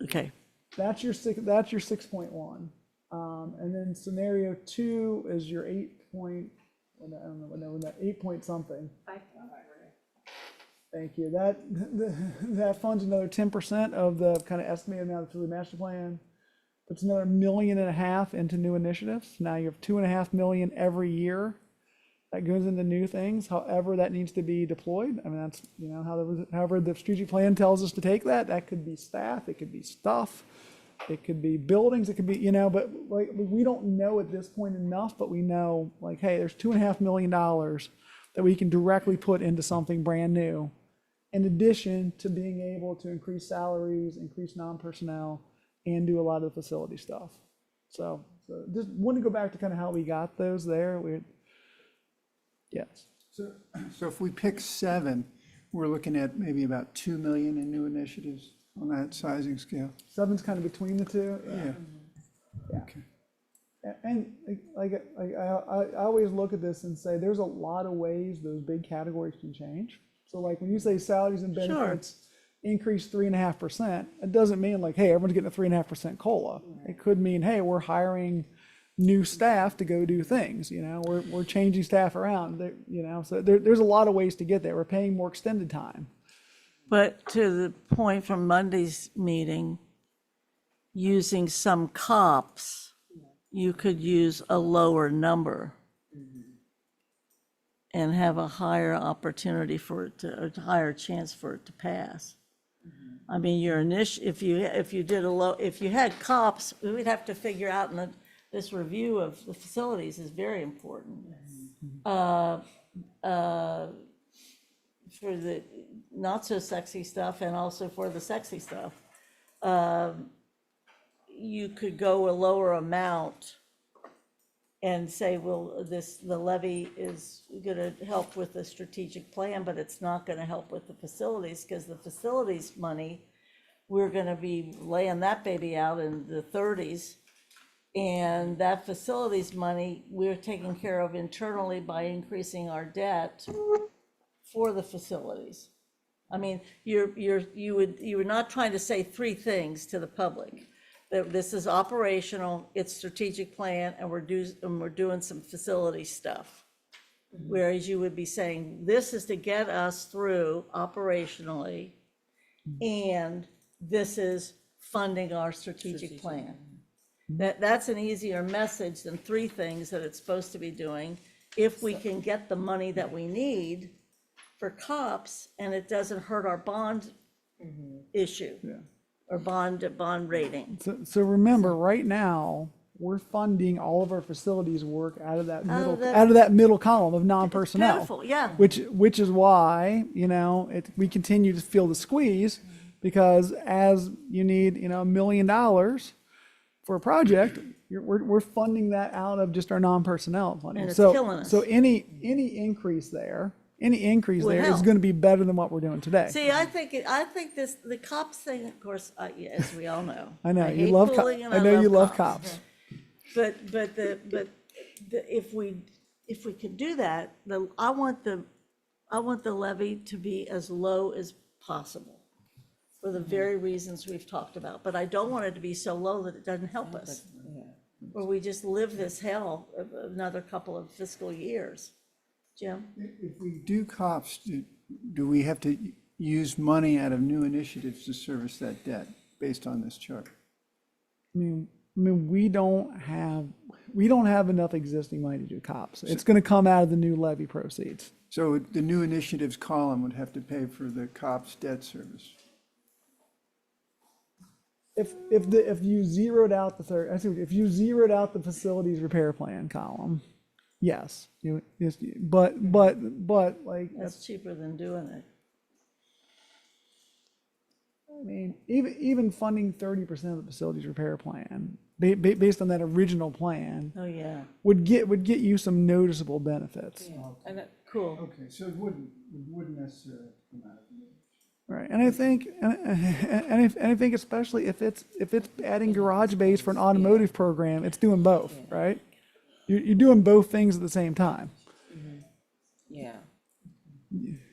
Okay. That's your 6.1. And then scenario 2 is your 8 point, I don't know, 8 point something. Thank you. That funds another 10% of the kind of estimated amount through the master plan. Puts another $1.5 million into new initiatives. Now you have $2.5 million every year that goes into new things. However, that needs to be deployed. I mean, that's, you know, however the strategic plan tells us to take that. That could be staff, it could be stuff, it could be buildings, it could be, you know, but like we don't know at this point enough, but we know like, hey, there's $2.5 million that we can directly put into something brand new, in addition to being able to increase salaries, increase non-personnel, and do a lot of the facility stuff. So just want to go back to kind of how we got those there. Yes. So if we pick 7, we're looking at maybe about 2 million in new initiatives on that sizing scale. 7's kind of between the two. Yeah. Okay. And like I always look at this and say, there's a lot of ways those big categories can change. So like when you say salaries and benefits increase 3.5%, it doesn't mean like, hey, everyone's getting a 3.5% COLA. It could mean, hey, we're hiring new staff to go do things, you know, we're changing staff around, you know, so there's a lot of ways to get there. We're paying more extended time. But to the point from Monday's meeting, using some COPS, you could use a lower number and have a higher opportunity for it to, a higher chance for it to pass. I mean, your initial, if you did if you had COPS, we would have to figure out, and this review of the facilities is very important. For the not so sexy stuff and also for the sexy stuff, you could go a lower amount and say, well, the levy is gonna help with the strategic plan, but it's not gonna help with the facilities, because the facilities money, we're gonna be laying that baby out in the 30s. And that facilities money, we're taking care of internally by increasing our debt for the facilities. I mean, you were not trying to say 3 things to the public. That this is operational, it's strategic plan, and we're doing some facility stuff. Whereas you would be saying, this is to get us through operationally, and this is funding our strategic plan. That's an easier message than 3 things that it's supposed to be doing, if we can get the money that we need for COPS, and it doesn't hurt our bond issue. Or bond rating. So remember, right now, we're funding all of our facilities work out of that middle column of non-personnel. Beautiful, yeah. Which is why, you know, we continue to feel the squeeze, because as you need, you know, $1 million for a project, we're funding that out of just our non-personnel funding. And it's So killing us. So any increase there is help. going to be better than what we're doing today. See, I think the COPS thing, of course, as we all know. I know you hate love. bullying and I know you love COPS. cops. But if we could do that, I want the levy to be as low as possible, for the very reasons we've talked about. But I don't want it to be so low that it doesn't help us, where we just live this hell of another couple of fiscal years. Jim? If we do COPS, do we have to use money out of new initiatives to service that debt based on this chart? I mean, we don't have enough existing money to do COPS. It's going to come out of the new levy proceeds. So the new initiatives column would have to pay for the COPS debt service. If you zeroed out if you zeroed out the facilities repair plan column, yes, but like That's cheaper than doing it. I mean, even funding 30% of the facilities repair plan, based on that original plan, Oh, yeah. would get you some noticeable benefits. And cool. Okay, so it wouldn't necessarily come out of the Right, and I think, and I think especially if it's adding garage bays for an automotive program, it's doing both, right? You're doing both things at the same time. Yeah.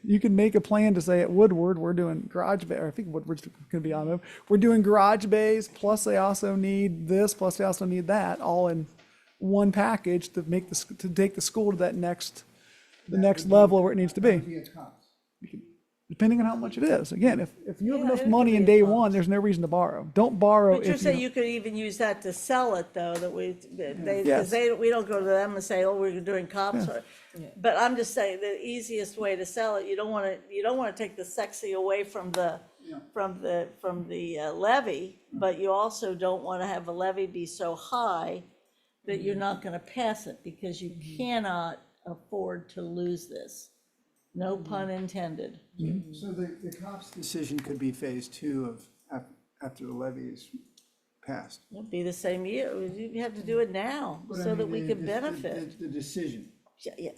You can make a plan to say at Woodward, we're doing garage bay, or I think Woodward's gonna be automotive. We're doing garage bays, plus they also need this, plus they also need that, all in one package to make to take the school to the next level where it needs to be. Depending on how much it is. Again, if you have enough money in day one, there's no reason to borrow. Don't borrow But you're if saying you you could even use that to sell it, though, that Yes. we don't go to them and say, oh, we're doing cops. But I'm just saying, the easiest way to sell it, you don't want to take the sexy away from the levy, but you also don't want to have a levy be so high that you're not going to pass it, because you cannot afford to lose this. No pun intended. So the COPS decision could be phase 2 of after the levy is passed. It'll be the same year. You have to do it now But I so that mean, we the- can the- benefit. The decision. Yeah.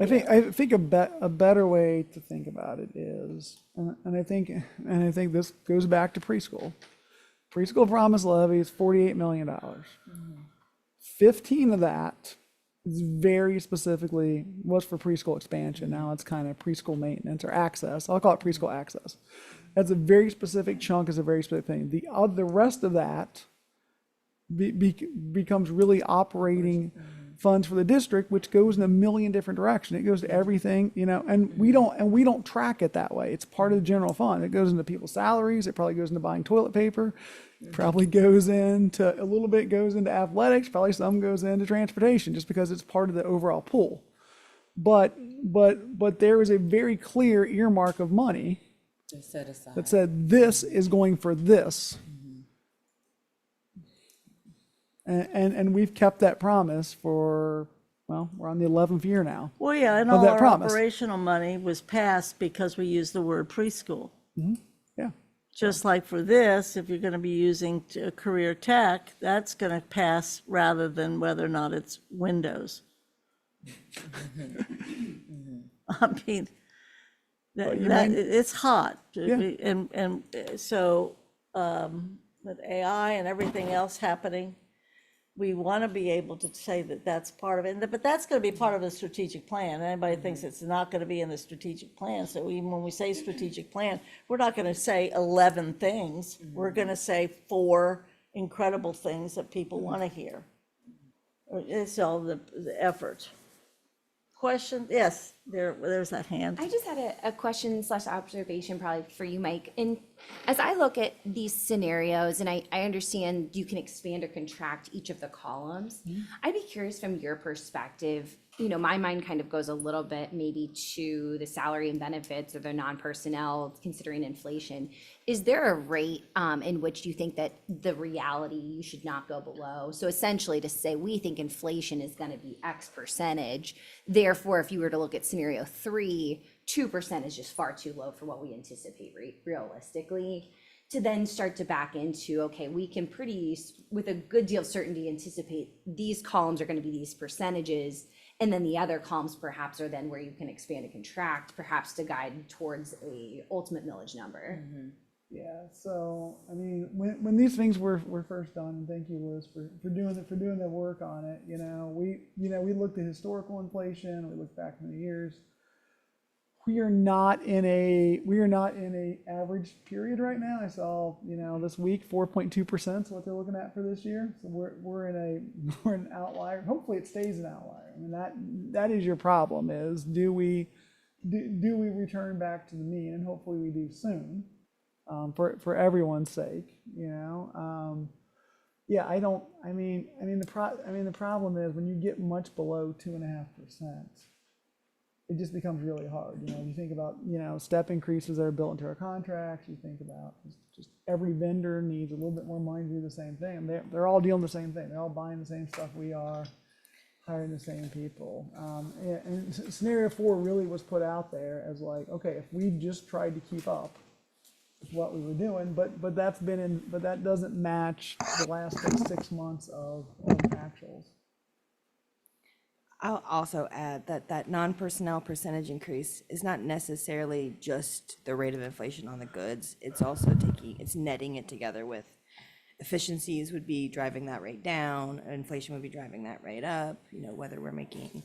I think a better way to think about it is, and I think this goes back to preschool. Preschool promise levy is $48 million. 15 of that is very specifically was for preschool expansion. Now it's kind of preschool maintenance or access. I'll call it preschool access. That's a very specific chunk, is a very specific thing. The rest of that becomes really operating funds for the district, which goes in a million different directions. It goes to everything, and we don't track it that way. It's part of the general fund. It goes into people's salaries. It probably goes into buying toilet paper. It probably goes into a little bit goes into athletics. Probably some goes into transportation, just because it's part of the overall pool. But there is a very clear earmark of money Set aside. that said this is going for this. And we've kept that promise for, well, we're on the 11th year now. Well, yeah, and of all that our promise. operational money was passed because we used the word preschool. Yeah. Just like for this, if you're going to be using career tech, that's going to pass rather than whether or not it's Windows. I mean, it's hot. Yeah. And so with AI and everything else happening, we want to be able to say that that's part of it, but that's going to be part of the strategic plan. Anybody thinks it's not going to be in the strategic plan, so even when we say strategic plan, we're not going to say 11 things. We're going to say 4 incredible things that people want to hear. It's all the effort. Question? Yes, there's that hand. I just had a question / observation probably for you, Mike. And as I look at these scenarios, and I understand you can expand or contract each of the columns, I'd be curious from your perspective, my mind kind of goes a little bit maybe to the salary and benefits or the non-personnel considering inflation. Is there a rate in which you think that the reality you should not go below? So essentially to say, we think inflation is going to be X percentage. Therefore, if you were to look at scenario 3, 2% is just far too low for what we anticipate realistically. To then start to back into, okay, we can with a good deal of certainty, anticipate these columns are going to be these percentages. And then the other columns perhaps are then where you can expand and contract, perhaps to guide towards a ultimate millage number. Yeah, so, I mean, when these things were first done, and thank you, Liz, for doing the work on it, we looked at historical inflation, we looked back in the years. We are not in a average period right now. I saw, this week 4.2% is what they're looking at for this year. So we're an outlier. Hopefully it stays an outlier. I mean, that is your problem, is do we return back to the mean? And hopefully we do soon, for everyone's sake, yeah, the problem is when you get much below 2.5%, it just becomes really hard. You think about, step increases that are built into our contracts. You think about just every vendor needs a little bit more money to do the same thing. And they're all dealing the same thing. They're all buying the same stuff we are, hiring the same people. And scenario 4 really was put out there as like, okay, if we just tried to keep up with what we were doing, but that doesn't match the last 6 months of actuals. I'll also add that that non-personnel percentage increase is not necessarily just the rate of inflation on the goods. It's also it's netting it together with efficiencies would be driving that rate down, inflation would be driving that rate up, whether we're making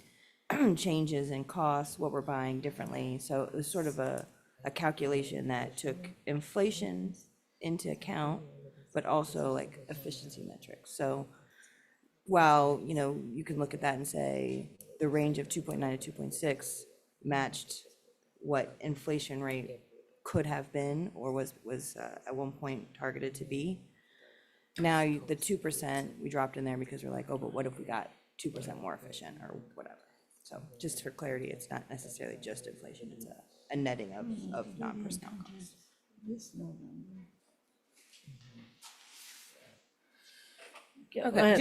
changes in costs, what we're buying differently. So it was sort of a calculation that took inflation into account, but also like efficiency metrics. So while, you can look at that and say the range of 2.9 to 2.6 matched what inflation rate could have been or was at one point targeted to be. Now the 2% we dropped in there because we're like, oh, but what if we got 2% more efficient or whatever? So just for clarity, it's not necessarily just inflation, it's a netting of non-personnel costs. Okay,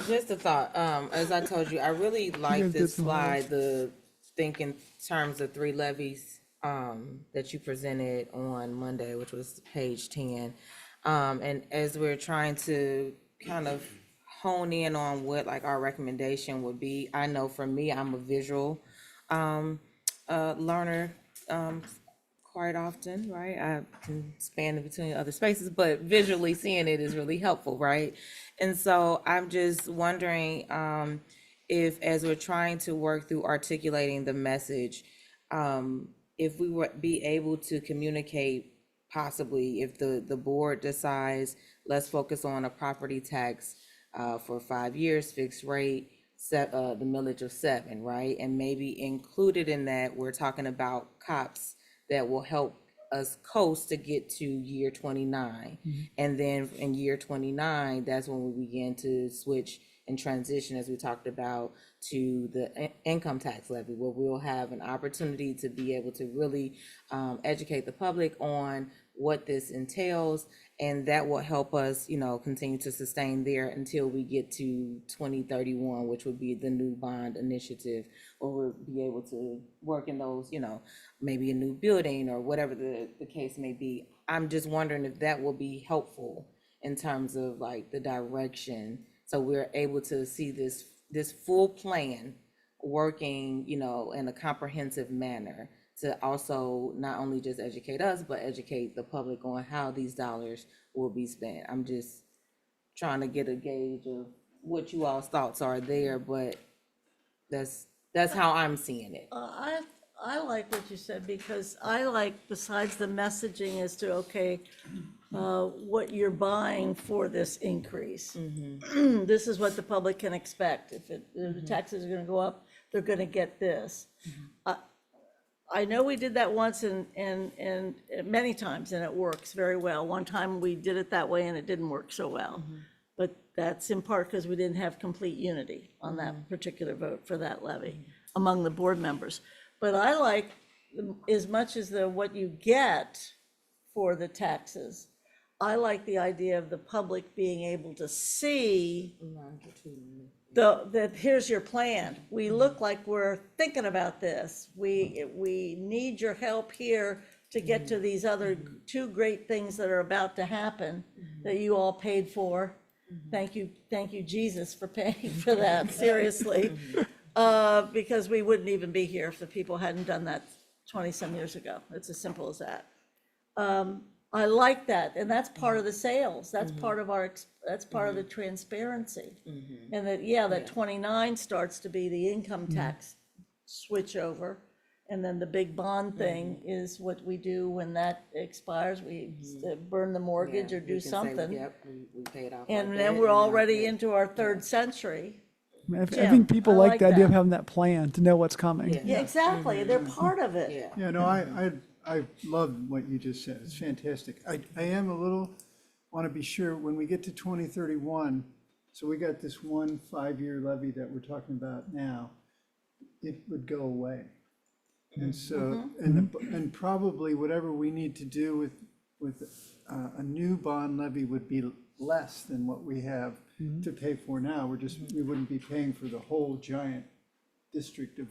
just a thought, as I told you, I really like this slide, the think in terms of 3 levies, that you presented on Monday, which was page 10. And as we're trying to kind of hone in on what like our recommendation would be, I know for me, I'm a visual, learner, quite often, right? I can span in between other spaces, but visually seeing it is really helpful, right? And so I'm just wondering if, as we're trying to work through articulating the message, if we would be able to communicate possibly if the board decides, let's focus on a property tax for 5 years, fixed rate, the millage of 7, right? And maybe included in that, we're talking about COPS that will help us coast to get to year 29. And then in year 29, that's when we begin to switch and transition, as we talked about, to the income tax levy, where we'll have an opportunity to be able to really educate the public on what this entails, and that will help us, continue to sustain there until we get to 2031, which would be the new bond initiative, or we'll be able to work in those, maybe a new building or whatever the case may be. I'm just wondering if that will be helpful in terms of like the direction, so we're able to see this full plan working, in a comprehensive manner, to also not only just educate us, but educate the public on how these dollars will be spent. I'm just trying to get a gauge of what you all's thoughts are there, but that's how I'm seeing it. I like what you said, because I like, besides the messaging as to, okay, what you're buying for this increase. This is what the public can expect. If the taxes are gonna go up, they're gonna get this. I know we did that once and many times, and it works very well. One time we did it that way and it didn't work so well. But that's in part because we didn't have complete unity on that particular vote for that levy among the board members. But I like, as much as what you get for the taxes, I like the idea of the public being able to see that here's your plan. We look like we're thinking about this. We need your help here to get to these other 2 great things that are about to happen that you all paid for. Thank you, Jesus, for paying for that, seriously. Because we wouldn't even be here if the people hadn't done that 20-some years ago. It's as simple as that. I like that, and that's part of the sales. That's part of that's part of the transparency. And that 29 starts to be the income tax switch over. And then the big bond thing is what we do when that expires. We burn the mortgage or do something. We paid off. And then we're already into our 3rd century. I think people I like the idea of that. having that plan to know what's coming. Yeah, exactly. They're part of it. Yeah, no, I love what you just said. It's fantastic. I am a little, want to be sure, when we get to 2031, so we got this 1 5-year levy that we're talking about now, it would go away. And so, and probably whatever we need to do with a new bond levy would be less than what we have to pay for now. We wouldn't be paying for the whole giant district of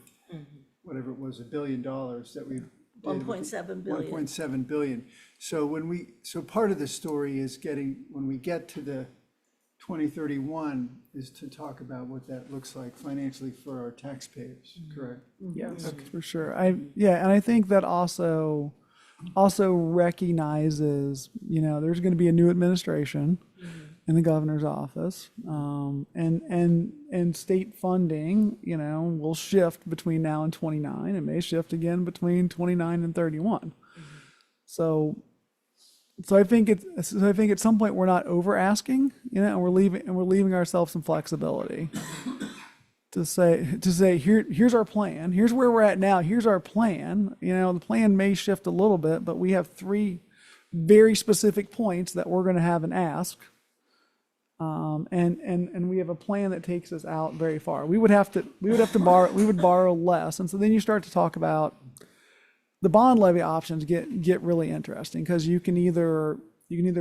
whatever it was, $1 billion that we 1.7 billion. 1.7 billion. So so part of the story is when we get to the 2031 is to talk about what that looks like financially for our taxpayers, correct? Yes, for sure. And I think that also recognizes, there's going to be a new administration in the governor's office, and state funding, will shift between now and 29. It may shift again between 29 and 31. So I think at some point we're not over asking, and we're leaving ourselves some flexibility to say here's our plan, here's where we're at now, here's our plan. The plan may shift a little bit, but we have 3 very specific points that we're going to have an ask. And we have a plan that takes us out very far. We would borrow less, and so then you start to talk about the bond levy options get really interesting, because you can either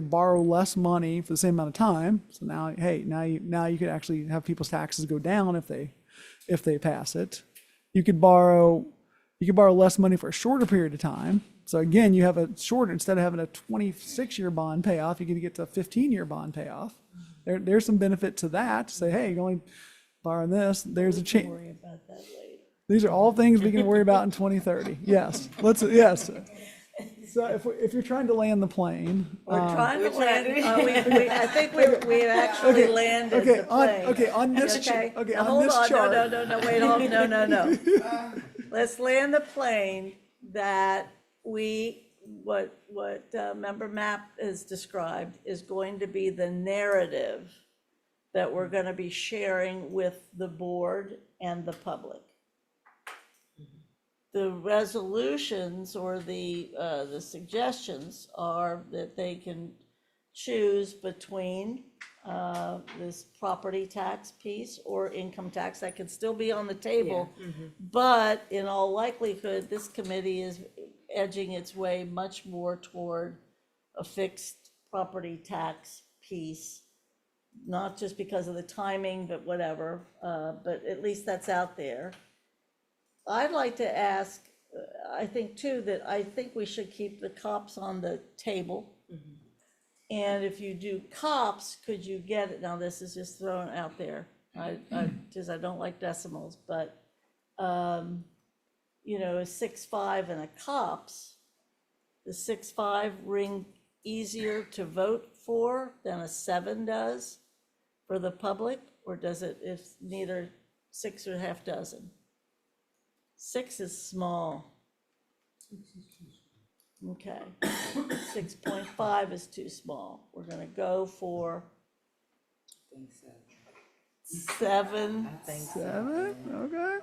borrow less money for the same amount of time. So now you could actually have people's taxes go down if they pass it. You could borrow less money for a shorter period of time. So again, you have instead of having a 26-year bond payoff, you can get to a 15-year bond payoff. There's some benefit to that, to say, hey, you're only borrowing this. There's a change. Worry about that later. These are all things we can worry about in 2030. Yes, yes. So if you're trying to land the plane. We're trying to land, I think we actually landed the plane. On this Okay, chart. now hold on, no, wait, no. Let's land the plane that what Member Mapp has described is going to be the narrative that we're gonna be sharing with the board and the public. The resolutions or the suggestions are that they can choose between this property tax piece or income tax. That can still be on the table. But in all likelihood, this committee is edging its way much more toward a fixed property tax piece, not just because of the timing, but whatever, but at least that's out there. I'd like to ask, I think too, that I think we should keep the COPS on the table. And if you do COPS, could you get it, now this is just thrown out there, I don't like decimals, but, a 6.5 and a COPS, the 6.5 ring easier to vote for than a 7 does for the public, or does it, if neither 6 or half dozen? 6 is small. Okay, 6.5 is too small. We're gonna go for 7. 7, okay.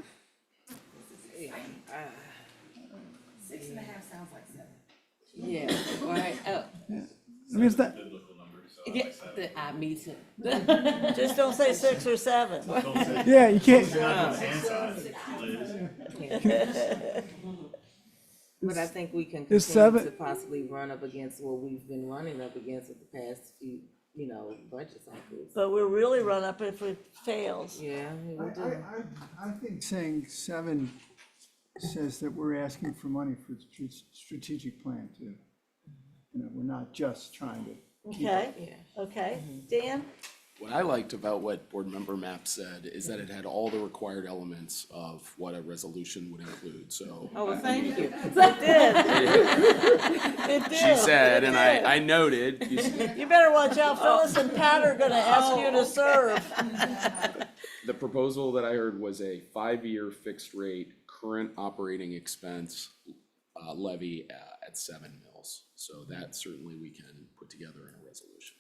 6.5 sounds like 7. Yeah, right, I mean, is that, me too. Just don't say 6 or 7. yeah, you can't. But I think we can Is continue 7 to possibly run up against what we've been running up against with the past few, budget cycles. But we'll really run up if it fails. Yeah, we will do. I think saying 7 says that we're asking for money for the strategic plan too. We're not just trying to keep up. Okay, okay. Dan? What I liked about what Board Member Mapp said is that it had all the required elements of what a resolution would include, so. Oh, well, thank you. It did. It did. She said, It and did. I noted, You better watch out, Phyllis and Pat are gonna ask you to serve. the proposal that I heard was a 5-year fixed rate, current operating expense levy at 7 mils. So that certainly we can put together in a resolution.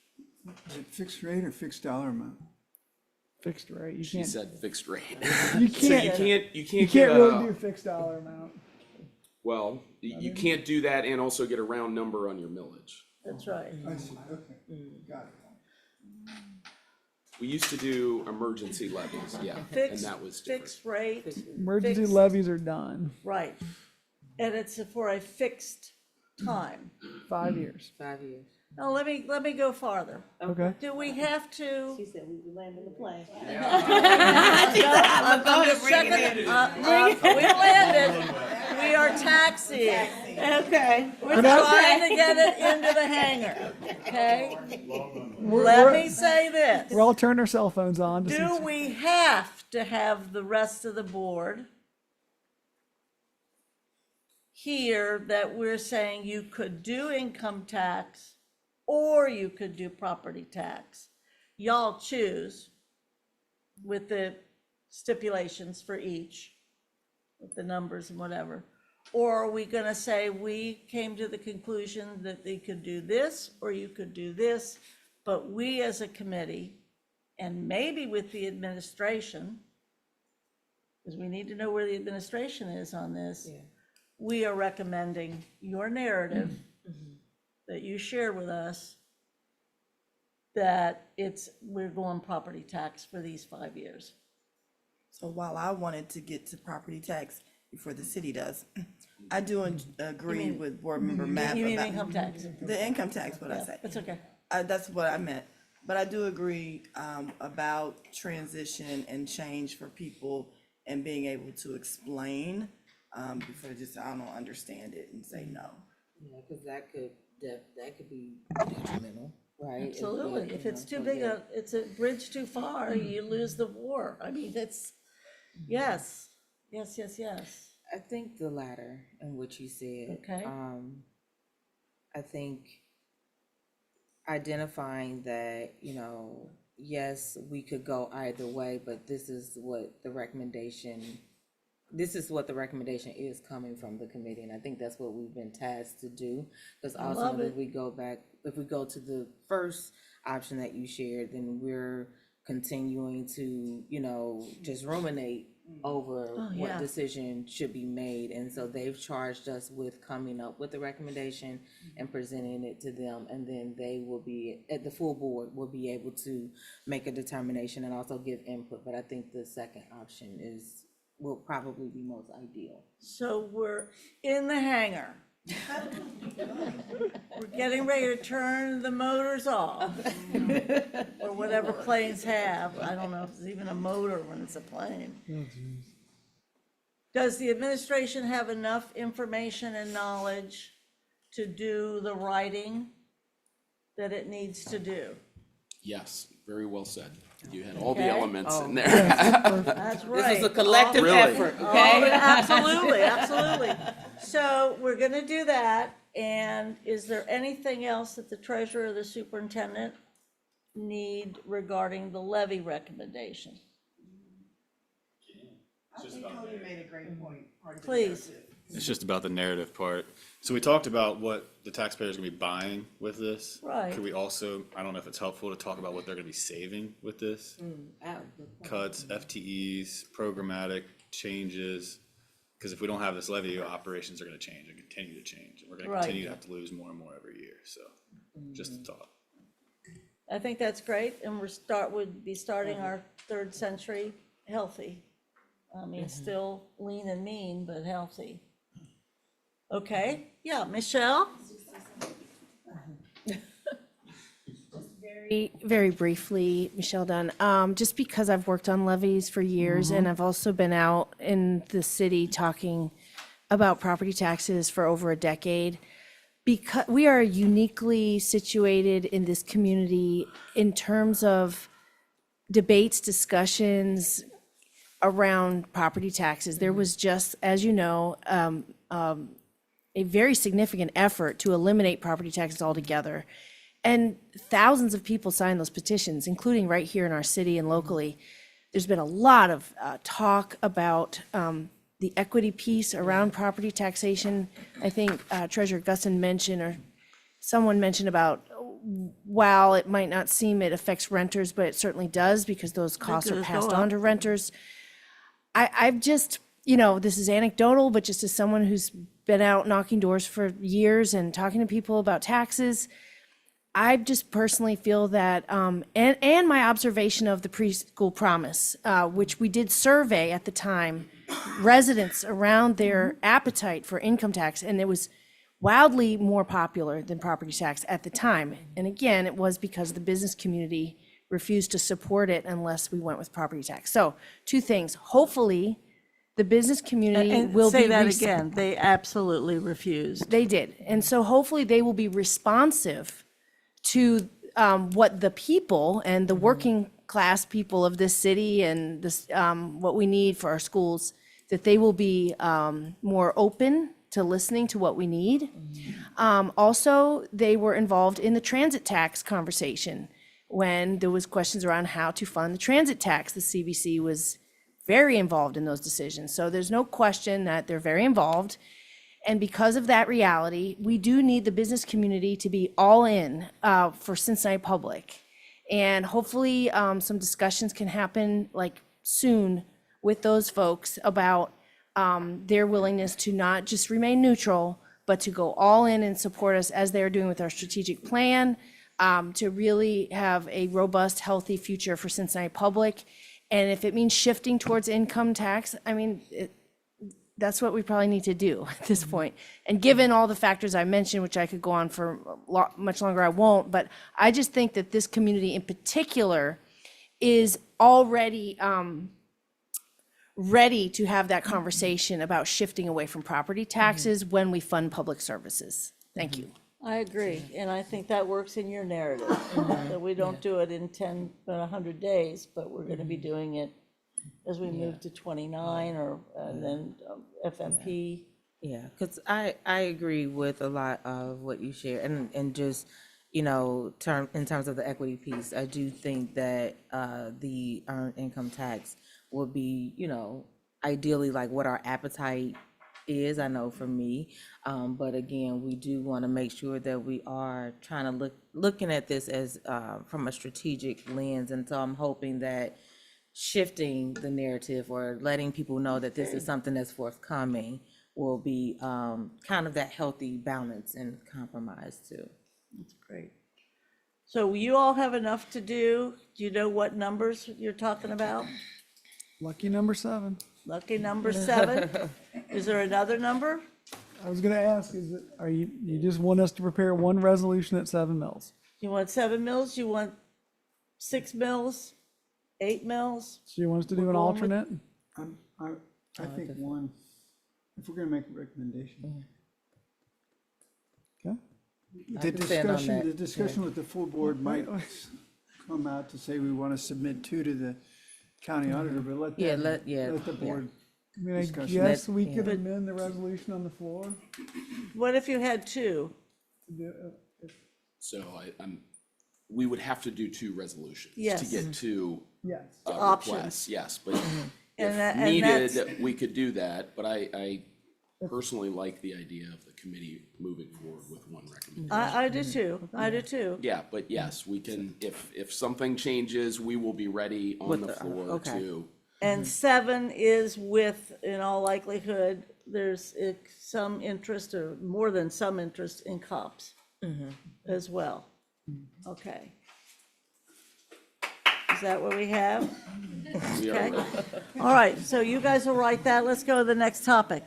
Is it fixed rate or fixed dollar amount? Fixed rate, She said fixed rate. You So can't you can't can't really do fixed dollar amount. well, you can't do that and also get a round number on your millage. That's right. I see, okay, got it. We used to do emergency levies, yeah, and Fixed, that was different. fixed rate, Emergency fixed- levies are done. right. And it's for a fixed time. 5 years. 5 years. Now, let me go farther. Okay. Do we have to? She said we were landing the plane. I'm just checking. We landed. We are taxiing. Okay. We're trying to get it into the hangar, okay? Let me say this. We're all turning our cell phones on. To Do see- we have to have the rest of the board here that we're saying you could do income tax or you could do property tax? Y'all choose with the stipulations for each, with the numbers and whatever. Or are we gonna say, we came to the conclusion that they could do this, or you could do this, but we as a committee, and maybe with the administration, because we need to know where the administration is on this, we are recommending your narrative that you share with us, that we're going property tax for these 5 years. So while I wanted to get to property tax before the city does, I do agree with Board Member Mapp You mean about income tax? the income tax, what I Yeah, say. it's okay. That's what I meant. But I do agree about transition and change for people and being able to explain before just, I don't understand it and say no. Yeah, because that could be detrimental, right? Absolutely. If it's too big, it's a bridge too far, you lose the war. I mean, that's, yes. I think the latter in what you said. Okay. I think identifying that, yes, we could go either way, but this is what the recommendation is coming from the committee, and I think that's what we've been tasked to do. Because I love ultimately, it. if we go to the first option that you shared, then we're continuing to, just ruminate over what yeah. decision should be made. And so they've charged us with coming up with the recommendation and presenting it to them, and then they will be, at the full board, will be able to make a determination and also give input. But I think the second option will probably be most ideal. So we're in the hangar. We're getting ready to turn the motors off, or whatever planes have. I don't know if it's even a motor when it's a plane. Does the administration have enough information and knowledge to do the writing that it needs to do? Yes, very well said. You had all the Okay. elements in there. That's right. This is a collective Really? effort, okay? Absolutely. So we're gonna do that, and is there anything else that the treasurer or the superintendent need regarding the levy recommendation? I think Cody made a great point. Please. It's just about the narrative part. So we talked about what the taxpayers are gonna be buying with this. Right. Could we also, I don't know if it's helpful to talk about what they're gonna be saving with this? Cuts, FTEs, programmatic changes. Because if we don't have this levy, operations are gonna change and continue to change. And we're gonna Right. continue to have to lose more and more every year, so just a thought. I think that's great, and would be starting our third century healthy. I mean, still lean and mean, but healthy. Okay, yeah, Michelle? Very briefly, Michelle Dunn, just because I've worked on levies for years, and I've also been out in the city talking about property taxes for over a decade. Because we are uniquely situated in this community in terms of debates, discussions around property taxes. There was just, as you know, a very significant effort to eliminate property taxes altogether. And thousands of people signed those petitions, including right here in our city and locally. There's been a lot of talk about the equity piece around property taxation. I think Treasurer Gusson mentioned, or someone mentioned about, while it might not seem it affects renters, but it certainly does, because those costs are does passed go on up. to renters. I've just, this is anecdotal, but just as someone who's been out knocking doors for years and talking to people about taxes, I just personally feel that, and my observation of the preschool promise, which we did survey at the time, residents around their appetite for income tax, and wildly more popular than property tax at the time. And again, it was because the business community refused to support it unless we went with property tax. So two things, hopefully the business community And will be. say that again, they absolutely refused. They did. And so hopefully they will be responsive to what the people and the working class people of this city and this, what we need for our schools, that they will be more open to listening to what we need. Also, they were involved in the transit tax conversation when there was questions around how to fund the transit tax. The CBC was very involved in those decisions. So there's no question that they're very involved. And because of that reality, we do need the business community to be all in for Cincinnati Public. And hopefully some discussions can happen like soon with those folks about their willingness to not just remain neutral, but to go all in and support us as they're doing with our strategic plan, to really have a robust, healthy future for Cincinnati Public. And if it means shifting towards income tax, I mean, that's what we probably need to do at this point. And given all the factors I mentioned, which I could go on for much longer, I won't, but I just think that this community in particular is already ready to have that conversation about shifting away from property taxes when we fund public services. Thank you. I agree, and I think that works in your narrative, that we don't do it in 10, 100 days, but we're gonna be doing it as we move to 29 or then FMP. Yeah, because I agree with a lot of what you share, and just, you know, in terms of the equity piece, I do think that the earned income tax would be, you know, ideally like what our appetite is, I know for me, but again, we do want to make sure that we are trying to looking at this as from a strategic lens, and so I'm hoping that shifting the narrative or letting people know that this is something that's forthcoming will be kind of that healthy balance and compromise too. That's great. So you all have enough to do? Do you know what numbers you're talking about? Lucky number 7. Lucky number 7? Is there another number? I was gonna ask, you just want us to prepare one resolution at 7 mils? You want 7 mils? You want 6 mils? 8 mils? So you want us to do We're an going with- alternate? I think one, if we're gonna make a recommendation. Okay. The can stand on discussion, that, the discussion with the full board might come out to say we want to submit 2 to the county auditor, but let Yeah, them, let let the board. I mean, I Discussion. guess we Yeah. could amend the resolution on the floor. What if you had 2? So we would have to do 2 resolutions to Yes. get 2 Yes. Options. requests, yes, but And that- if and that's- needed, we could do that, but I personally like the idea of the committee moving forward with one recommendation. I do too. I do too. Yeah, but yes, we can, if something changes, we will be ready on the floor okay. to. And 7 is with, in all likelihood, there's some interest or more than some interest in cops as well. Okay. Is that what we have? We are Okay. ready. All right, so you guys will write that. Let's go to the next topic.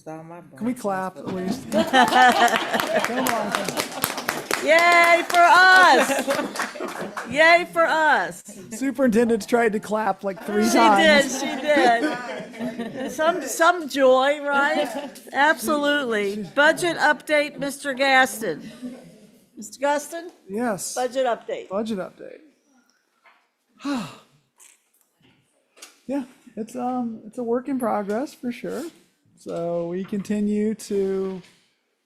Can we clap at least? Yay for us! Yay for us! Superintendent's tried to clap like 3 She times. did, she did. Some joy, right? Absolutely. Budget update, Mr. Gaston. Mr. Gaston, Yes. budget update. Budget update. Yeah, it's a work in progress for sure. So we continue to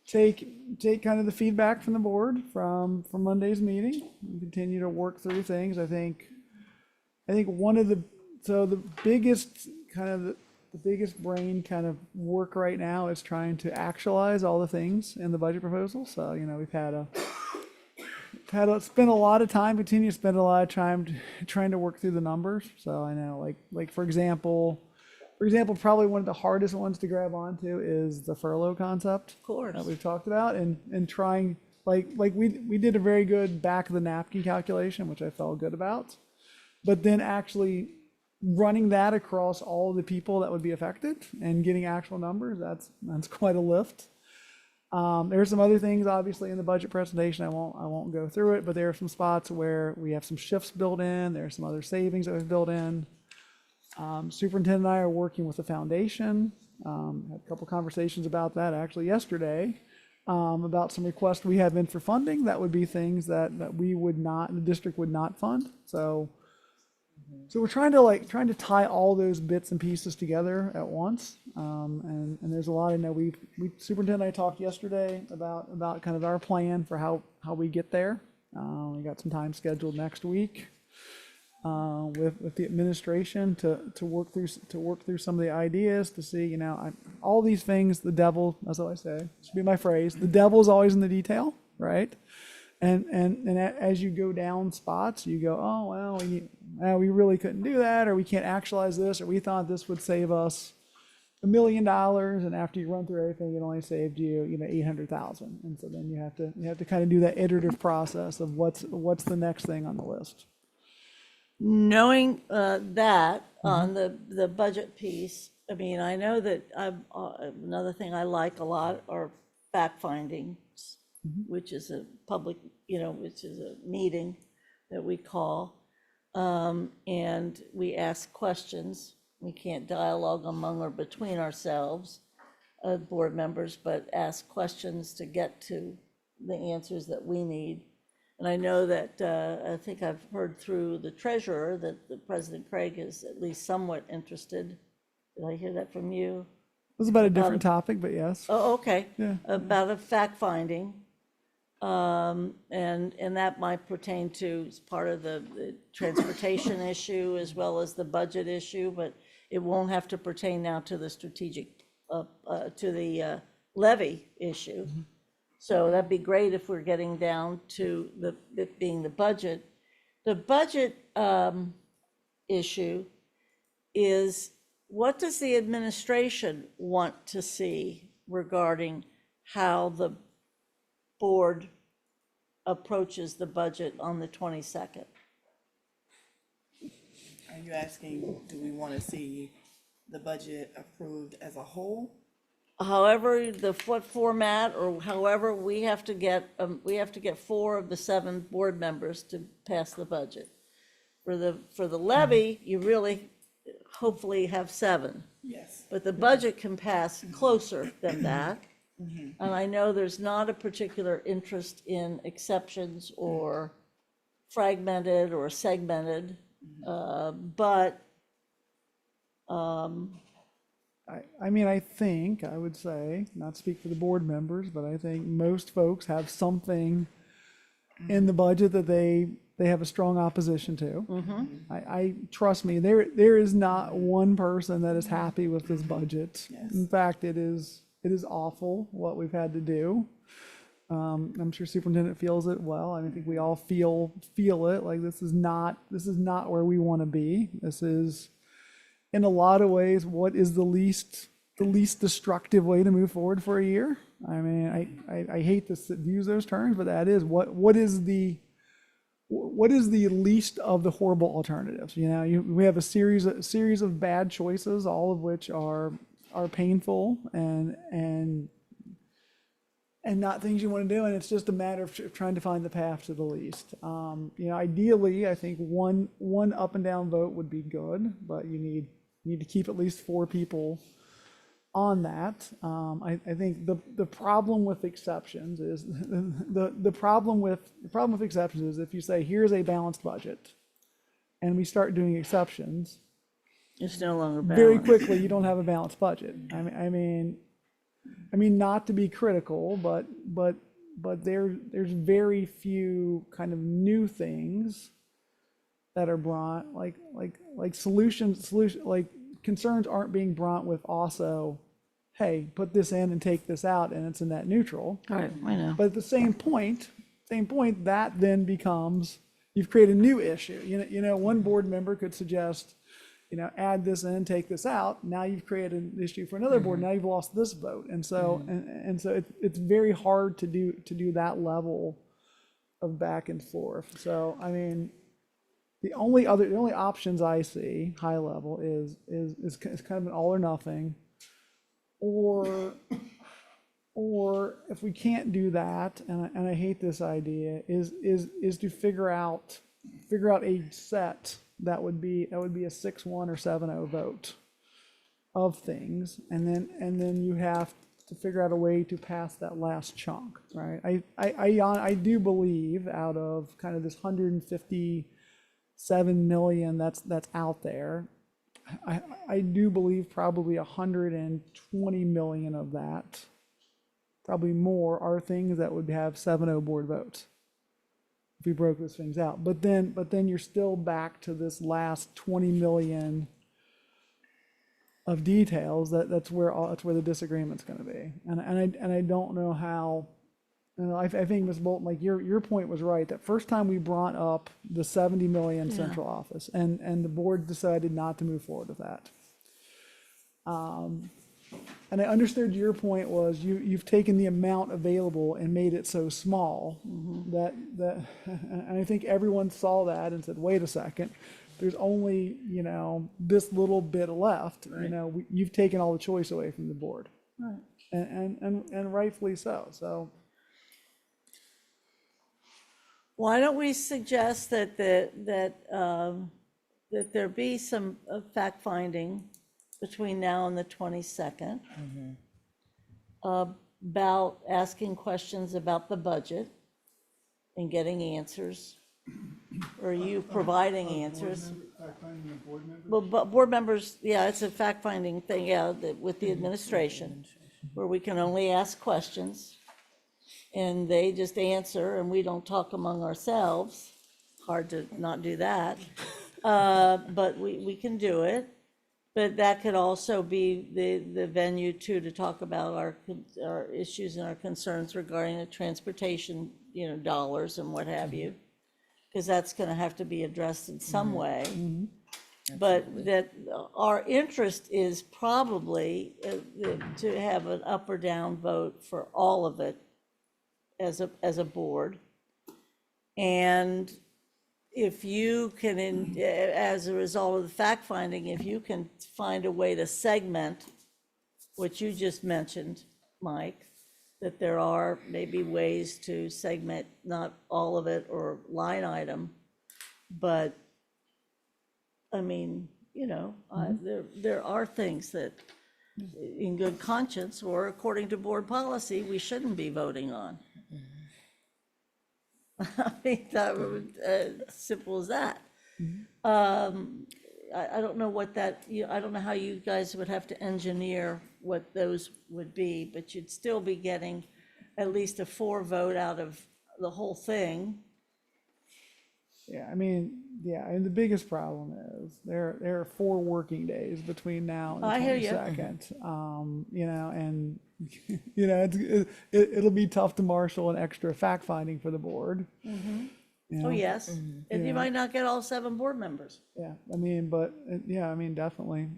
take kind of the feedback from the board from Monday's meeting. We continue to work through things. I think one of the biggest kind of the biggest brain kind of work right now is trying to actualize all the things in the budget proposal. So, you know, we've had to spend a lot of time, continue to spend a lot of time trying to work through the numbers. So I know, like for example, probably one of the hardest ones to grab onto is the furlough concept. Of course. That we've talked about, and trying, like we did a very good back of the napkin calculation, which I felt good about. But then actually running that across all the people that would be affected and getting actual numbers, that's quite a lift. There's some other things, obviously, in the budget presentation. I won't go through it, but there are some spots where we have some shifts built in. There are some other savings that we've built in. Superintendent and I are working with the foundation. Had a couple conversations about that actually yesterday, about some requests we have in for funding. That would be things that we would not, the district would not fund. So we're trying to tie all those bits and pieces together at once. And there's a lot. I know we superintendent and I talked yesterday about kind of our plan for how we get there. We got some time scheduled next week with the administration to work through some of the ideas to see, all these things. The devil, as I say, this should be my phrase. The devil is always in the detail, right? And as you go down spots, you go, oh well, we really couldn't do that, or we can't actualize this, or we thought this would save us $1 million, and after you run through everything, it only saved you, $800,000, and so then you have to kind of do that iterative process of what's the next thing on the list. Knowing that on the budget piece, I mean, I know that another thing I like a lot are fact findings, which is a public, which is a meeting that we call, and we ask questions. We can't dialogue among or between ourselves, board members, but ask questions to get to the answers that we need. And I know that, I think I've heard through the treasurer that the President Craig is at least somewhat interested. Did I hear that from you? It was about a different topic, but yes. Oh, okay. Yeah. About a fact finding. And that might pertain to as part of the transportation issue as well as the budget issue, but it won't have to pertain now to the strategic, to the levy issue. So that'd be great if we're getting down to it being the budget. The budget issue is, what does the administration want to see regarding how the board approaches the budget on the 22nd? Are you asking, do we want to see the budget approved as a whole? However, what format, or however, we have to get 4 of the 7 board members to pass the budget. For the levy, you really hopefully have 7. Yes. But the budget can pass closer than that. And I know there's not a particular interest in exceptions or fragmented or segmented, but I think, I would say, not speak for the board members, but I think most folks have something in the budget that they have a strong opposition to. I trust me, there is not one person that is happy with this budget. Yes. In fact, it is awful what we've had to do. I'm sure superintendent feels it well. I think we all feel it, like this is not where we want to be. This is, in a lot of ways, what is the least destructive way to move forward for a year. I mean, I hate to use those terms, but that is what is the least of the horrible alternatives. We have a series of bad choices, all of which are painful and not things you want to do, and it's just a matter of trying to find the path to the least. Ideally, I think one up and down vote would be good, but you need to keep at least 4 people on that. I think the problem with exceptions is the problem with exceptions is if you say here's a balanced budget, and we start doing exceptions, it's no longer balanced. very quickly you don't have a balanced budget. I mean, not to be critical, but there's very few kind of new things that are brought, like solutions, like concerns aren't being brought with also, hey, put this in and take this out, and it's a net neutral. Right, I know. But at the same point, that then becomes, you've created a new issue. One board member could suggest, add this in, take this out. Now you've created an issue for another board. Now you've lost this vote, and so it's very hard to do that level of back and forth. So I mean, the only options I see, high level, is kind of an all or nothing. Or if we can't do that, and I hate this idea, is to figure out a set that would be a 6-1 or 7-0 vote of things, and then you have to figure out a way to pass that last chunk, right? I do believe out of kind of this 157 million that's out there, I do believe probably 120 million of that, probably more, are things that would have 7-0 board votes if we broke those things out. But then you're still back to this last 20 million of details. That's where the disagreement's going to be. And I don't know how. I think, Ms. Bolton, like your point was right. That first time we brought up the 70 million central office, and the board decided not to move forward with that. And I understood your point was you've taken the amount available and made it so small that and I think everyone saw that and said, wait a second, there's only, this little bit left. Right. You've taken all the choice away from the board. Right. And rightfully so. So Why don't we suggest that there be some fact-finding between now and the 22nd about asking questions about the budget and getting answers, or you providing answers. Well, but board members, yeah, it's a fact-finding thing, yeah, with the administration, where we can only ask questions and they just answer and we don't talk among ourselves. Hard to not do that. But we can do it. But that could also be the venue too, to talk about our issues and our concerns regarding the transportation, dollars and what have you. Because that's gonna have to be addressed in some way. But that our interest is probably to have an up or down vote for all of it as a board. And if you can, as a result of the fact-finding, if you can find a way to segment what you just mentioned, Mike, that there are maybe ways to segment not all of it or line item, but, I mean, there are things that, in good conscience or according to board policy, we shouldn't be voting on. I think that would, simple as that. I don't know what that, I don't know how you guys would have to engineer what those would be, but you'd still be getting at least a 4 vote out of the whole thing. yeah, and the biggest problem is there are 4 working days between now and the I hear you. 22nd. And it'll be tough to marshal an extra fact finding for the board. Oh, yes, and you might not get all 7 board members, Yeah, definitely.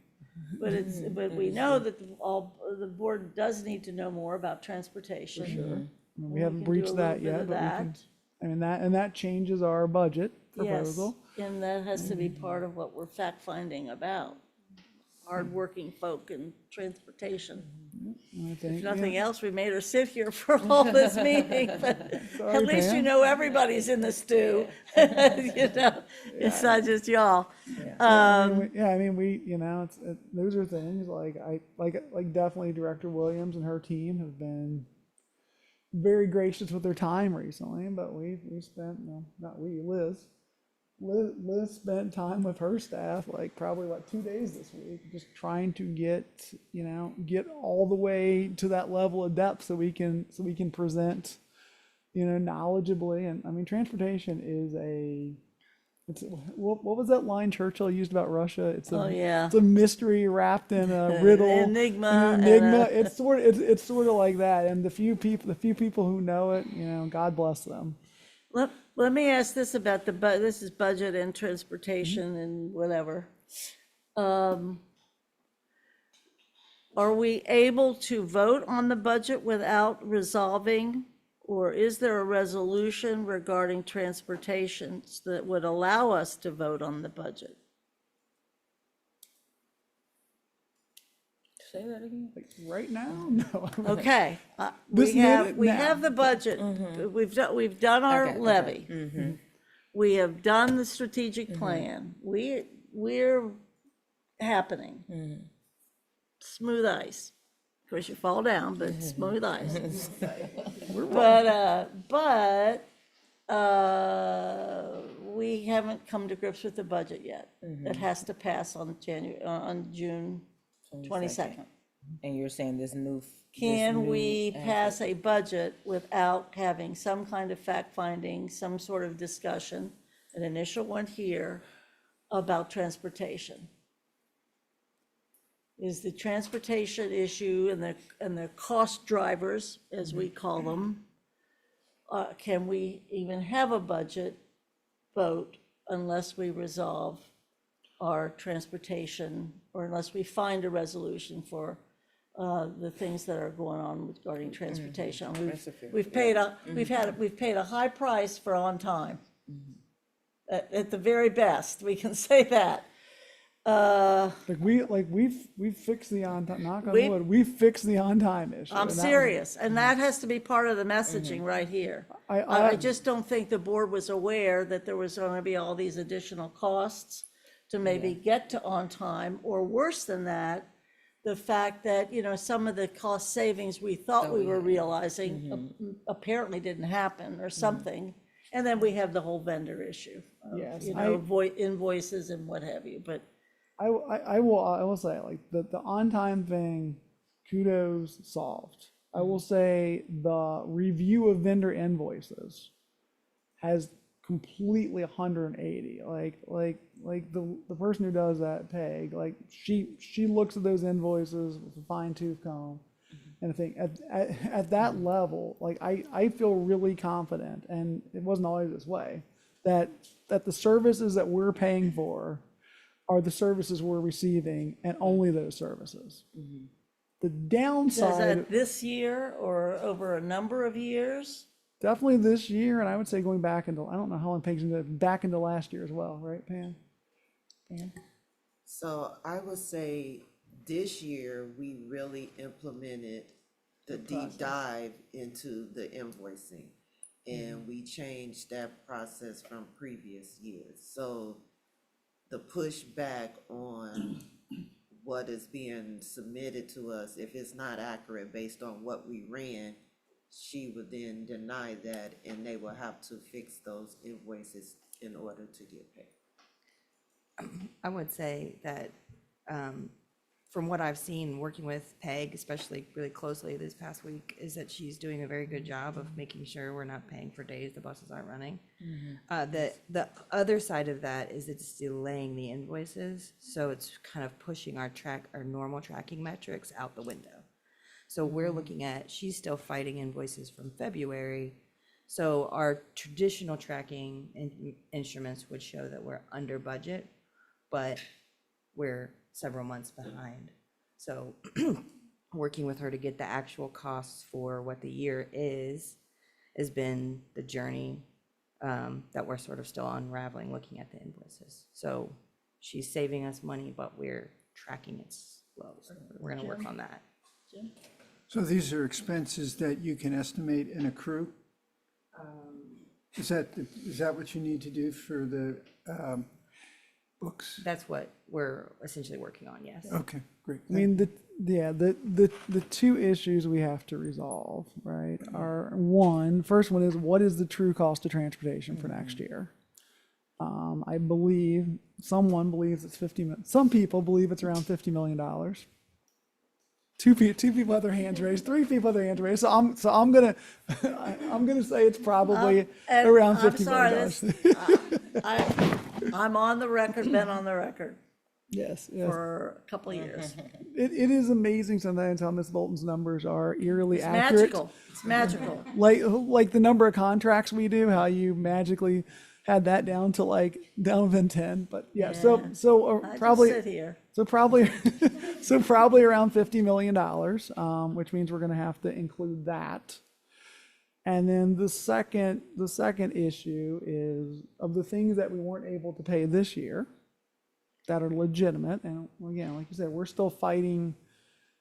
but we know that the board does need to know more about transportation. For sure. We haven't breached that yet, but we can, that changes our budget proposal. Yes, and that has to be part of what we're fact-finding about, hardworking folk and transportation. I think, If nothing else, we made her sit here for all this meeting, but at least Pam. Everybody's in the stew, it's not just y'all. Those are things like definitely Director Williams and her team have been very gracious with their time recently, but we spent, Liz spent time with her staff, probably 2 days this week, just trying to get all the way to that level of depth so we can present, knowledgeably. And transportation is what was that line Churchill used about Russia? It's a mystery wrapped in a riddle, Enigma. It's sort of like that. And the few people who know it, God bless them. Let me ask this about this is budget and transportation and whatever. Are we able to vote on the budget without resolving or is there a resolution regarding transportation that would allow us to vote on the budget? Say that again? Like, right now? No. Okay, This minute we now. have the budget. We've done our levy. We have done the strategic plan. We're happening. Smooth ice. Of course, you fall down, but smooth ice. We haven't come to grips with the budget yet. It has to pass on June 22nd. And you're saying this new. Can we pass a budget without having some kind of fact-finding, some sort of discussion, an initial one here, about transportation? Is the transportation issue and the cost drivers, as we call them, can we even have a budget vote unless we resolve our transportation, or unless we find a resolution for the things that are going on regarding transportation? We've paid a high price for on time. At the very best, we can say that. We've fixed the on time, knock on wood, we've fixed the on time issue. I'm and that was- serious, and that has to be part of the messaging right here. I just don't think the board was aware that there was gonna be all these additional costs to maybe get to on time, or worse than that, the fact that, some of the cost savings we thought we were realizing apparently didn't happen, or something. And then we have the whole vendor issue, Yes, invoices and what have you, but I will say, like, the on-time thing, kudos, solved. I will say the review of vendor invoices has completely 180. Like the person who does that, Peg, like, she looks at those invoices with a fine tooth comb. And I think at that level, like, I feel really confident, and it wasn't always this way, that the services that we're paying for are the services we're receiving, and only those services. The is downside, that this year or over a number of years? definitely this year, and I would say going back into, I don't know how long Peg's into, back into last year as well, right, Pam? So I would say this year, we really implemented the deep dive into the invoicing. And we changed that process from previous years. So the pushback on what is being submitted to us, if it's not accurate based on what we ran, she would then deny that, and they will have to fix those invoices in order to get paid. I would say that, from what I've seen working with Peg, especially really closely this past week, is that she's doing a very good job of making sure we're not paying for days the buses aren't running. The other side of that is it's delaying the invoices, so it's kind of pushing our normal tracking metrics out the window. So we're looking at, she's still fighting invoices from February, so our traditional tracking instruments would show that we're under budget, but we're several months behind. So working with her to get the actual costs for what the year has been the journey that we're sort of still unraveling, looking at the invoices. So she's saving us money, but we're tracking it slow. So we're gonna work on that. So these are expenses that you can estimate and accrue? Is that what you need to do for the books? That's what we're essentially working on, yes. Okay, great. I mean, the two issues we have to resolve, right, are first one is, what is the true cost of transportation for next year? I believe, someone believes it's some people believe it's around $50 million. Two people have their hands raised, 3 people have their hands raised, so I'm gonna say it's probably around $50 million. I'm on the record, been on the record Yes. for a couple of years. It is amazing sometimes how Ms. Bolton's numbers are eerily accurate. It's magical. Like the number of contracts we do, how you magically had that down to within 10, but yeah, so I probably, just sit here. so probably around $50 million, which means we're gonna have to include that. And then the second issue is of the things that we weren't able to pay this year that are legitimate. And again, like you said, we're still fighting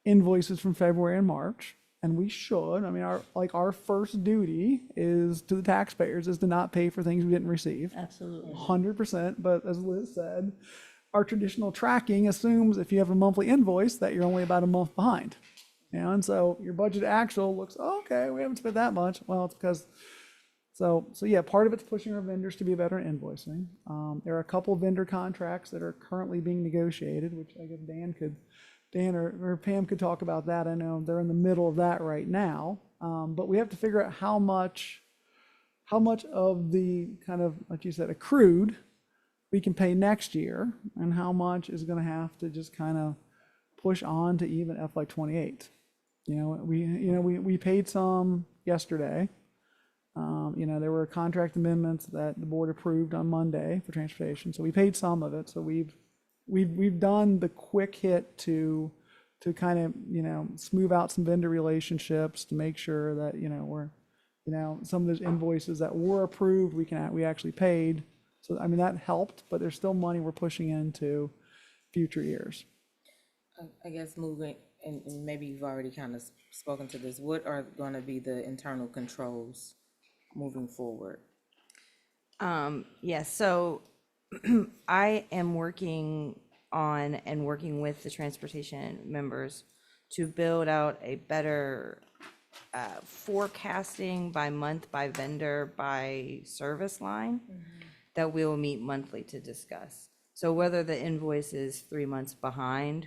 invoices from February and March, and we should. I mean, our first duty is to the taxpayers is to not pay for things we didn't receive. Absolutely. 100%. But as Liz said, our traditional tracking assumes if you have a monthly invoice that you're only about a month behind. And so your budget actual looks, oh, okay, we haven't spent that much. Well, it's because, so yeah, part of it's pushing our vendors to be better at invoicing. There are a couple of vendor contracts that are currently being negotiated, which I guess Dan or Pam could talk about that. I know they're in the middle of that right now. But we have to figure out how much of the kind of, like you said, accrued we can pay next year and how much is going to have to just kind of push on to even FY28. We paid some yesterday. There were contract amendments that the board approved on Monday for transportation, so we paid some of it. So we've done the quick hit to kind of smooth out some vendor relationships to make sure that we're some of those invoices that were approved we actually paid. So I mean that helped, but there's still money we're pushing into future years. I guess moving, and maybe you've already kind of spoken to this, what are going to be the internal controls moving forward? Yes, so I am working with the transportation members to build out a better forecasting by month, by vendor, by service line that we'll meet monthly to discuss. So whether the invoice is 3 months behind,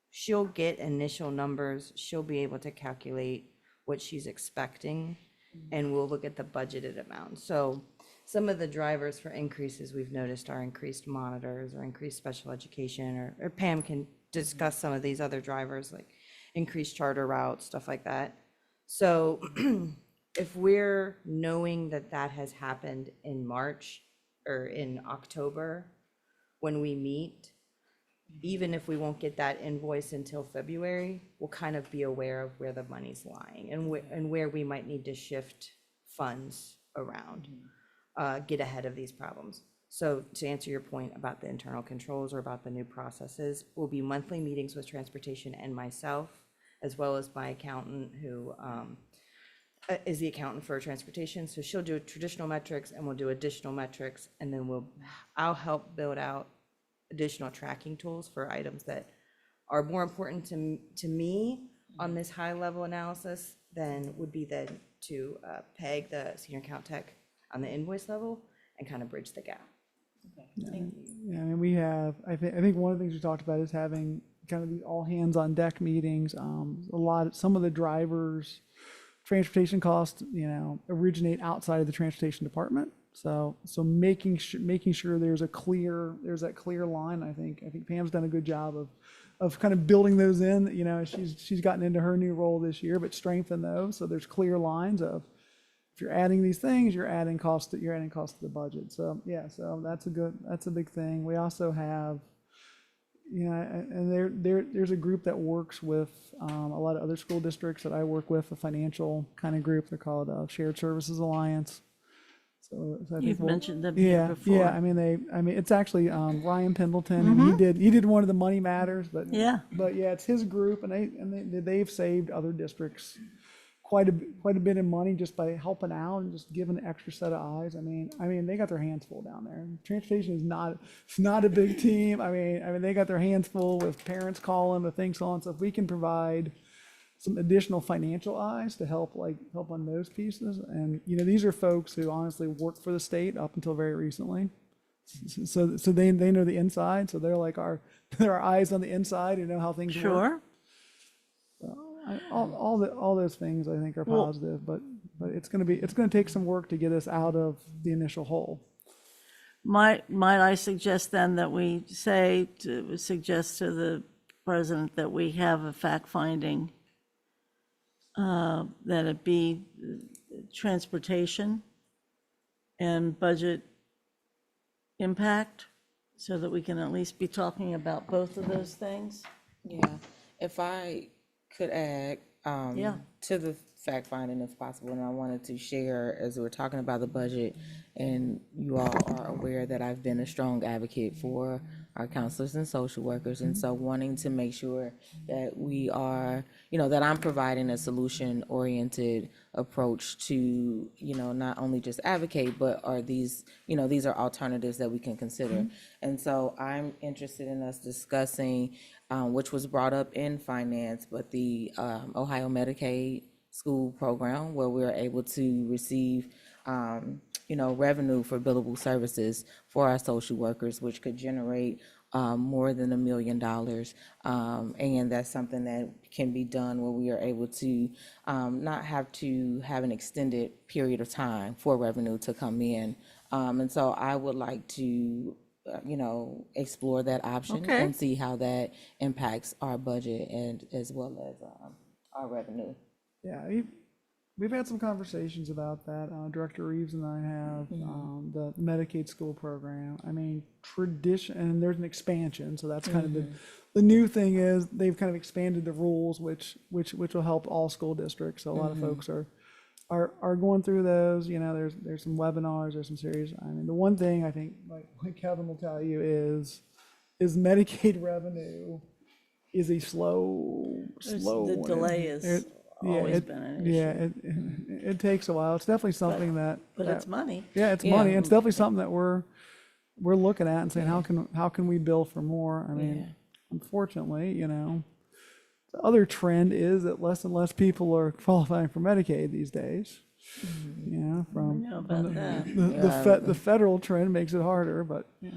she'll get initial numbers, she'll be able to calculate what she's expecting, and we'll look at the budgeted amount. So some of the drivers for increases we've noticed are increased monitors or increased special education, or Pam can discuss some of these other drivers like increased charter routes, stuff like that. So if we're knowing that that has happened in March or in October when we meet, even if we won't get that invoice until February, we'll kind of be aware of where the money's lying and where we might need to shift funds around, get ahead of these problems. So to answer your point about the internal controls or about the new processes, will be monthly meetings with transportation and myself, as well as my accountant who is the accountant for transportation. So she'll do traditional metrics and we'll do additional metrics, and then I'll help build out additional tracking tools for items that are more important to me on this high level analysis than would be then to peg the senior account tech on the invoice level and kind of bridge the gap. Yeah, and we have, I think one of the things we talked about is having kind of these all hands on deck meetings. Some of the drivers' transportation costs, originate outside of the transportation department. So making sure there's that clear line. I think Pam's done a good job of kind of building those in. She's gotten into her new role this year, but strengthen those so there's clear lines of if you're adding these things, you're adding cost to the budget. So yeah, so that's a big thing. We also have, and there's a group that works with a lot of other school districts that I work with, a financial kind of group. They're called Shared Services Alliance. So I think You've mentioned them here before. Yeah, I mean it's actually Ryan Pendleton, and he did one of the Money Matters, but yeah, it's his group, and they've saved other districts quite a bit of money just by helping out and just giving an extra set of eyes. I mean they got their hands full down there. Transportation is not a big team. I mean they got their hands full with parents calling, with things on. So if we can provide some additional financial eyes to help on those pieces. And, these are folks who honestly work for the state up until very recently. So they know the inside. So they're like they're our eyes on the inside who know how things work. Sure. So all those things I think are positive, but it's going to take some work to get us out of the initial hole. Might I suggest then that we suggest to the president that we have a fact-finding, that it be transportation and budget impact, so that we can at least be talking about both of those things? Yeah, if I could add, Yeah. to the fact finding if possible, and I wanted to share as we're talking about the budget, and you all are aware that I've been a strong advocate for our counselors and social workers, and so wanting to make sure that we are, that I'm providing a solution-oriented approach to, not only just advocate, but are these, these are alternatives that we can consider. And so I'm interested in us discussing, which was brought up in finance, but the Ohio Medicaid school program where we're able to receive revenue for billable services for our social workers, which could generate more than $1 million. And that's something that can be done where we are able to not have to have an extended period of time for revenue to come in. And so I would like to explore that option Okay. and see how that impacts our budget and as well as our revenue. Yeah, we've had some conversations about that. Director Reeves and I have, the Medicaid school program. I mean, and there's an expansion, so that's kind of the new thing is they've kind of expanded the rules, which will help all school districts. So a lot of folks are going through those. There's some webinars, there's some series. I mean, the one thing I think, like Kevin will tell you, is Medicaid revenue is a slow The one. delay is always been an issue. Yeah, it takes a while. It's definitely something that. But it's money. Yeah, it's money. It's definitely something that we're looking at and saying, how can we bill for more? I mean, unfortunately, the other trend is that less and less people are qualifying for Medicaid these days. From know about that. the federal trend makes it harder, but yeah.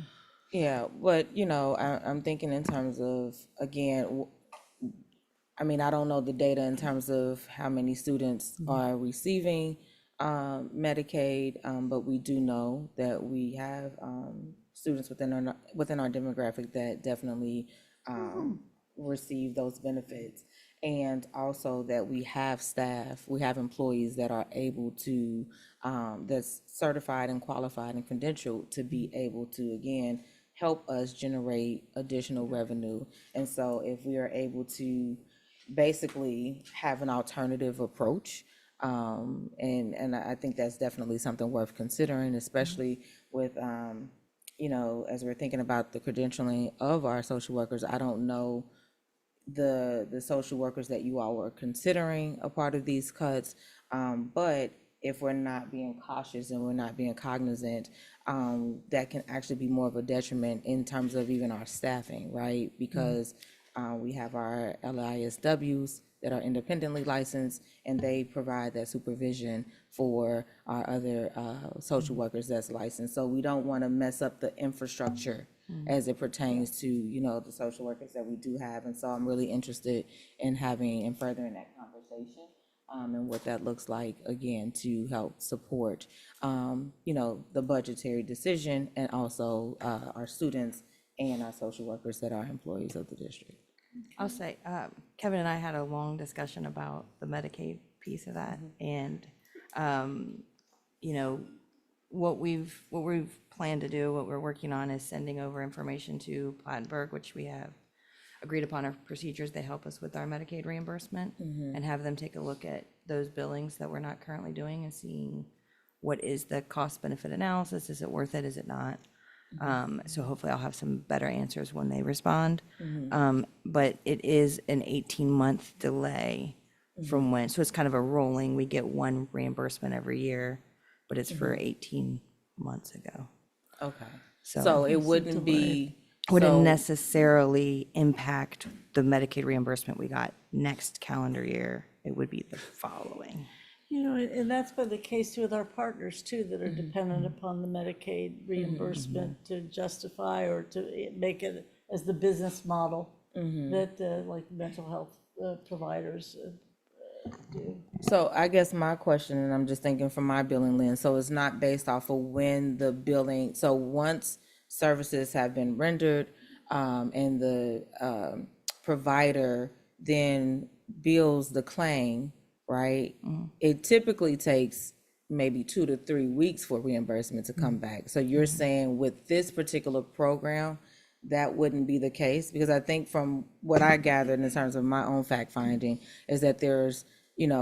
Yeah, but I'm thinking in terms of, again, I mean, I don't know the data in terms of how many students are receiving Medicaid, but we do know that we have students within our demographic that definitely receive those benefits. And also that we have employees that are able to, that's certified and qualified and credentialed to be able to, again, help us generate additional revenue. And so if we are able to basically have an alternative approach, and I think that's definitely something worth considering, especially with, as we're thinking about the credentialing of our social workers. I don't know the social workers that you all were considering a part of these cuts, but if we're not being cautious and we're not being cognizant, that can actually be more of a detriment in terms of even our staffing, right? Because we have our LISWs that are independently licensed, and they provide that supervision for our other social workers that's licensed. So we don't want to mess up the infrastructure as it pertains to, the social workers that we do have. And so I'm really interested in having and furthering that conversation and what that looks like, again, to help support, the budgetary decision and also our students and our social workers that are employees of the district. I'll say, Kevin and I had a long discussion about the Medicaid piece of that, and what we've planned to do, what we're working on, is sending over information to Plattenberg, which we have agreed upon our procedures. They help us with our Medicaid reimbursement, and have them take a look at those billings that we're not currently doing and seeing what is the cost benefit analysis. Is it worth it? Is it not? So hopefully I'll have some better answers when they respond. But it is an 18-month delay from when, so it's kind of a rolling, we get one reimbursement every year, but it's for 18 months ago. Okay. So So it wouldn't be. wouldn't so- necessarily impact the Medicaid reimbursement we got next calendar year. It would be the following. And that's been the case with our partners too, that are dependent upon the Medicaid reimbursement to justify or to make it as the business model that like mental health providers do. So I guess my question, and I'm just thinking from my billing lens, so it's not based off of when the billing, so once services have been rendered, and the provider then bills the claim, right? It typically takes maybe 2 to 3 weeks for reimbursement to come back. So you're saying with this particular program, that wouldn't be the case? Because I think from what I gathered in terms of my own fact finding is that there's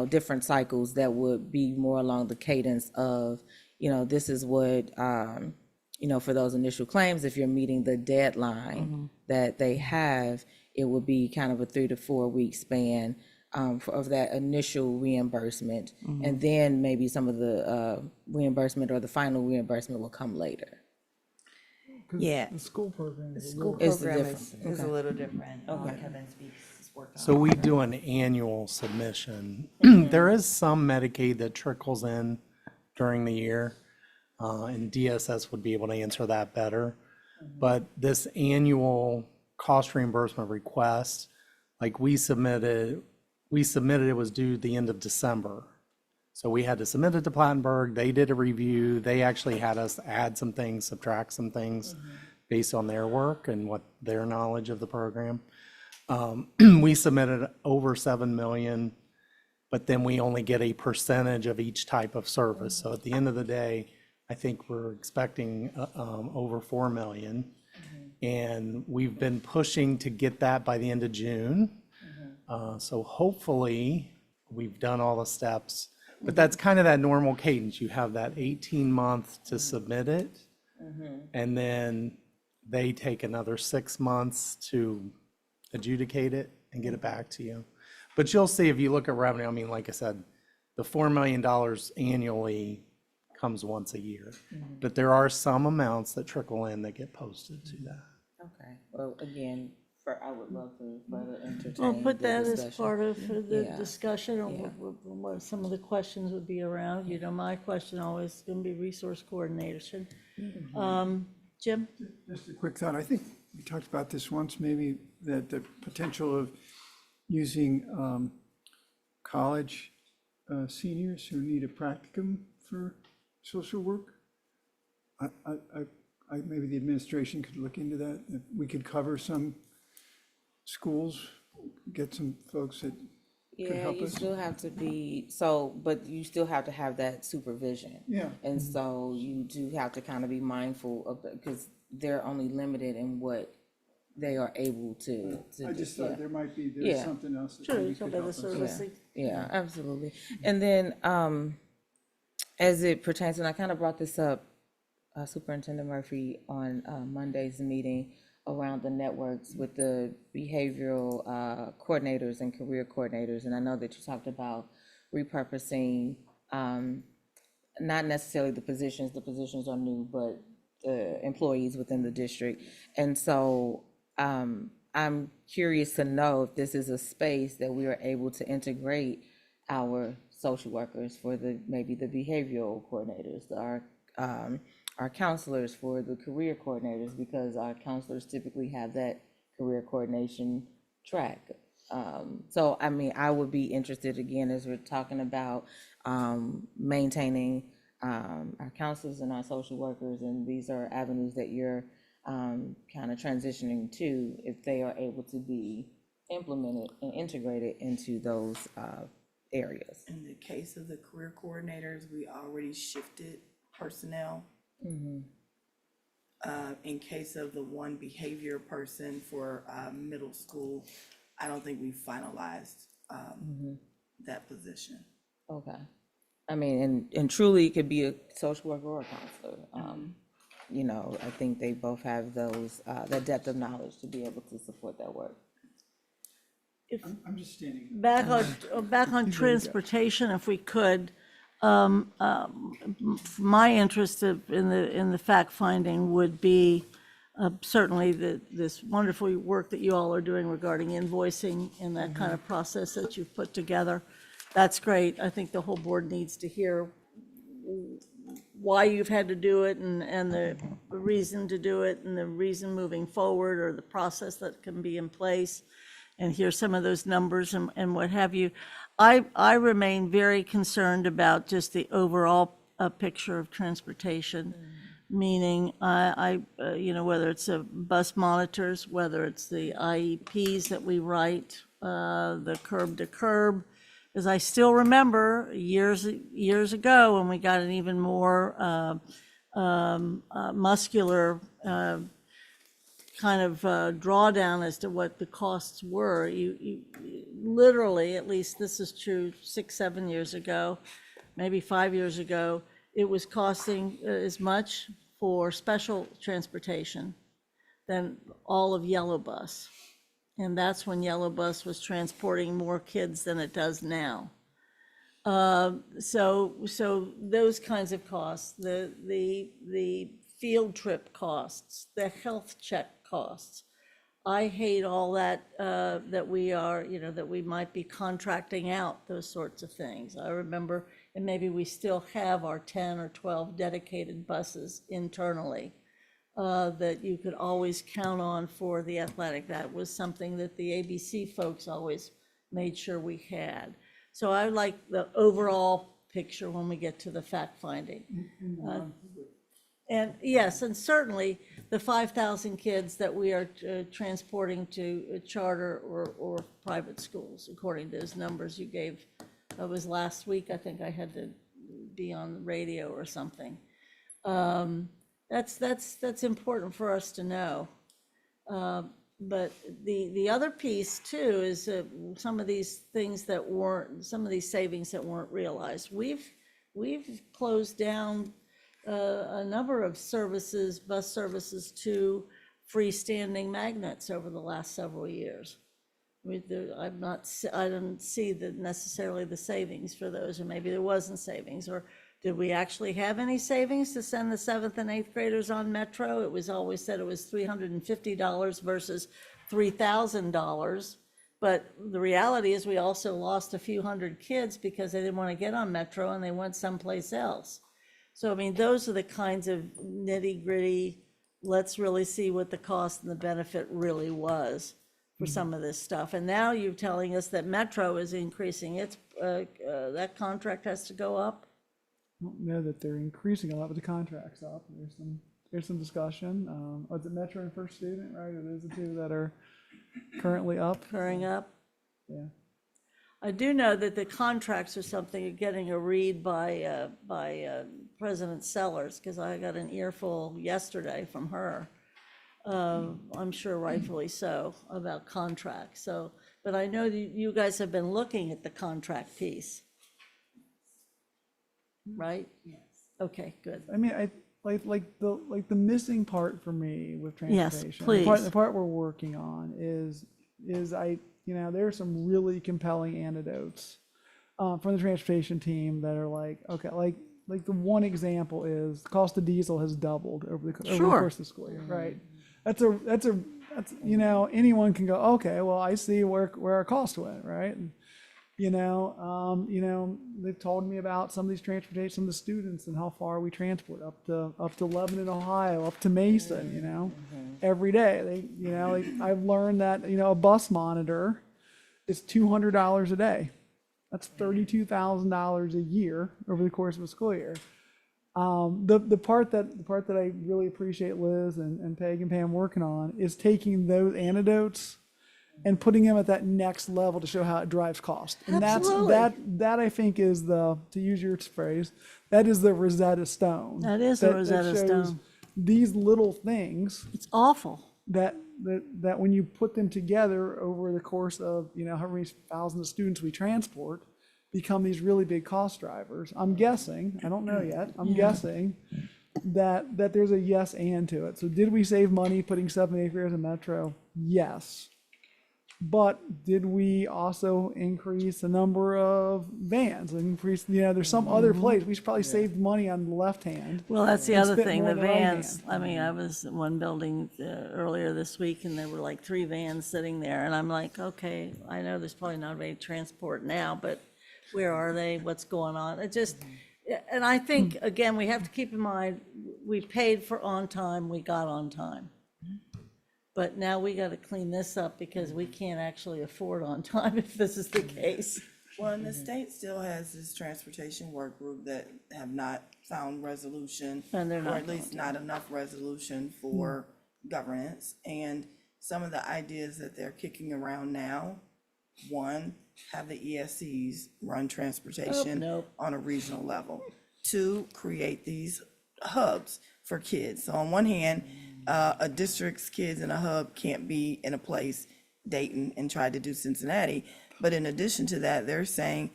different cycles that would be more along the cadence of, this is what, for those initial claims, if you're meeting the deadline that they have, it would be kind of a 3 to 4 week span of that initial reimbursement. And then maybe some of the reimbursement or the final reimbursement will come later. Yeah. The school program The is a school little. It's program different. is a Okay. little different. Okay. Kevin speaks, worked on. So we do an annual submission. There is some Medicaid that trickles in during the year, and DSS would be able to answer that better. But this annual cost reimbursement request, like we submitted, it was due the end of December. So we had to submit it to Plattenberg. They did a review. They actually had us add some things, subtract some things based on their work and what their knowledge of the program. We submitted over 7 million, but then we only get a percentage of each type of service. So at the end of the day, I think we're expecting over 4 million. And we've been pushing to get that by the end of June. So hopefully, we've done all the steps. But that's kind of that normal cadence. You have that 18-month to submit it. And then they take another 6 months to adjudicate it and get it back to you. But you'll see if you look at revenue, I mean, like I said, the $4 million annually comes once a year. But there are some amounts that trickle in that get posted to that. Okay, well, again, I would love to further entertain We'll put the that as discussion. part of the Yeah. discussion, or Yeah. what some of the questions would be around. My question always is gonna be resource coordination. Jim? Just a quick thought. I think we talked about this once, maybe that the potential of using college seniors who need a practicum for social work. Maybe the administration could look into that. If we could cover some schools, get some folks that could Yeah, help you us. still have to but you still have to have that supervision. Yeah. And so you do have to kind of be mindful of, because they're only limited in what they are able to I just do. thought Yeah. there might be, there's Yeah. something else that Sure, maybe you talk could about help the us. servicing. Yeah, absolutely. And then, as it pertains, and I kind of brought this up, Superintendent Murphy, on Monday's meeting around the networks with the behavioral coordinators and career coordinators. And I know that you talked about repurposing, not necessarily the positions are new, but the employees within the district. And so I'm curious to know if this is a space that we are able to integrate our social workers for maybe the behavioral coordinators, our counselors for the career coordinators, because our counselors typically have that career coordination track. So, I mean, I would be interested, again, as we're talking about maintaining our counselors and our social workers, and these are avenues that you're kind of transitioning to, if they are able to be implemented and integrated into those areas. In the case of the career coordinators, we already shifted personnel. In case of the one behavior person for middle school, I don't think we finalized that position. Okay. I mean, and truly, it could be a social worker or a counselor. I think they both have that depth of knowledge to be able to support that work. I'm just standing. Back on transportation, if we could, my interest in the fact-finding would be certainly this wonderful work that you all are doing regarding invoicing and that kind of process that you've put together. That's great. I think the whole board needs to hear why you've had to do it and the reason to do it and the reason moving forward, or the process that can be in place, and hear some of those numbers and what have you. I remain very concerned about just the overall picture of transportation, meaning whether it's bus monitors, whether it's the IEPs that we write, the curb to curb. Because I still remember years ago when we got an even more muscular kind of drawdown as to what the costs were, you literally, at least this is true 6, 7 years ago, maybe 5 years ago, it was costing as much for special transportation than all of Yellow Bus. And that's when Yellow Bus was transporting more kids than it does now. So those kinds of costs, the field trip costs, the health check costs. I hate all that, that we are, that we might be contracting out those sorts of things. I remember, and maybe we still have our 10 or 12 dedicated buses internally that you could always count on for the athletic. That was something that the ABC folks always made sure we had. So I like the overall picture when we get to the fact finding. And yes, and certainly the 5,000 kids that we are transporting to charter or private schools, according to those numbers you gave. It was last week, I think I had to be on the radio or something. That's important for us to know. But the other piece too is some of these things that weren't, some of these savings that weren't realized. We've closed down a number of services, bus services to freestanding magnets over the last several years. I didn't see necessarily the savings for those, or maybe there wasn't savings, or did we actually have any savings to send the 7th and 8th graders on Metro? It was always said it was $350 versus $3,000. But the reality is we also lost a few hundred kids because they didn't want to get on Metro and they went someplace else. So, I mean, those are the kinds of nitty gritty, let's really see what the cost and the benefit really was for some of this stuff. And now you're telling us that Metro is increasing its, that contract has to go up? I don't know that they're increasing a lot, but the contract's up. There's some discussion. Is it Metro and First Student, right? It is the two that are currently up. Current up? Yeah. I do know that the contracts are something, getting a read by President Sellers, because I got an earful yesterday from her. I'm sure rightfully so, about contracts. So, but I know that you guys have been looking at the contract piece. Right? Yes. Okay, good. I mean, I like the missing part for me with transportation. Yes, please. The part we're working on is there are some really compelling anecdotes from the transportation team that are like, okay, like the one example is the cost of diesel has doubled over the course of the school year, right? That's anyone can go, okay, well, I see where our cost went, right? And, they've told me about some of the students and how far we transport up to Lebanon, Ohio, up to Mason, every day. I've learned that, a bus monitor is $200 a day. That's $32,000 a year over the course of a school year. The part that I really appreciate Liz and Peg and Pam working on is taking those anecdotes and putting them at that next level to show how it drives cost. And Absolutely. that I think is to use your phrase, that is the Rosetta Stone. That is the Rosetta shows Stone. These little things It's awful. that when you put them together over the course of, however many thousands of students we transport, become these really big cost drivers. I'm guessing, I don't know yet, I'm guessing that there's a yes and to it. So did we save money putting 7 8 graders in Metro? Yes. But did we also increase the number of vans? There's some other place. We should probably save money on the left hand. Well, that's the and other spend thing, more the on right vans. hand. I mean, I was in one building earlier this week and there were like 3 vans sitting there. And I'm like, okay, I know there's probably not any transport now, but where are they? What's going on? It just, and I think, again, we have to keep in mind, we paid for on time, we got on time. But now we got to clean this up because we can't actually afford on time if this is the case. Well, and the state still has this transportation work group that have not found resolution. And they're not or at least not enough resolution for governance. And some of the ideas that they're kicking around now, one, have the ESCs run transportation Nope. on a regional level. Two, create these hubs for kids. So on one hand, A district's kids in a hub can't be in a place, Dayton, and try to do Cincinnati. But in addition to that, they're saying,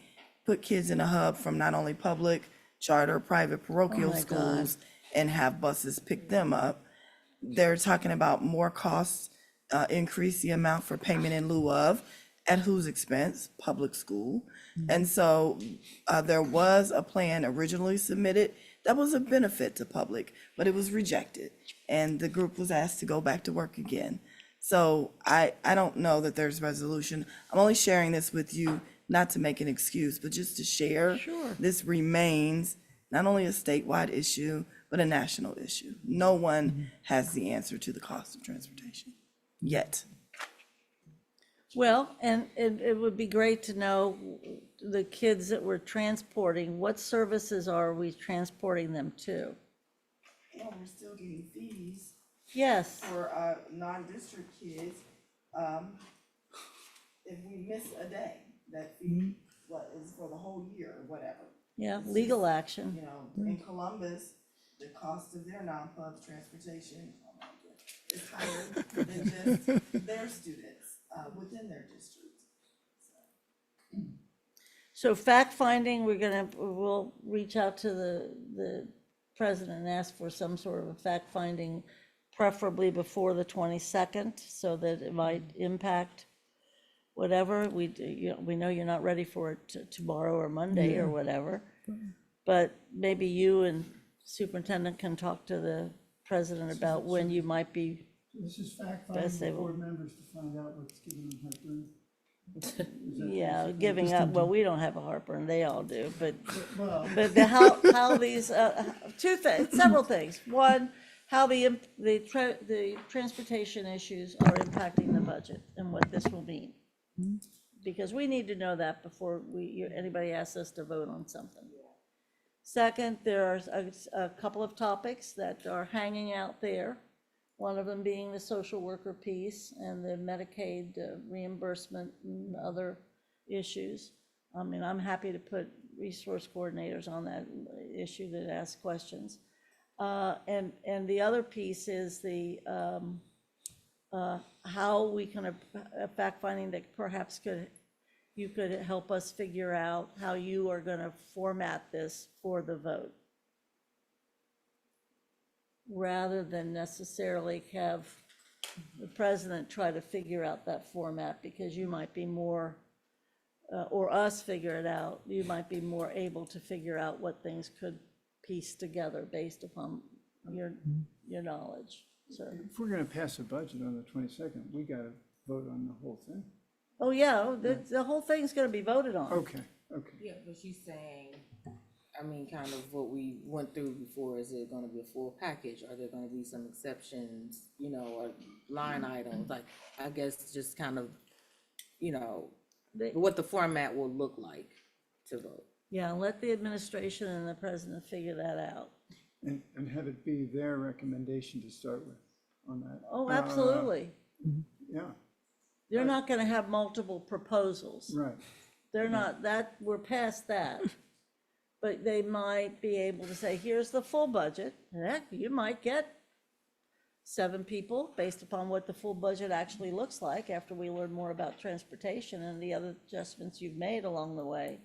put kids in a hub from not only public, charter, private, parochial my God. schools, and have buses pick them up. They're talking about more costs, increase the amount for payment in lieu of, at whose expense? Public school. And so there was a plan originally submitted that was a benefit to public, but it was rejected. And the group was asked to go back to work again. So I don't know that there's resolution. I'm only sharing this with you, not to make an excuse, but just to share. Sure. This remains not only a statewide issue, but a national issue. No one has the answer to the cost of transportation yet. Well, and it would be great to know the kids that we're transporting, what services are we transporting them to? And we're still getting fees Yes, for non-district kids. If we miss a day, that fee is for the whole year or whatever. yeah, It's legal just, action. You know, in Columbus, the cost of their non-pub transportation, oh my goodness, is higher than just their students within their district. So fact-finding, we'll reach out to the president and ask for some sort of a fact-finding, preferably before the 22nd, so that it might impact whatever. We know you're not ready for it tomorrow or Monday or whatever. But maybe you and superintendent can talk to the president about when you might be. This is fact Best finding able. board members to find out what's giving them heartburn. Yeah, giving up, well, we don't have a heartburn, they all do, but Well, how these, several things. One, how the transportation issues are impacting the budget and what this will mean. Because we need to know that before anybody asks us to vote on something. Second, there are a couple of topics that are hanging out there. One of them being the social worker piece and the Medicaid reimbursement and other issues. I mean, I'm happy to put resource coordinators on that issue that ask questions. And the other piece is the how we can, fact finding that perhaps you could help us figure out how you are going to format this for the vote, rather than necessarily have the president try to figure out that format, because you might be more, or us figure it out, you might be more able to figure out what things could piece together based upon your knowledge, so. if we're gonna pass a budget on the 22nd, we gotta vote on the whole thing. Oh, yeah, the whole thing's gonna be voted on. Okay. Yeah, but she's saying, I mean, kind of what we went through before, is it gonna be a full package? Are there gonna be some exceptions, you know, or line items? Like, I guess just kind of, you know, what the format will look like to vote. Yeah, let the administration and the president figure that out. And have it be their recommendation to start with on that. Oh, absolutely. Yeah, They're not gonna have multiple proposals. right. They're not, we're past that. But they might be able to say, here's the full budget, and heck, you might get 7 people based upon what the full budget actually looks like after we learn more about transportation and the other adjustments you've made along the way.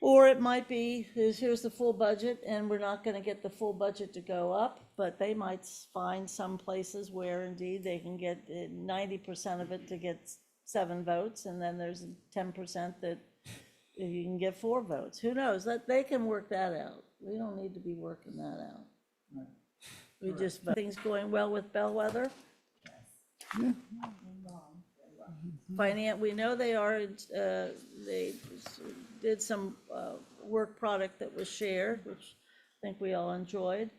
Or it might be, here's the full budget, and we're not gonna get the full budget to go up, but they might find some places where indeed they can get 90% of it to get 7 votes, and then there's 10% that you can get 4 votes. Who knows? That they can work that out. We don't need to be working that out. Right. We just, things going well with Bellwether? Yeah. Finance, we know they are, they did some work product that was shared, which I think we all enjoyed.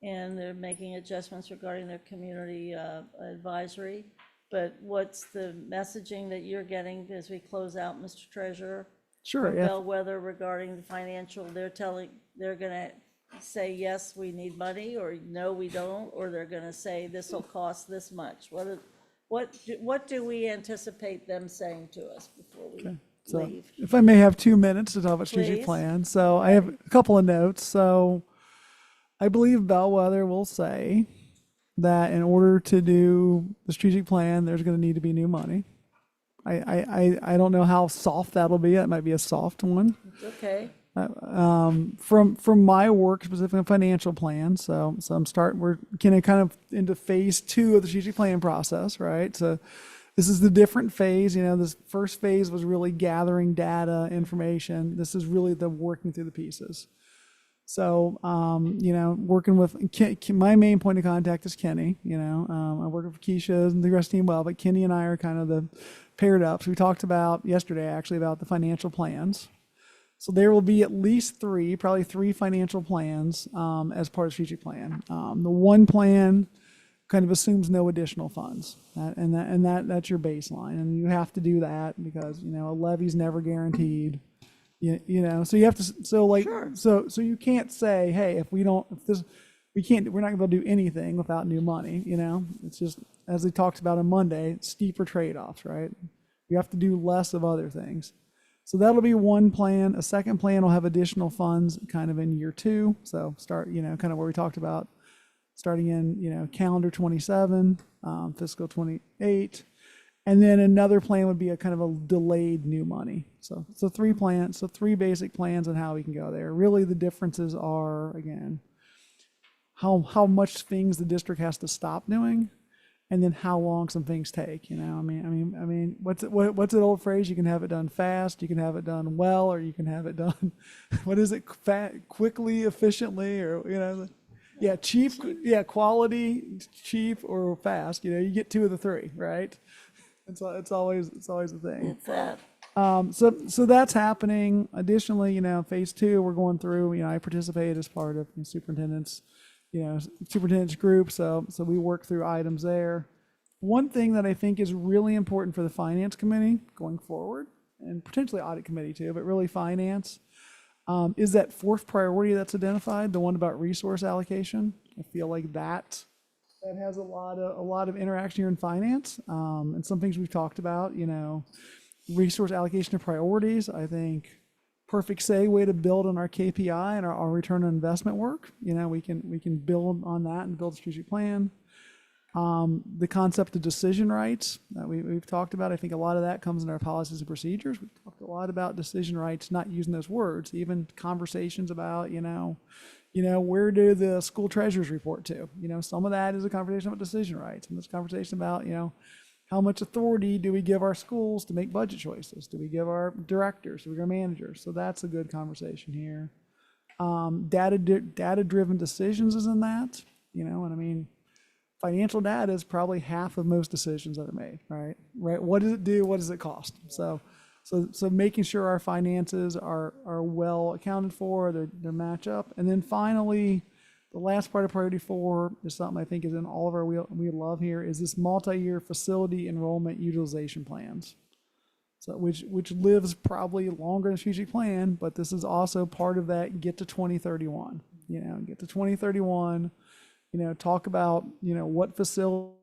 And they're making adjustments regarding their community advisory. But what's the messaging that you're getting as we close out, Mr. Treasurer? Sure, For yeah. Bellwether regarding the financial, they're gonna say, yes, we need money, or no, we don't, or they're gonna say, this will cost this much. What do we anticipate them saying to us before we So leave? if I may have 2 minutes to talk about strategic Please. plan. So I have a couple of notes. So I believe Bellwether will say that in order to do the strategic plan, there's going to need to be new money. I don't know how soft that'll be. That might be a soft one. Okay. From my work, specifically financial plan. So we're getting kind of into phase 2 of the strategic plan process, right? So this is the different phase. This first phase was really gathering data, information. This is really the working through the pieces. So, working with my main point of contact is Kenny. I work with Keisha and the rest team well, but Kenny and I are kind of the paired up. So we talked about yesterday actually about the financial plans. So there will be at least probably three financial plans as part of the strategic plan. The one plan kind of assumes no additional funds, that's your baseline, and you have to do that because a levy's never guaranteed. So you have to, so you can't say, hey, we're not gonna be able to do anything without new money. It's just, as we talked about on Monday, steeper trade-offs, right? You have to do less of other things. So that'll be one plan. A second plan will have additional funds kind of in year 2. So start, kind of where we talked about starting in, calendar 27, fiscal 28. And then another plan would be a kind of a delayed new money. So three basic plans on how we can go there. Really the differences are, again, how much things the district has to stop doing, and then how long some things take. I mean, what's an old phrase? You can have it done fast, you can have it done well, or you can have it done, what is it? Quickly, efficiently, or cheap, quality, cheap, or fast. You get 2 of the 3, right? It's always the thing. It's that. So that's happening. Additionally, phase 2, we're going through. I participate as part of the superintendent's group. So we work through items there. One thing that I think is really important for the finance committee going forward, and potentially audit committee too, but really finance, is that 4th priority that's identified, the one about resource allocation. I feel like that has a lot of interaction here in finance, and some things we've talked about. Resource allocation of priorities. I think perfect segue to build on our KPI and our return on investment work. We can build on that and build a strategic plan. The concept of decision rights that we've talked about, I think a lot of that comes in our policies and procedures. We've talked a lot about decision rights, not using those words, even conversations about, where do the school treasurers report to? Some of that is a conversation about decision rights, and this conversation about, how much authority do we give our schools to make budget choices? Do we give our directors? Do we give our managers? So that's a good conversation here. Data-driven decisions is in that, and I mean, financial data is probably half of most decisions that are made, right? What does it do? What does it cost? So making sure our finances are well accounted for, they match up. And then finally, the last part of priority 4 is something I think is in all of our we love here, is this multi-year facility enrollment utilization plans. So which lives probably longer than strategic plan, but this is also part of that get to 2031. Get to 2031, talk about, what facility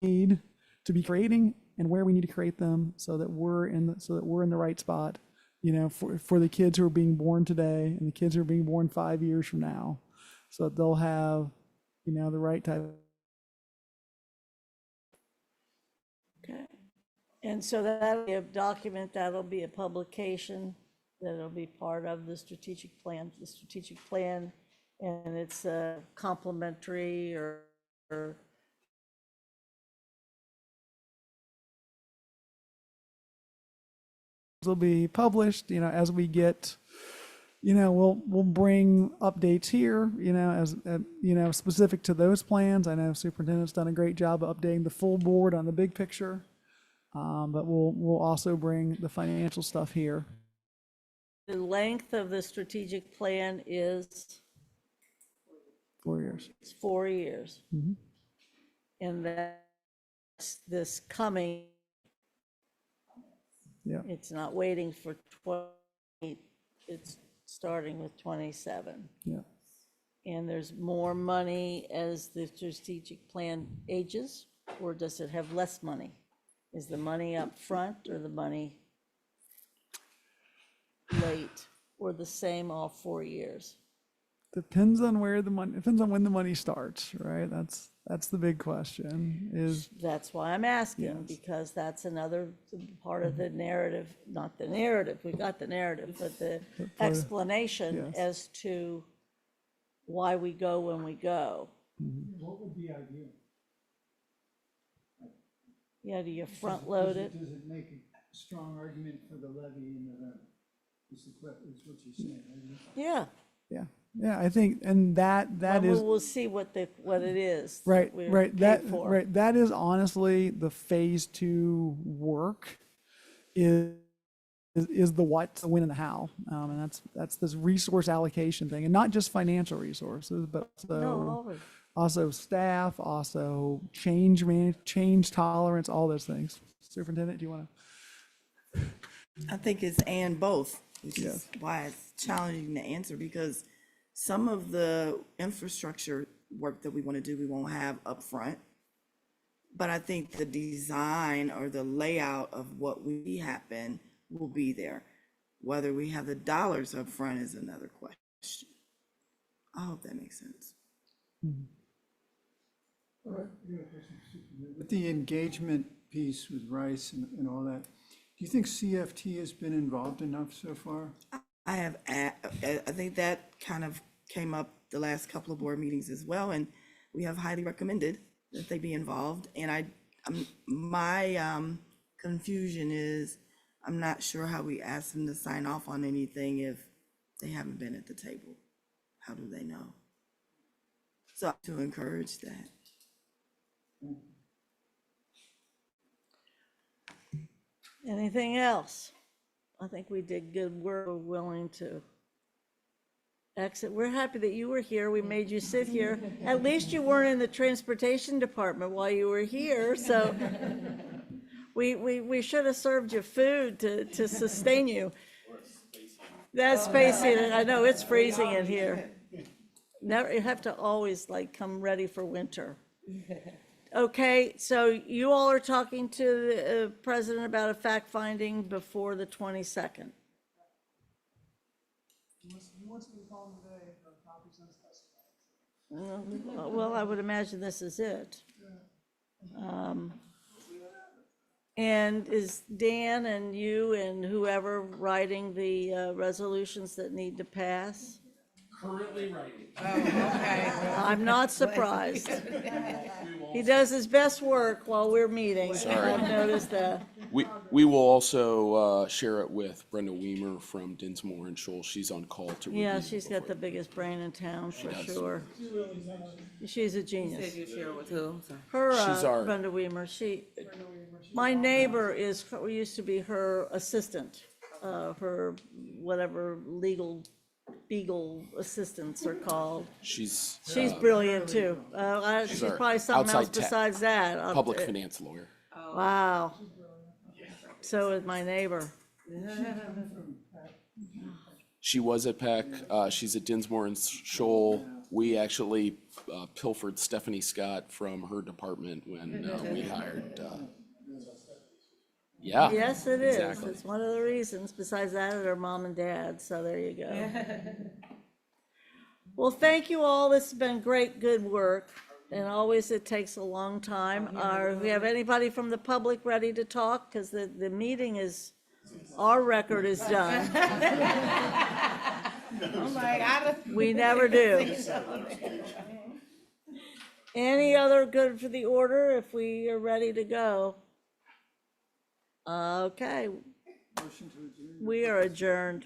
need to be creating and where we need to create them so that we're in the right spot. For the kids who are being born today and the kids who are being born 5 years from now, so that they'll have, the right type. Okay. And so that'll be a document, that'll be a publication, that'll be part of the strategic plan, and it's complementary or will be published, as we get, we'll bring updates here, as specific to those plans. I know superintendent's done a great job of updating the full board on the big picture, but we'll also bring the financial stuff here. the length of the strategic plan is 4 years. it's 4 years. Mhm. And that's this coming. Yeah. It's not waiting for 20, it's starting with 27. Yeah. And there's more money as the strategic plan ages, or does it have less money? Is the money up front or the money late, or the same all 4 years? Depends on where the money, depends on when the money starts, right? That's the big question is, That's why I'm asking, Yes. because that's another part of the narrative, not the narrative, we got the narrative, but the explanation yes. as to why we go when we go. What would be ideal? Yeah, do you front load it? Does it make a strong argument for the levy in November? Is what you're saying, isn't it? Yeah. yeah, I think, and that is. We'll see what it is. that Right, we're right, paid that, for. right, that is honestly the phase 2 work is the what, the when and the how. And that's this resource allocation thing, and not just financial resources, but also staff, also change tolerance, all those things. Superintendent, do you want to? I think it's and both, which Yeah. is why it's challenging to answer, because some of the infrastructure work that we want to do, we won't have upfront. But I think the design or the layout of what we happen will be there. Whether we have the dollars upfront is another question. I hope that makes sense. With the engagement piece with Rice and all that, do you think CFT has been involved enough so far? I think that kind of came up the last couple of board meetings as well, and we have highly recommended that they be involved. And my confusion is, I'm not sure how we ask them to sign off on anything if they haven't been at the table. How do they know? So to encourage that. Anything else? I think we did good work. We're willing to exit. We're happy that you were here. We made you sit here. At least you weren't in the transportation department while you were here, so we should have served you food to sustain you. That's spacey. I know, it's freezing in here. Never, you have to always like come ready for winter. Okay, so you all are talking to the president about a fact finding before the 22nd. Well, I would imagine this is it. And is Dan and you and whoever writing the resolutions that need to pass? Currently writing. I'm not surprised. He does his best work while we're meeting. Sorry. I've noticed that. We will also share it with Brenda Weimer from Dinsmore and Shoal. She's on call to review. Yeah, she's got the biggest brain in town for sure. She's a genius. Her, She's our- Brenda Weimer, my neighbor used to be her assistant, her whatever legal beagle assistants are called. She's Brilliant too. She's our probably something else outside tech, besides that. public finance lawyer. Wow. So is my neighbor. She was at PEC. She's at Dinsmore and Shoal. We actually pilfered Stephanie Scott from her department when we hired. Yeah. Yes, it is. Exactly. It's one of the reasons. Besides that, are her mom and dad. So there you go. Well, thank you all. This has been great, good work. And always it takes a long time. We have anybody from the public ready to talk? Because the meeting is, our record is done. We never do. Any other good for the order if we are ready to go? Okay. We are adjourned.